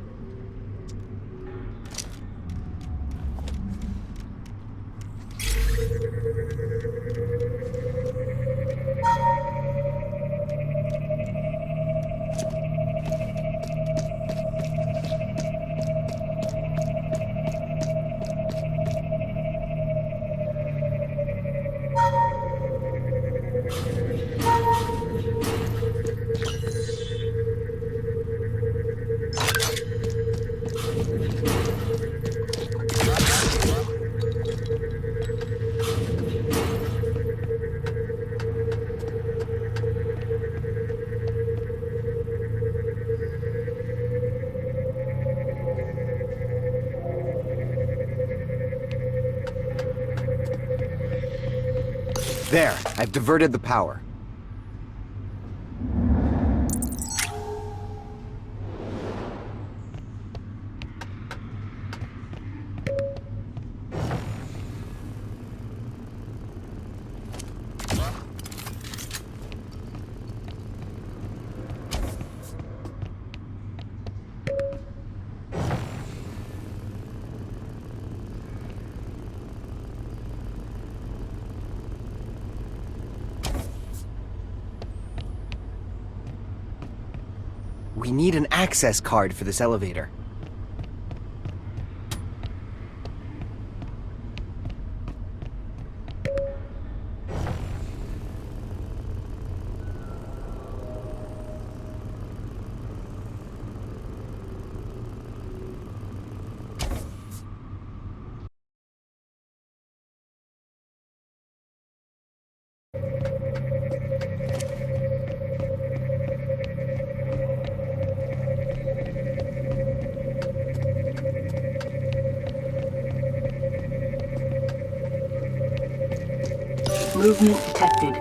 There, I've diverted the power. We need an access card for this elevator. Movement detected.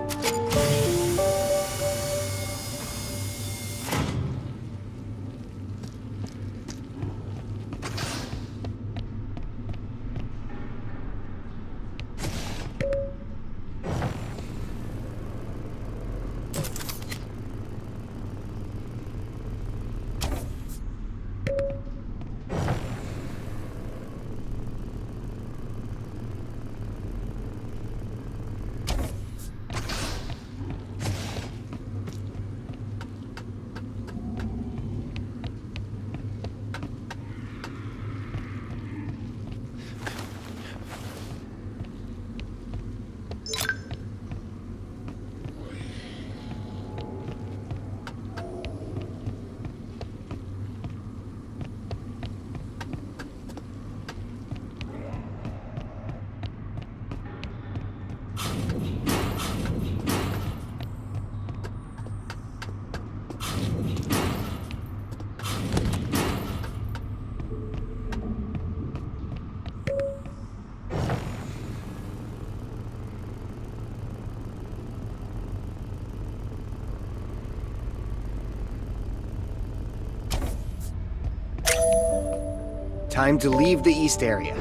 Time to leave the East area.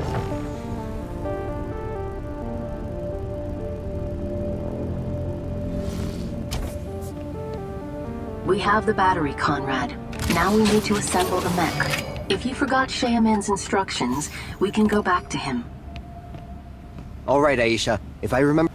We have the battery, Conrad. Now we need to assemble the mech. If you forgot Shayaman's instructions, we can go back to him. All right, Aisha. If I remember...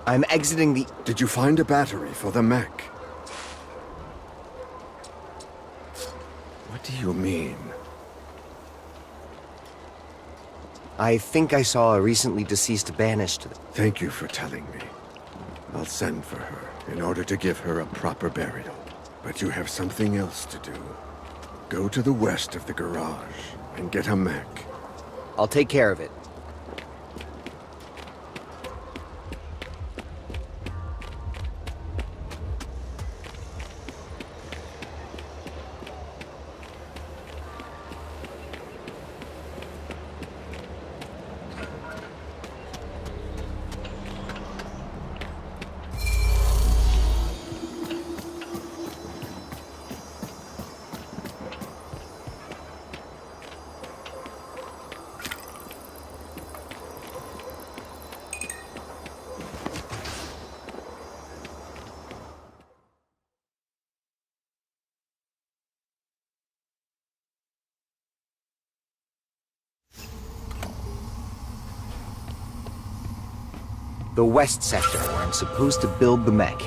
I'm exiting the... Did you find a battery for the mech? What do you mean? I think I saw a recently deceased Banished. Thank you for telling me. I'll send for her in order to give her a proper burial. But you have something else to do. Go to the west of the garage and get a mech. I'll take care of it. The west sector, where I'm supposed to build the mech.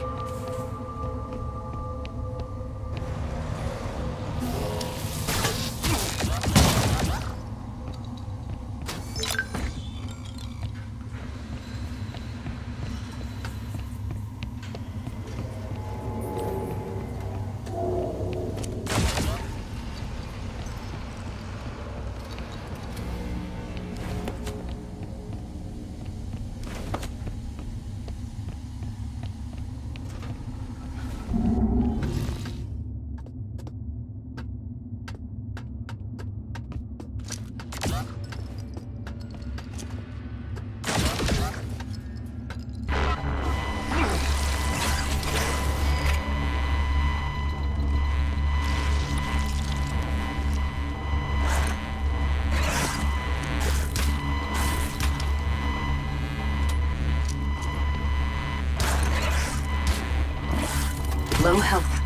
Low health.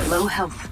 Low health.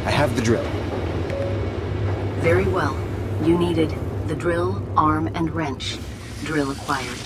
I have the drill. Very well. You needed the drill, arm, and wrench. Drill acquired.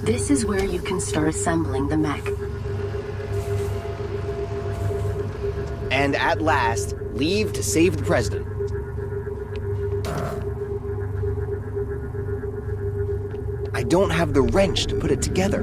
This is where you can start assembling the mech. And at last, leave to save the president. I don't have the wrench to put it together.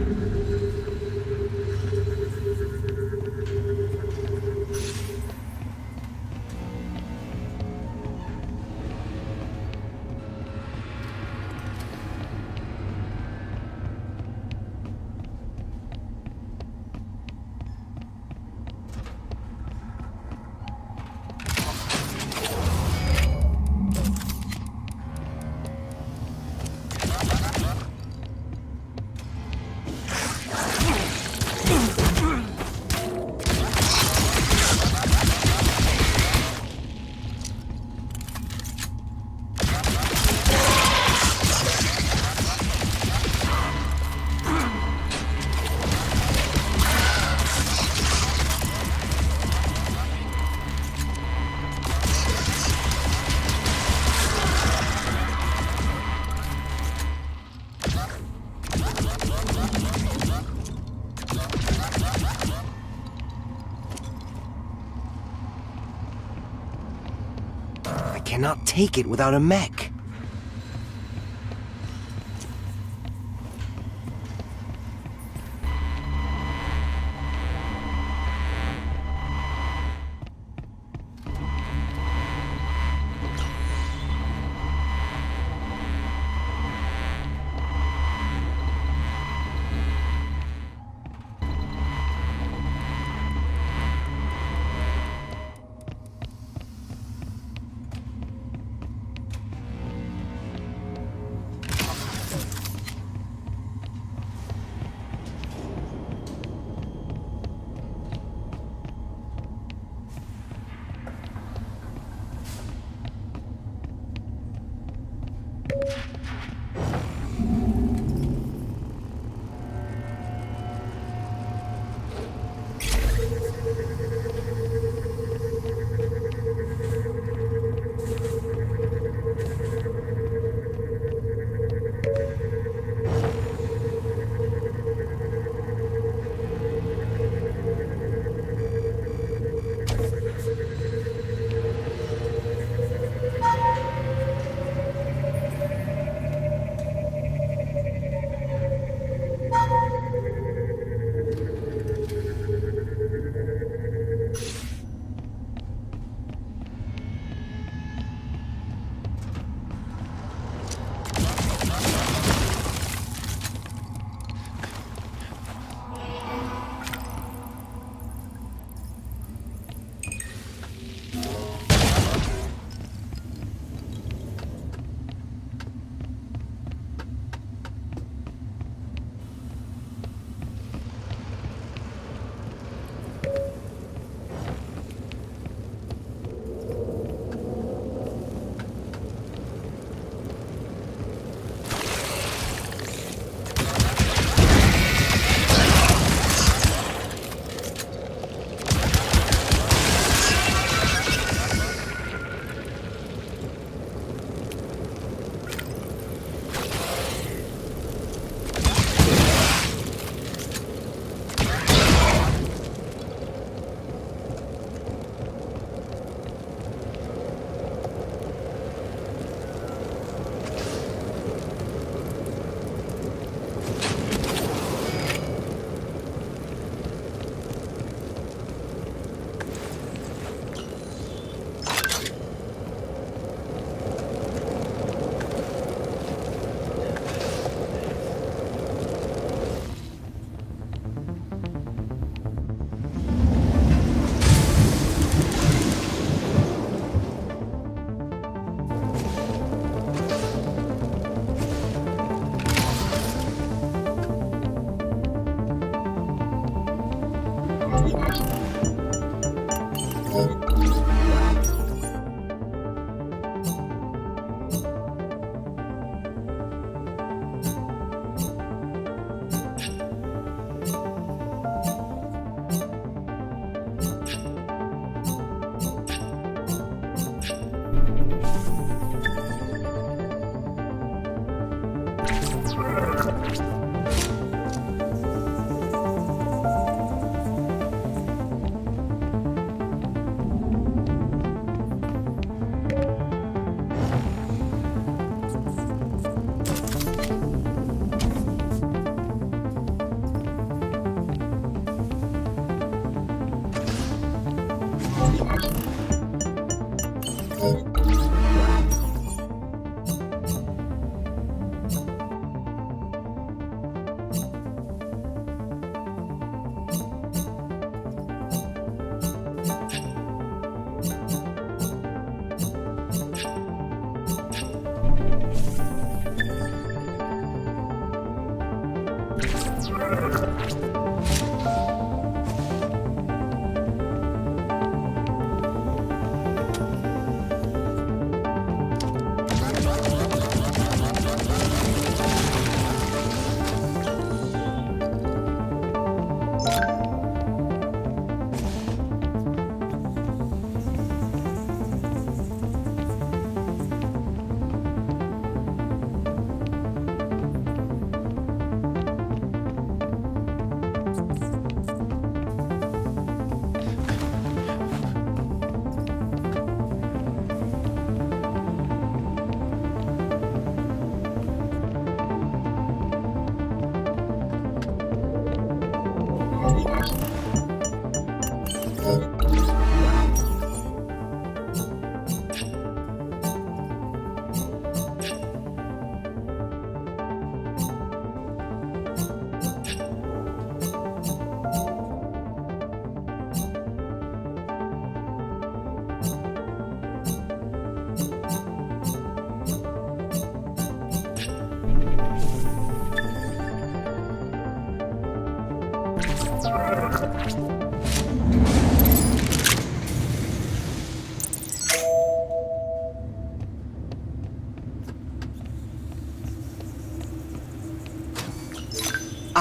cannot take it without a mech.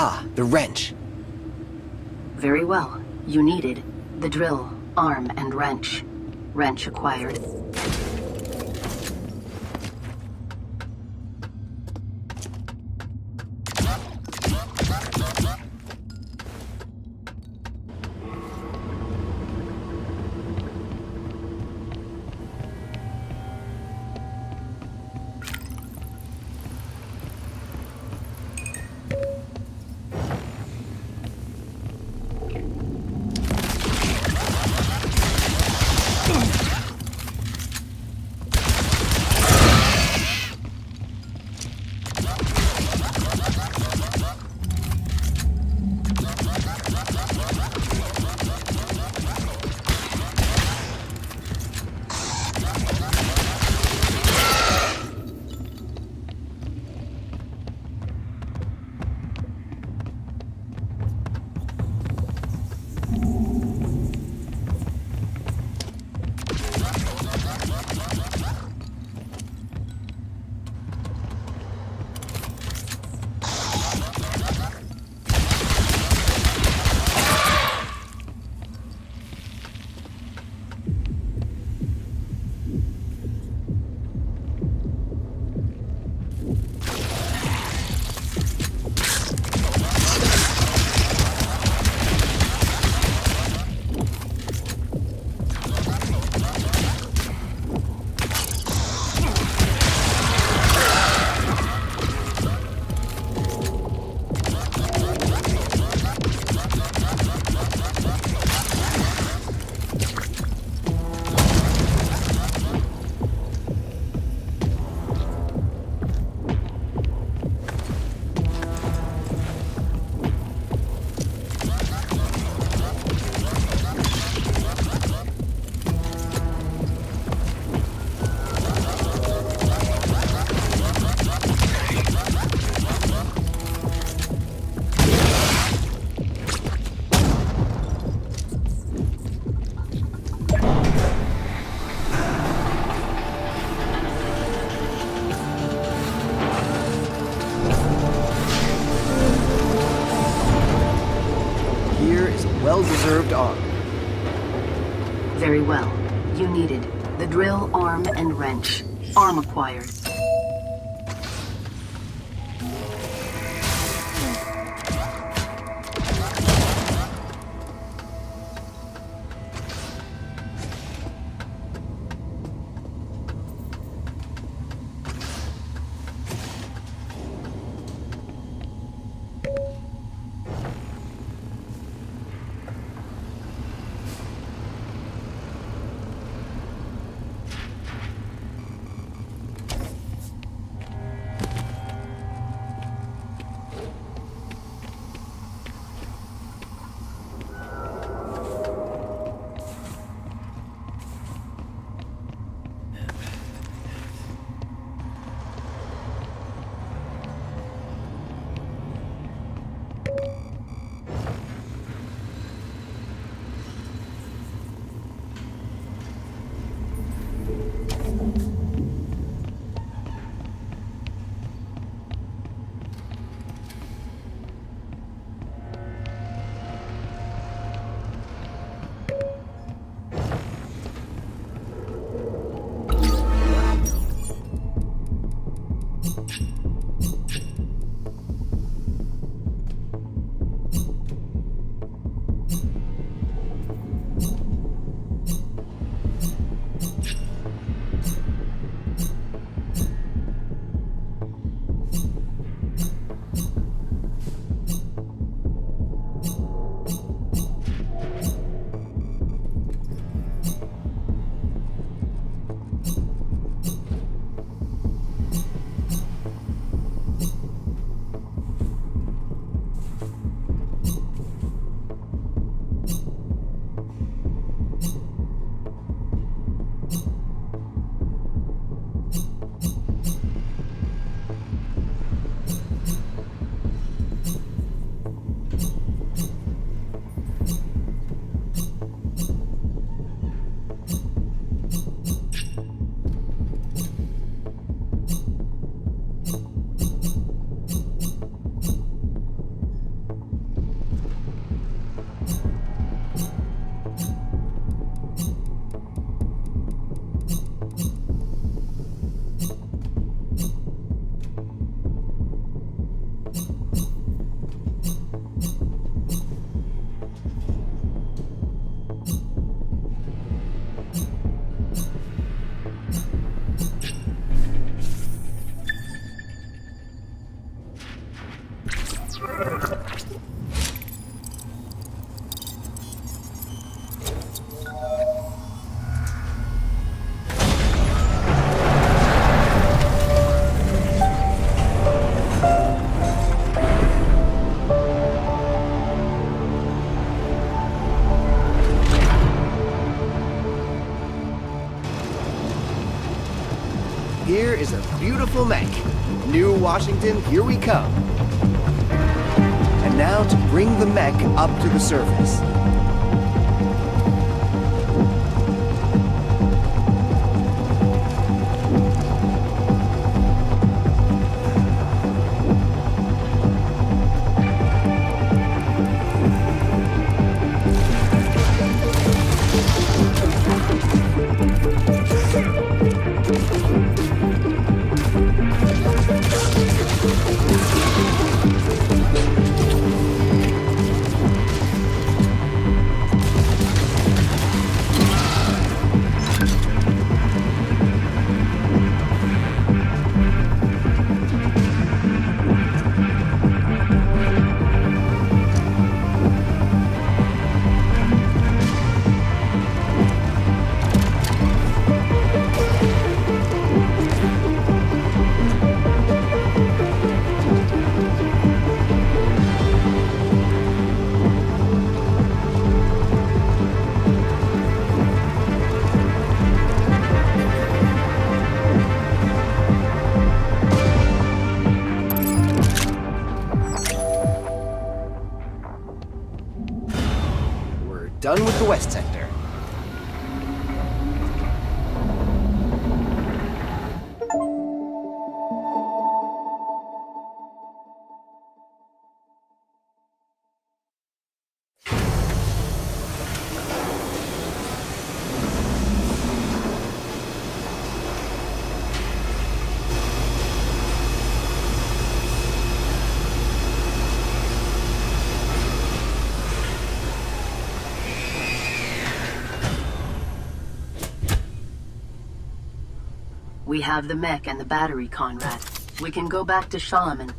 Ah, the wrench. Very well. You needed the drill, arm, and wrench. Wrench acquired. Well-deserved arm. Very well. You needed the drill, arm, and wrench. Arm acquired. beautiful mech. New Washington, here we come. And now to bring the mech up to the surface. Done with the West Sector. We have the mech and the battery, Conrad. We can go back to Shaman.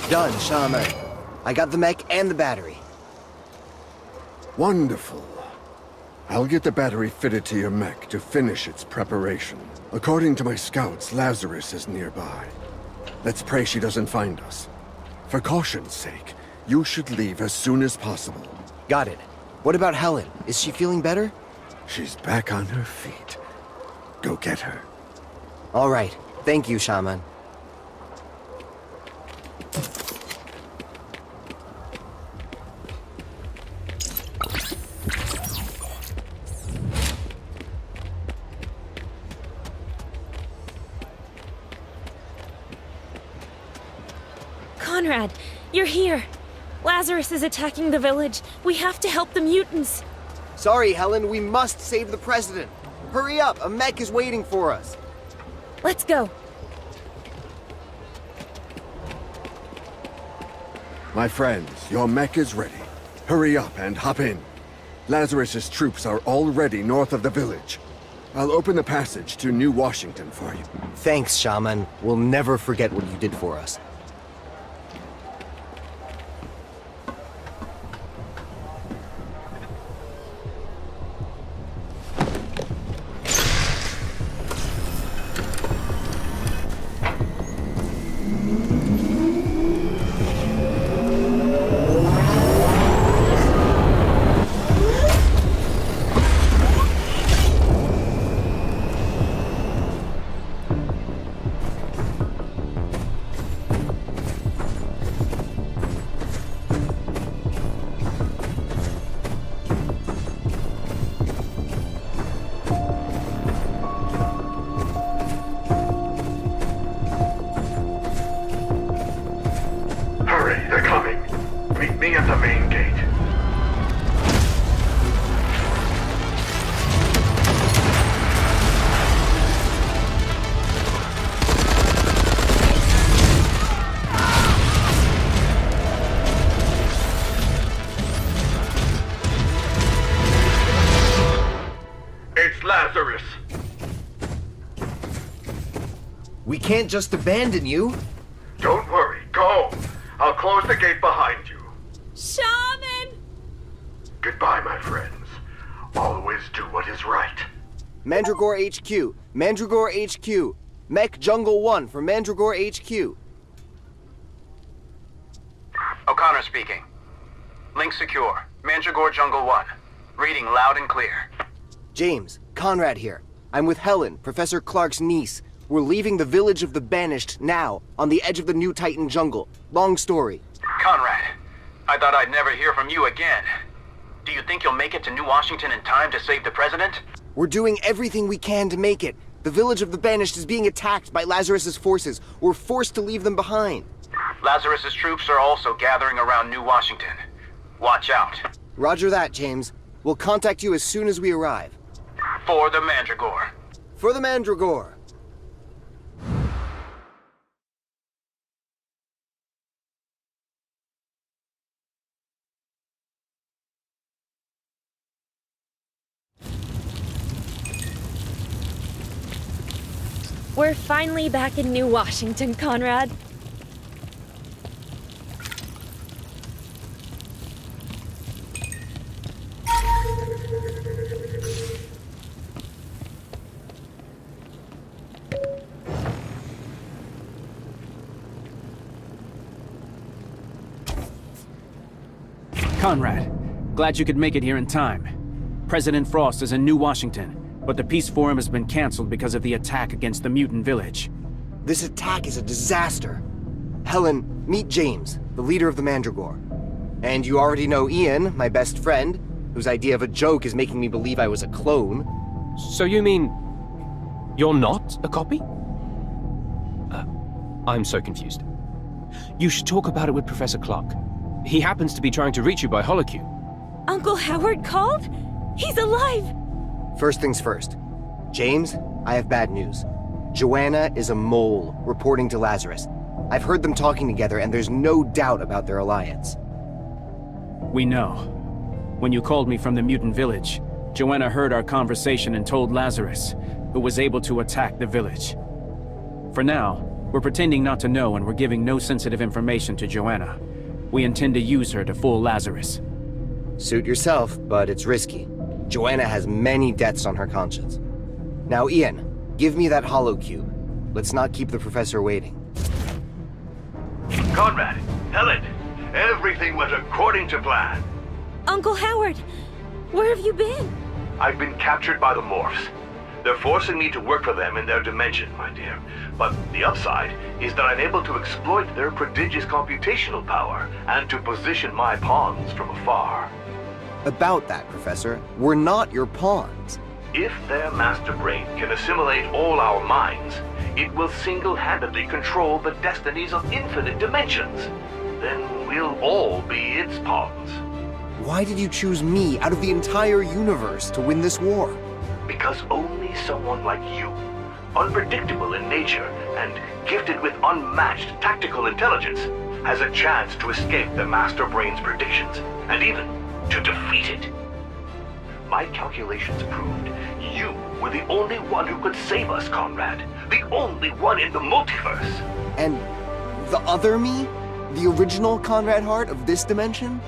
Done, Shaman. I got the mech and the battery. Wonderful. I'll get the battery fitted to your mech to finish its preparation. According to my scouts, Lazarus is nearby. Let's pray she doesn't find us. For caution's sake, you should leave as soon as possible. Got it. What about Helen? Is she feeling better? She's back on her feet. Go get her. All right. Thank you, Shaman. Conrad, you're here. Lazarus is attacking the village. We have to help the mutants. Sorry, Helen, we must save the president. Hurry up, a mech is waiting for us. Let's go. My friends, your mech is ready. Hurry up and hop in. Lazarus's troops are already north of the village. I'll open the passage to New Washington for you. Thanks, Shaman. We'll never forget what you did for us. Lazarus! We can't just abandon you. Don't worry, go! I'll close the gate behind you. Shaman! Goodbye, my friends. Always do what is right. Mandragore HQ! Mandragore HQ! Mech Jungle 1 for Mandragore HQ. O'Connor speaking. Link secure. Mandragore Jungle 1. Reading loud and clear. James, Conrad here. I'm with Helen, Professor Clark's niece. We're leaving the village of the Banished now, on the edge of the New Titan jungle. Long story. Conrad, I thought I'd never hear from you again. Do you think you'll make it to New Washington in time to save the president? We're doing everything we can to make it. The village of the Banished is being attacked by Lazarus's forces. We're forced to leave them behind. Lazarus's troops are also gathering around New Washington. Watch out. Roger that, James. We'll contact you as soon as we arrive. For the Mandragore. For the Mandragore. We're finally back in New Washington, Conrad. Conrad, glad you could make it here in time. President Frost is in New Washington, but the Peace Forum has been canceled because of the attack against the mutant village. This attack is a disaster. Helen, meet James, the leader of the Mandragore. And you already know Ian, my best friend, whose idea of a joke is making me believe I was a clone. So you mean you're not a copy? I'm so confused. You should talk about it with Professor Clark. He happens to be trying to reach you by holocube. Uncle Howard called? He's alive! First things first. James, I have bad news. Joanna is a mole, reporting to Lazarus. I've heard them talking together, and there's no doubt about their alliance. We know. When you called me from the mutant village, Joanna heard our conversation and told Lazarus, who was able to attack the village. For now, we're pretending not to know and we're giving no sensitive information to Joanna. We intend to use her to fool Lazarus. Suit yourself, but it's risky. Joanna has many deaths on her conscience. Now, Ian, give me that holocube. Let's not keep the professor waiting. Conrad, Helen, everything went according to plan. Uncle Howard, where have you been? I've been captured by the Morphs. They're forcing me to work for them in their dimension, my dear. But the upside is that I'm able to exploit their prodigious computational power and to position my pawns from afar. About that, Professor, we're not your pawns. If their master brain can assimilate all our minds, it will single-handedly control the destinies of infinite dimensions. Then we'll all be its pawns. Why did you choose me out of the entire universe to win this war? Because only someone like you, unpredictable in nature and gifted with unmatched tactical intelligence, has a chance to escape the master brain's predictions, and even to defeat it. My calculations proved you were the only one who could save us, Conrad. The only one in the multiverse. And the other me? The original Conrad Hart of this dimension?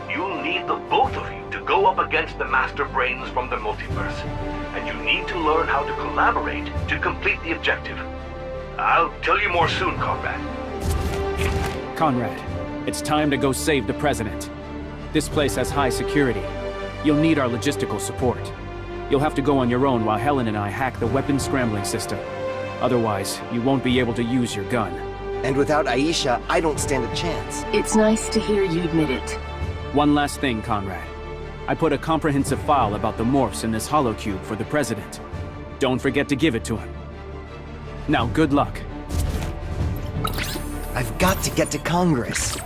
You'll need the both of you to go up against the master brains from the multiverse. And you need to learn how to collaborate to complete the objective. I'll tell you more soon, Conrad. Conrad, it's time to go save the president. This place has high security. You'll need our logistical support. You'll have to go on your own while Helen and I hack the weapon scrambling system. Otherwise, you won't be able to use your gun. And without Aisha, I don't stand a chance. It's nice to hear you admit it. One last thing, Conrad. I put a comprehensive file about the Morphs in this holocube for the president. Don't forget to give it to him. Now, good luck. I've got to get to Congress.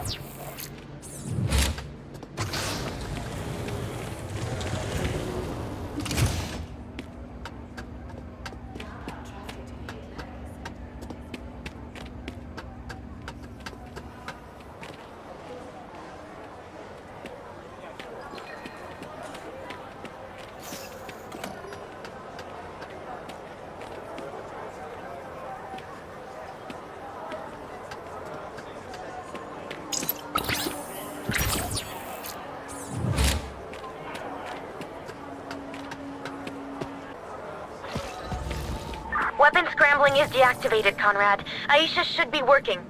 Weapon scrambling is deactivated, Conrad. Aisha should be working.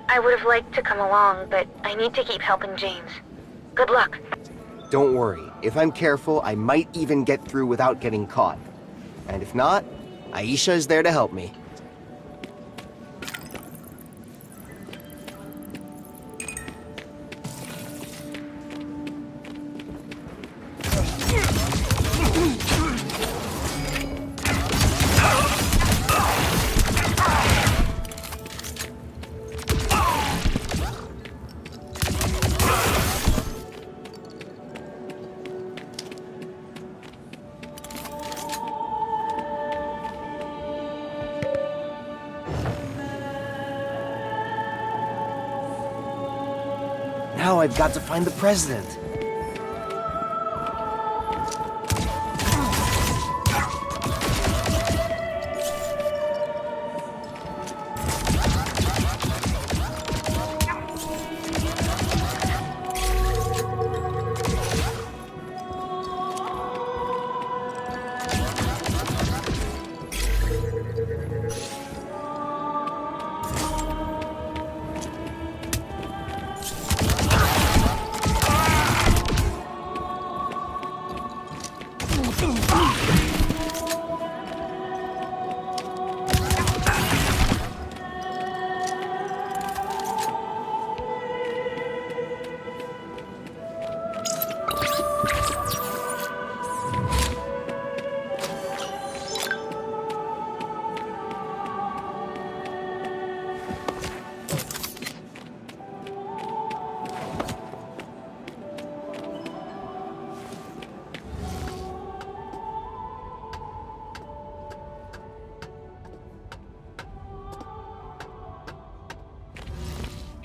I would have liked to come along, but I need to keep helping James. Good luck. Don't worry. If I'm careful, I might even get through without getting caught. And if not, Aisha is there to help me. Now I've got to find the president.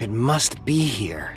It must be here.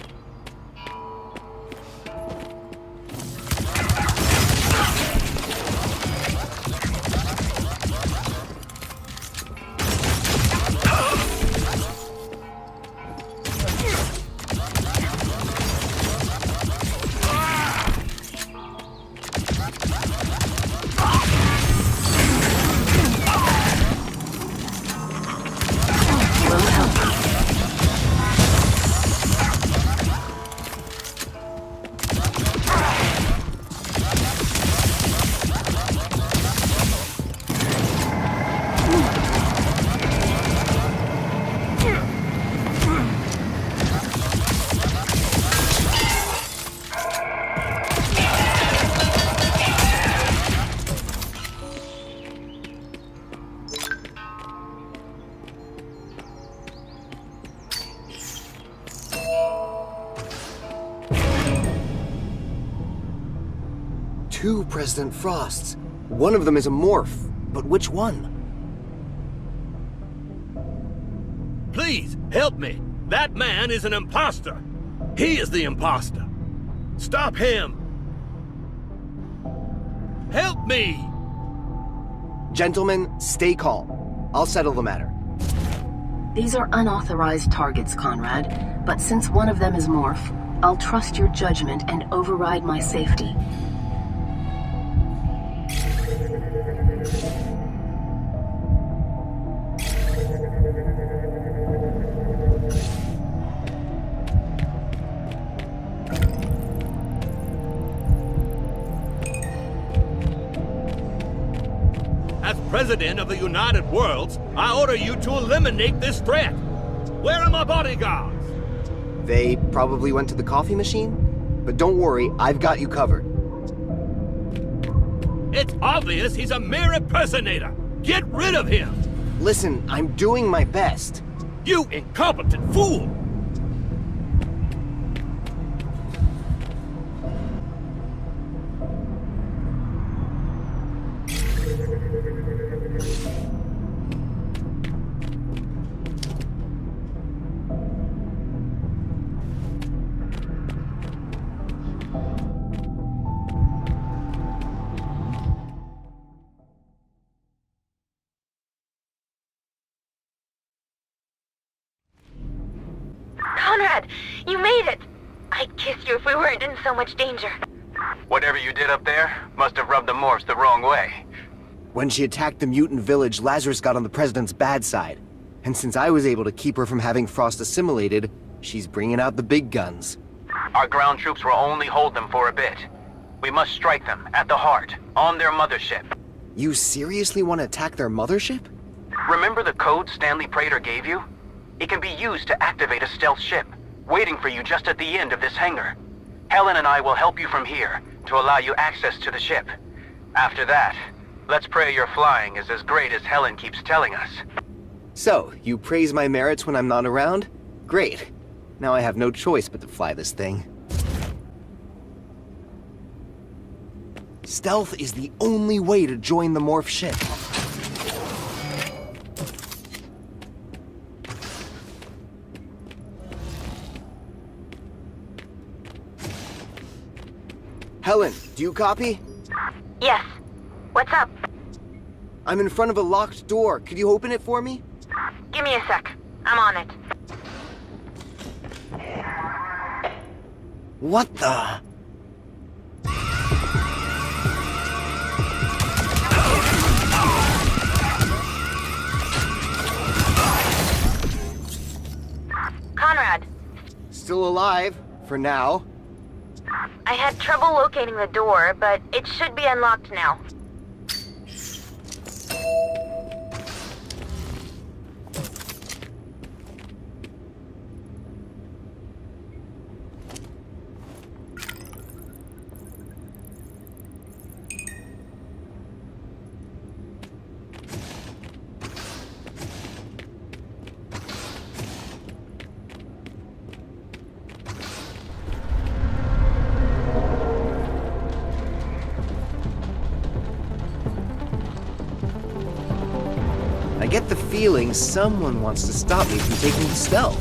Two President Frosts. One of them is a morph, but which one? Please, help me! That man is an imposter! He is the imposter! Stop him! Help me! Gentlemen, stay calm. I'll settle the matter. These are unauthorized targets, Conrad, but since one of them is Morph, I'll trust your judgment and override my safety. As President of the United Worlds, I order you to eliminate this threat! Where are my bodyguards? They probably went to the coffee machine? But don't worry, I've got you covered. It's obvious he's a mere impersonator! Get rid of him! Listen, I'm doing my best. You incompetent fool! Conrad, you made it! I'd kiss you if we weren't in so much danger. Whatever you did up there must have rubbed the Morphs the wrong way. When she attacked the mutant village, Lazarus got on the President's bad side. And since I was able to keep her from having Frost assimilated, she's bringing out the big guns. Our ground troops will only hold them for a bit. We must strike them at the heart, on their mothership. You seriously want to attack their mothership? Remember the code Stanley Prater gave you? It can be used to activate a stealth ship, waiting for you just at the end of this hangar. Helen and I will help you from here, to allow you access to the ship. After that, let's pray your flying is as great as Helen keeps telling us. So, you praise my merits when I'm not around? Great. Now I have no choice but to fly this thing. Stealth is the only way to join the Morph ship. Helen, do you copy? Yes. What's up? I'm in front of a locked door. Could you open it for me? Give me a sec. I'm on it. What the? Conrad. Still alive, for now. I had trouble locating the door, but it should be unlocked now. I get the feeling someone wants to stop me from taking the stealth.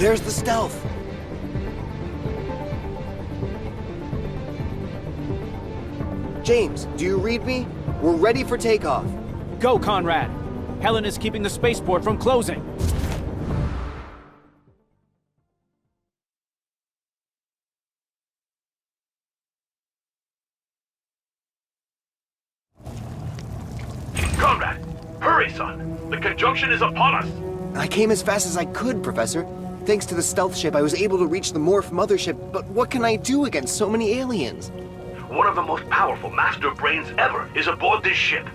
There's the stealth. James, do you read me? We're ready for takeoff. Go, Conrad! Helen is keeping the spaceport from closing. Conrad, hurry, son. The conjunction is upon us. I came as fast as I could, Professor. Thanks to the stealth ship, I was able to reach the Morph Mothership, but what can I do against so many aliens? One of the most powerful master brains ever is aboard this ship.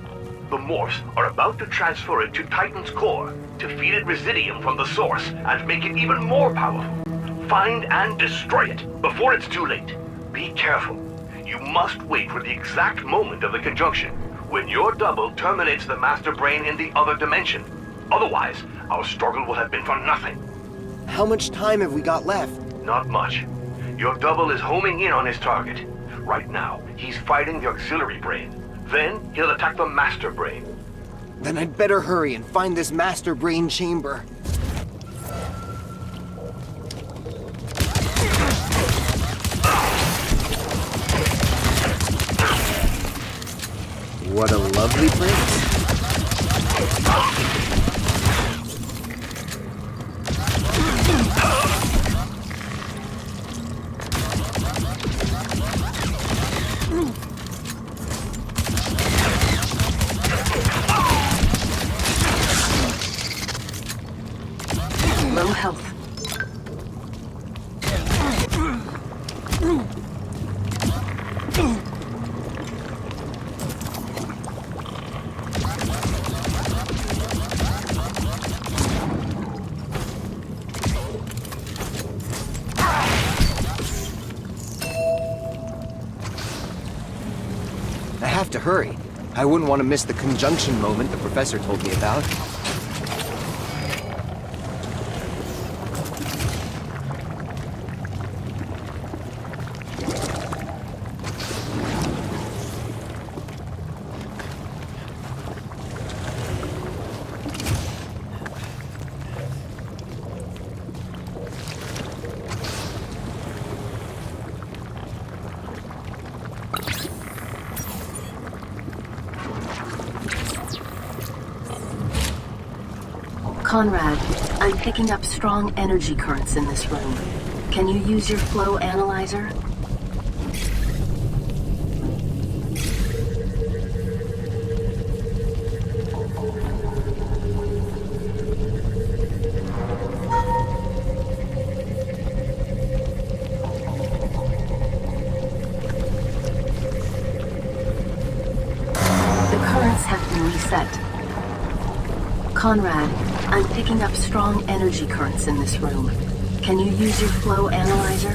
The Morphs are about to transfer it to Titan's core to feed it residium from the source and make it even more powerful. Find and destroy it before it's too late. Be careful. You must wait for the exact moment of the conjunction, when your double terminates the master brain in the other dimension. Otherwise, our struggle will have been for nothing. How much time have we got left? Not much. Your double is homing in on his target. Right now, he's fighting the auxiliary brain. Then, he'll attack the master brain. Then I'd better hurry and find this master brain chamber. What a lovely place. Low health. I have to hurry. I wouldn't want to miss the conjunction moment the professor told me about. Conrad, I'm picking up strong energy currents in this room. Can you use your flow analyzer? The currents have been reset. Conrad, I'm picking up strong energy currents in this room. Can you use your flow analyzer?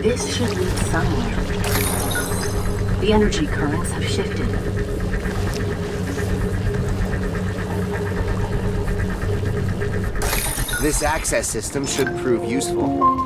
This should lead somewhere. The energy currents have shifted. This access system should prove useful.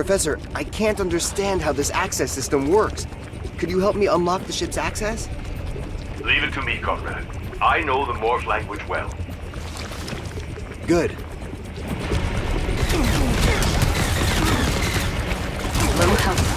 Professor, I can't understand how this access system works. Could you help me unlock the ship's access? Leave it to me, Conrad. I know the Morph language well. Good. Low health.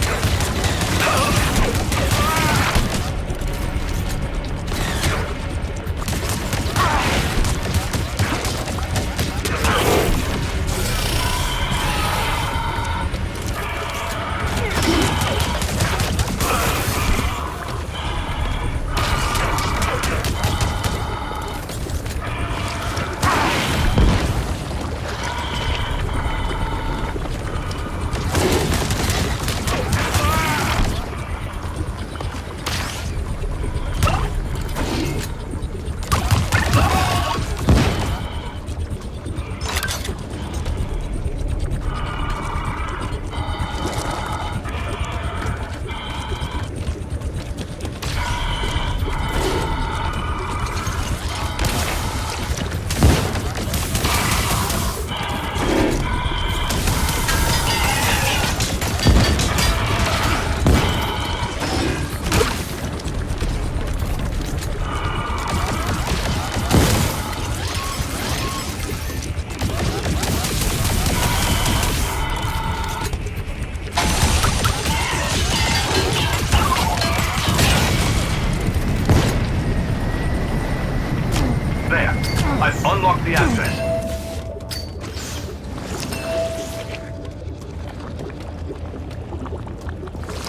I've unlocked the access.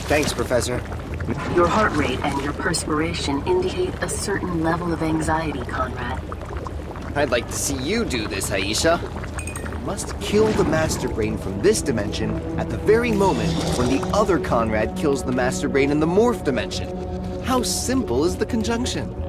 Thanks, Professor. Your heart rate and your perspiration indicate a certain level of anxiety, Conrad. I'd like to see you do this, Aisha. You must kill the Master Brain from this dimension at the very moment when the other Conrad kills the Master Brain in the Morph dimension. How simple is the conjunction?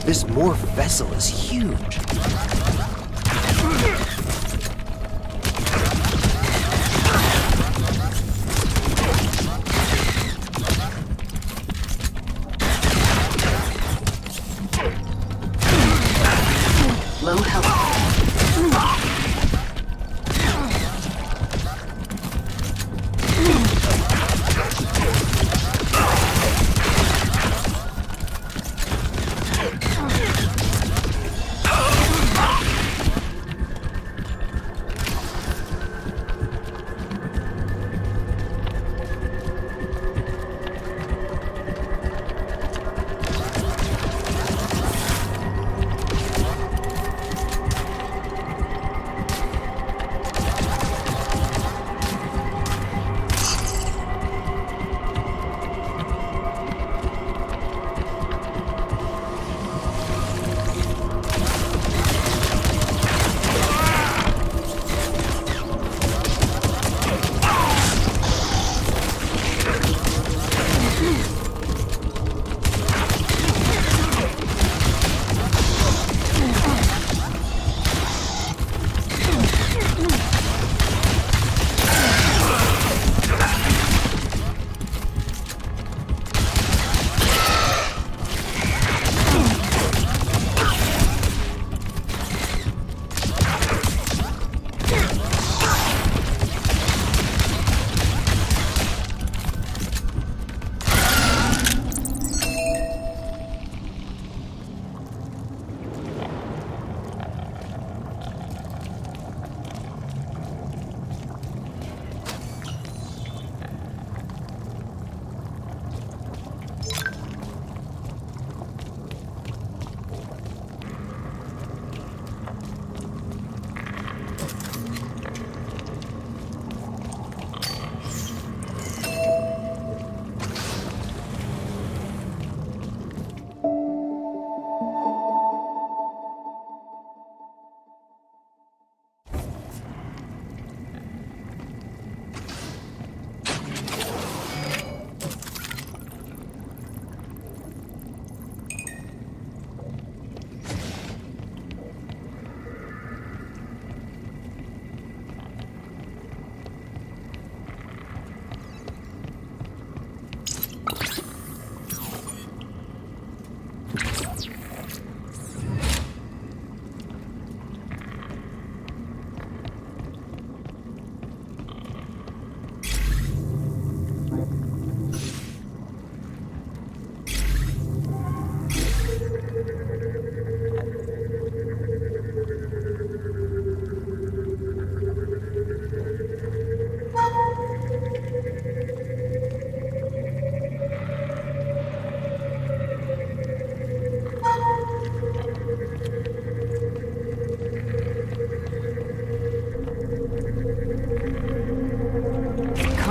This Morph vessel is huge. Low health.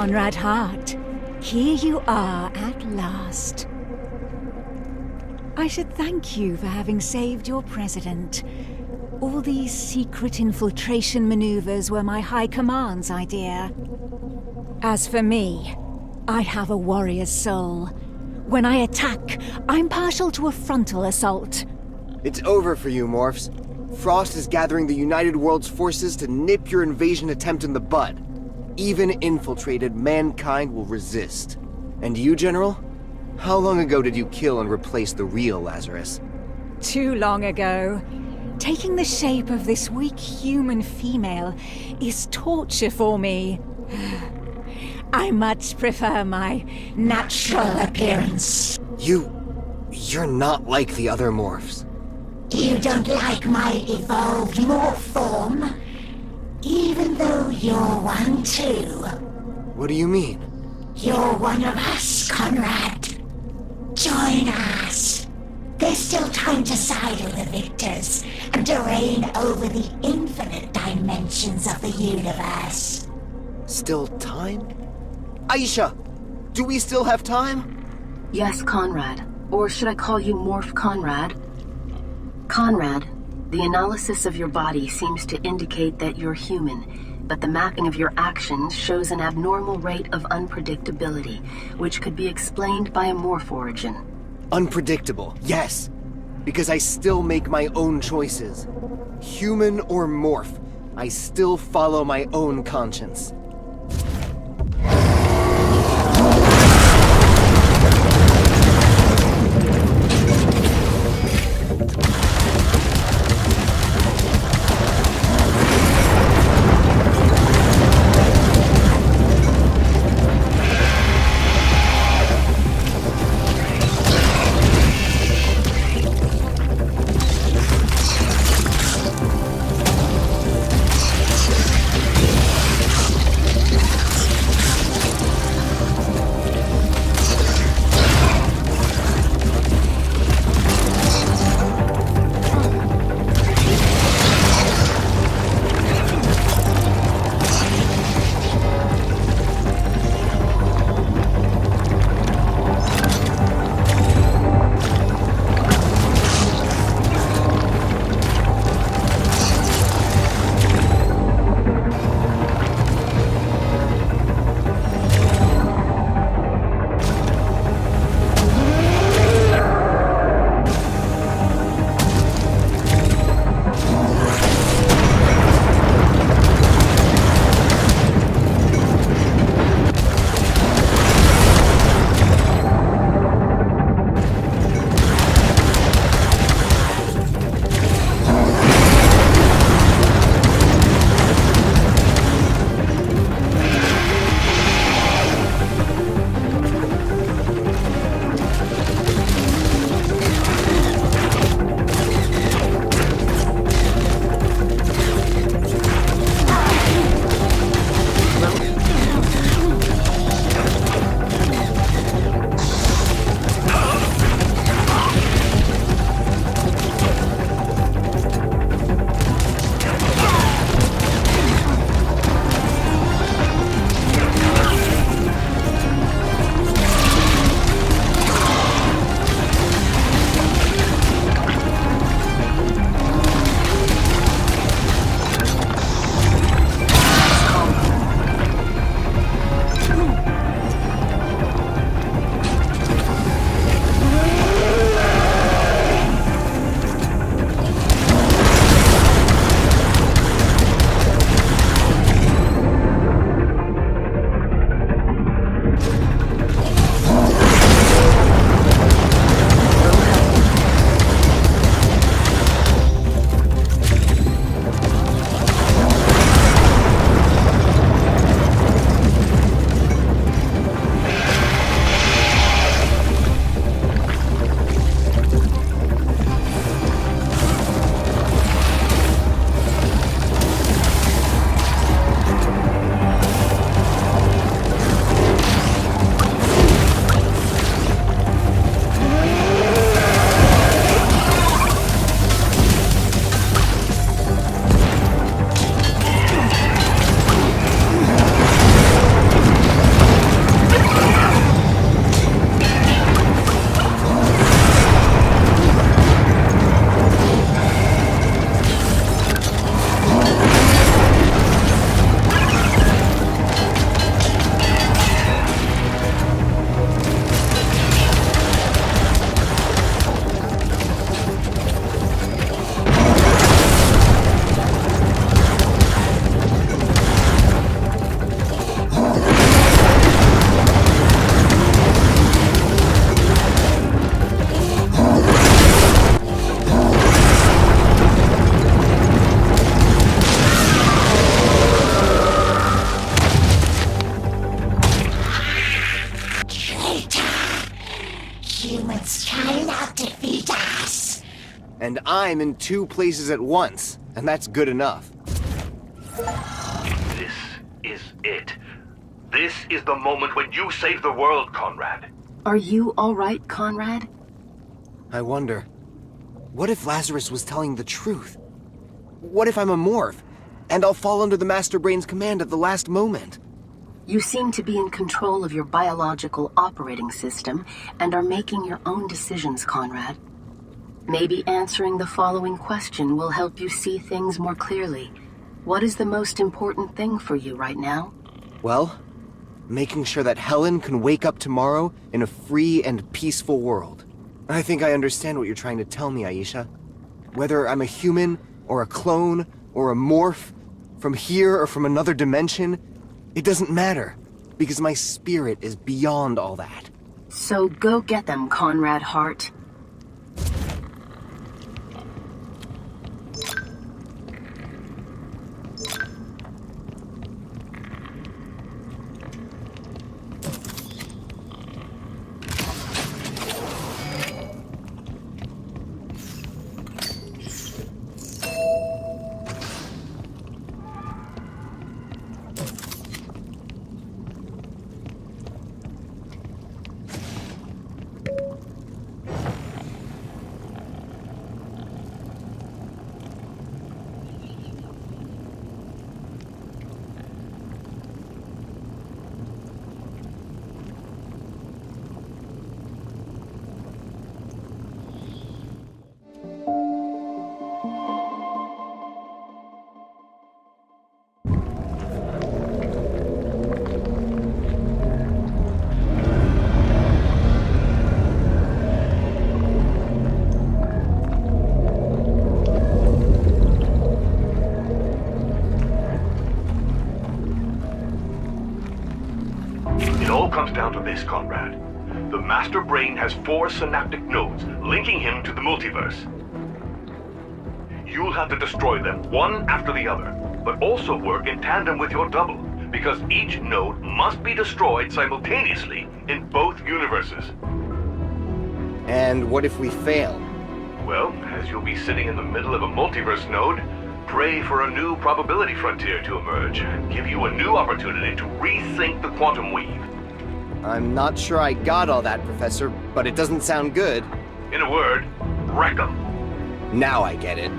Conrad Hart. Here you are at last. I should thank you for having saved your president. All these secret infiltration maneuvers were my High Command's idea. As for me, I have a warrior's soul. When I attack, I'm partial to a frontal assault. It's over for you, Morphs. Frost is gathering the United World's forces to nip your invasion attempt in the bud. Even infiltrated, mankind will resist. And you, General? How long ago did you kill and replace the real Lazarus? Too long ago. Taking the shape of this weak human female is torture for me. I much prefer my natural appearance. You're not like the other Morphs. You don't like my evolved morph form? Even though you're one too. What do you mean? You're one of us, Conrad. Join us. There's still time to side with the victors and to reign over the infinite dimensions of the universe. Still time? Aisha! Do we still have time? Yes, Conrad. Or should I call you Morph Conrad? Conrad, the analysis of your body seems to indicate that you're human, but the mapping of your actions shows an abnormal rate of unpredictability, which could be explained by a morph origin. Unpredictable, yes. Because I still make my own choices. Human or morph, I still follow my own conscience. defeat us. And I'm in 2 places at once, and that's good enough. This is it. This is the moment when you save the world, Conrad. Are you all right, Conrad? I wonder, what if Lazarus was telling the truth? What if I'm a morph, and I'll fall under the Master Brain's command at the last moment? You seem to be in control of your biological operating system and are making your own decisions, Conrad. Maybe answering the following question will help you see things more clearly. What is the most important thing for you right now? Well, making sure that Helen can wake up tomorrow in a free and peaceful world. I think I understand what you're trying to tell me, Aisha. Whether I'm a human, or a clone, or a morph, from here or from another dimension, it doesn't matter, because my spirit is beyond all that. So go get them, Conrad Hart. Down to this, Conrad. The Master Brain has 4 synaptic nodes, linking him to the multiverse. You'll have to destroy them one after the other, but also work in tandem with your double, because each node must be destroyed simultaneously in both universes. And what if we fail? Well, as you'll be sitting in the middle of a multiverse node, pray for a new probability frontier to emerge and give you a new opportunity to rethink the quantum weave. I'm not sure I got all that, Professor, but it doesn't sound good. In a word, wreck 'em. Now I get it.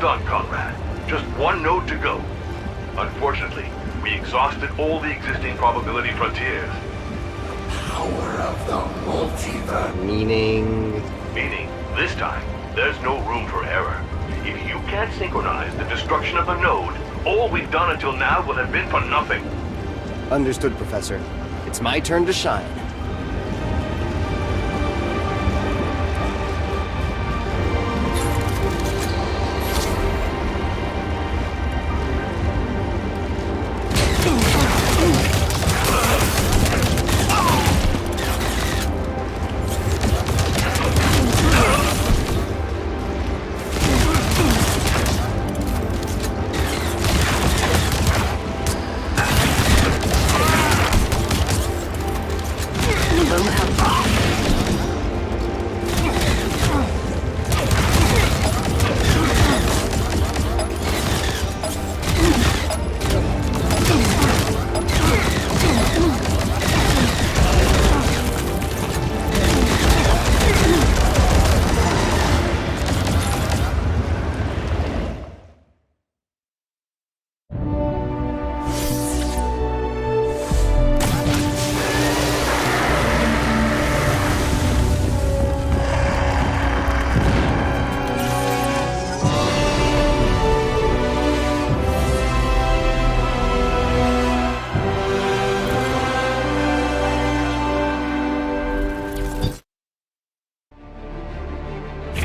Well done, Conrad. Just one node to go. Unfortunately, we exhausted all the existing probability frontiers. Power of the multiverse. Meaning, this time, there's no room for error. If you can't synchronize the destruction of the node, all we've done until now will have been for nothing. understood, Professor. It's my turn to shine.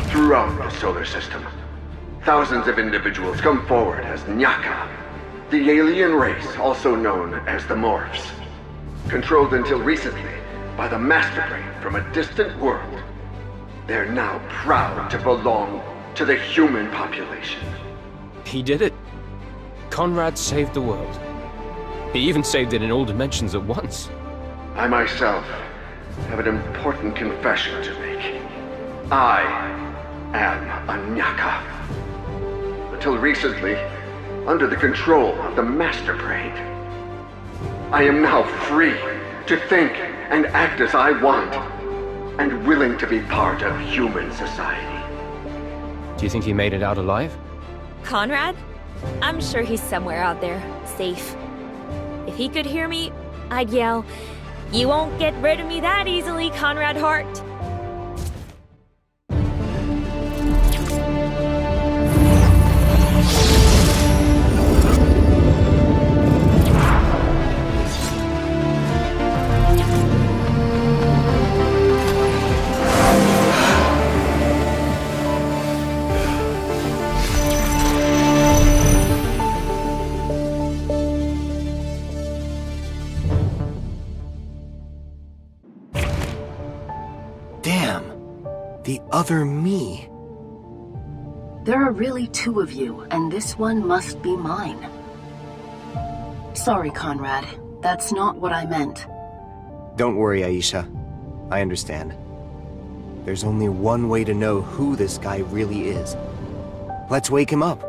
Throughout the solar system, thousands of individuals come forward as Nocte, the alien race also known as the Morphs, controlled until recently by the Master Brain from a distant world. They're now proud to belong to the human population. He did it. Conrad saved the world. He even saved it in all dimensions at once. I myself have an important confession to make. I am a Nocte. Until recently, under the control of the Master Brain. I am now free to think and act as I want, and willing to be part of human society. Do you think he made it out alive? Conrad? I'm sure he's somewhere out there, safe. If he could hear me, I'd yell, "You won't get rid of me that easily, Conrad Hart!" The other me. There are really two of you, and this one must be mine. Sorry, Conrad. That's not what I meant. Don't worry, Aisha. I understand. There's only one way to know who this guy really is. Let's wake him up.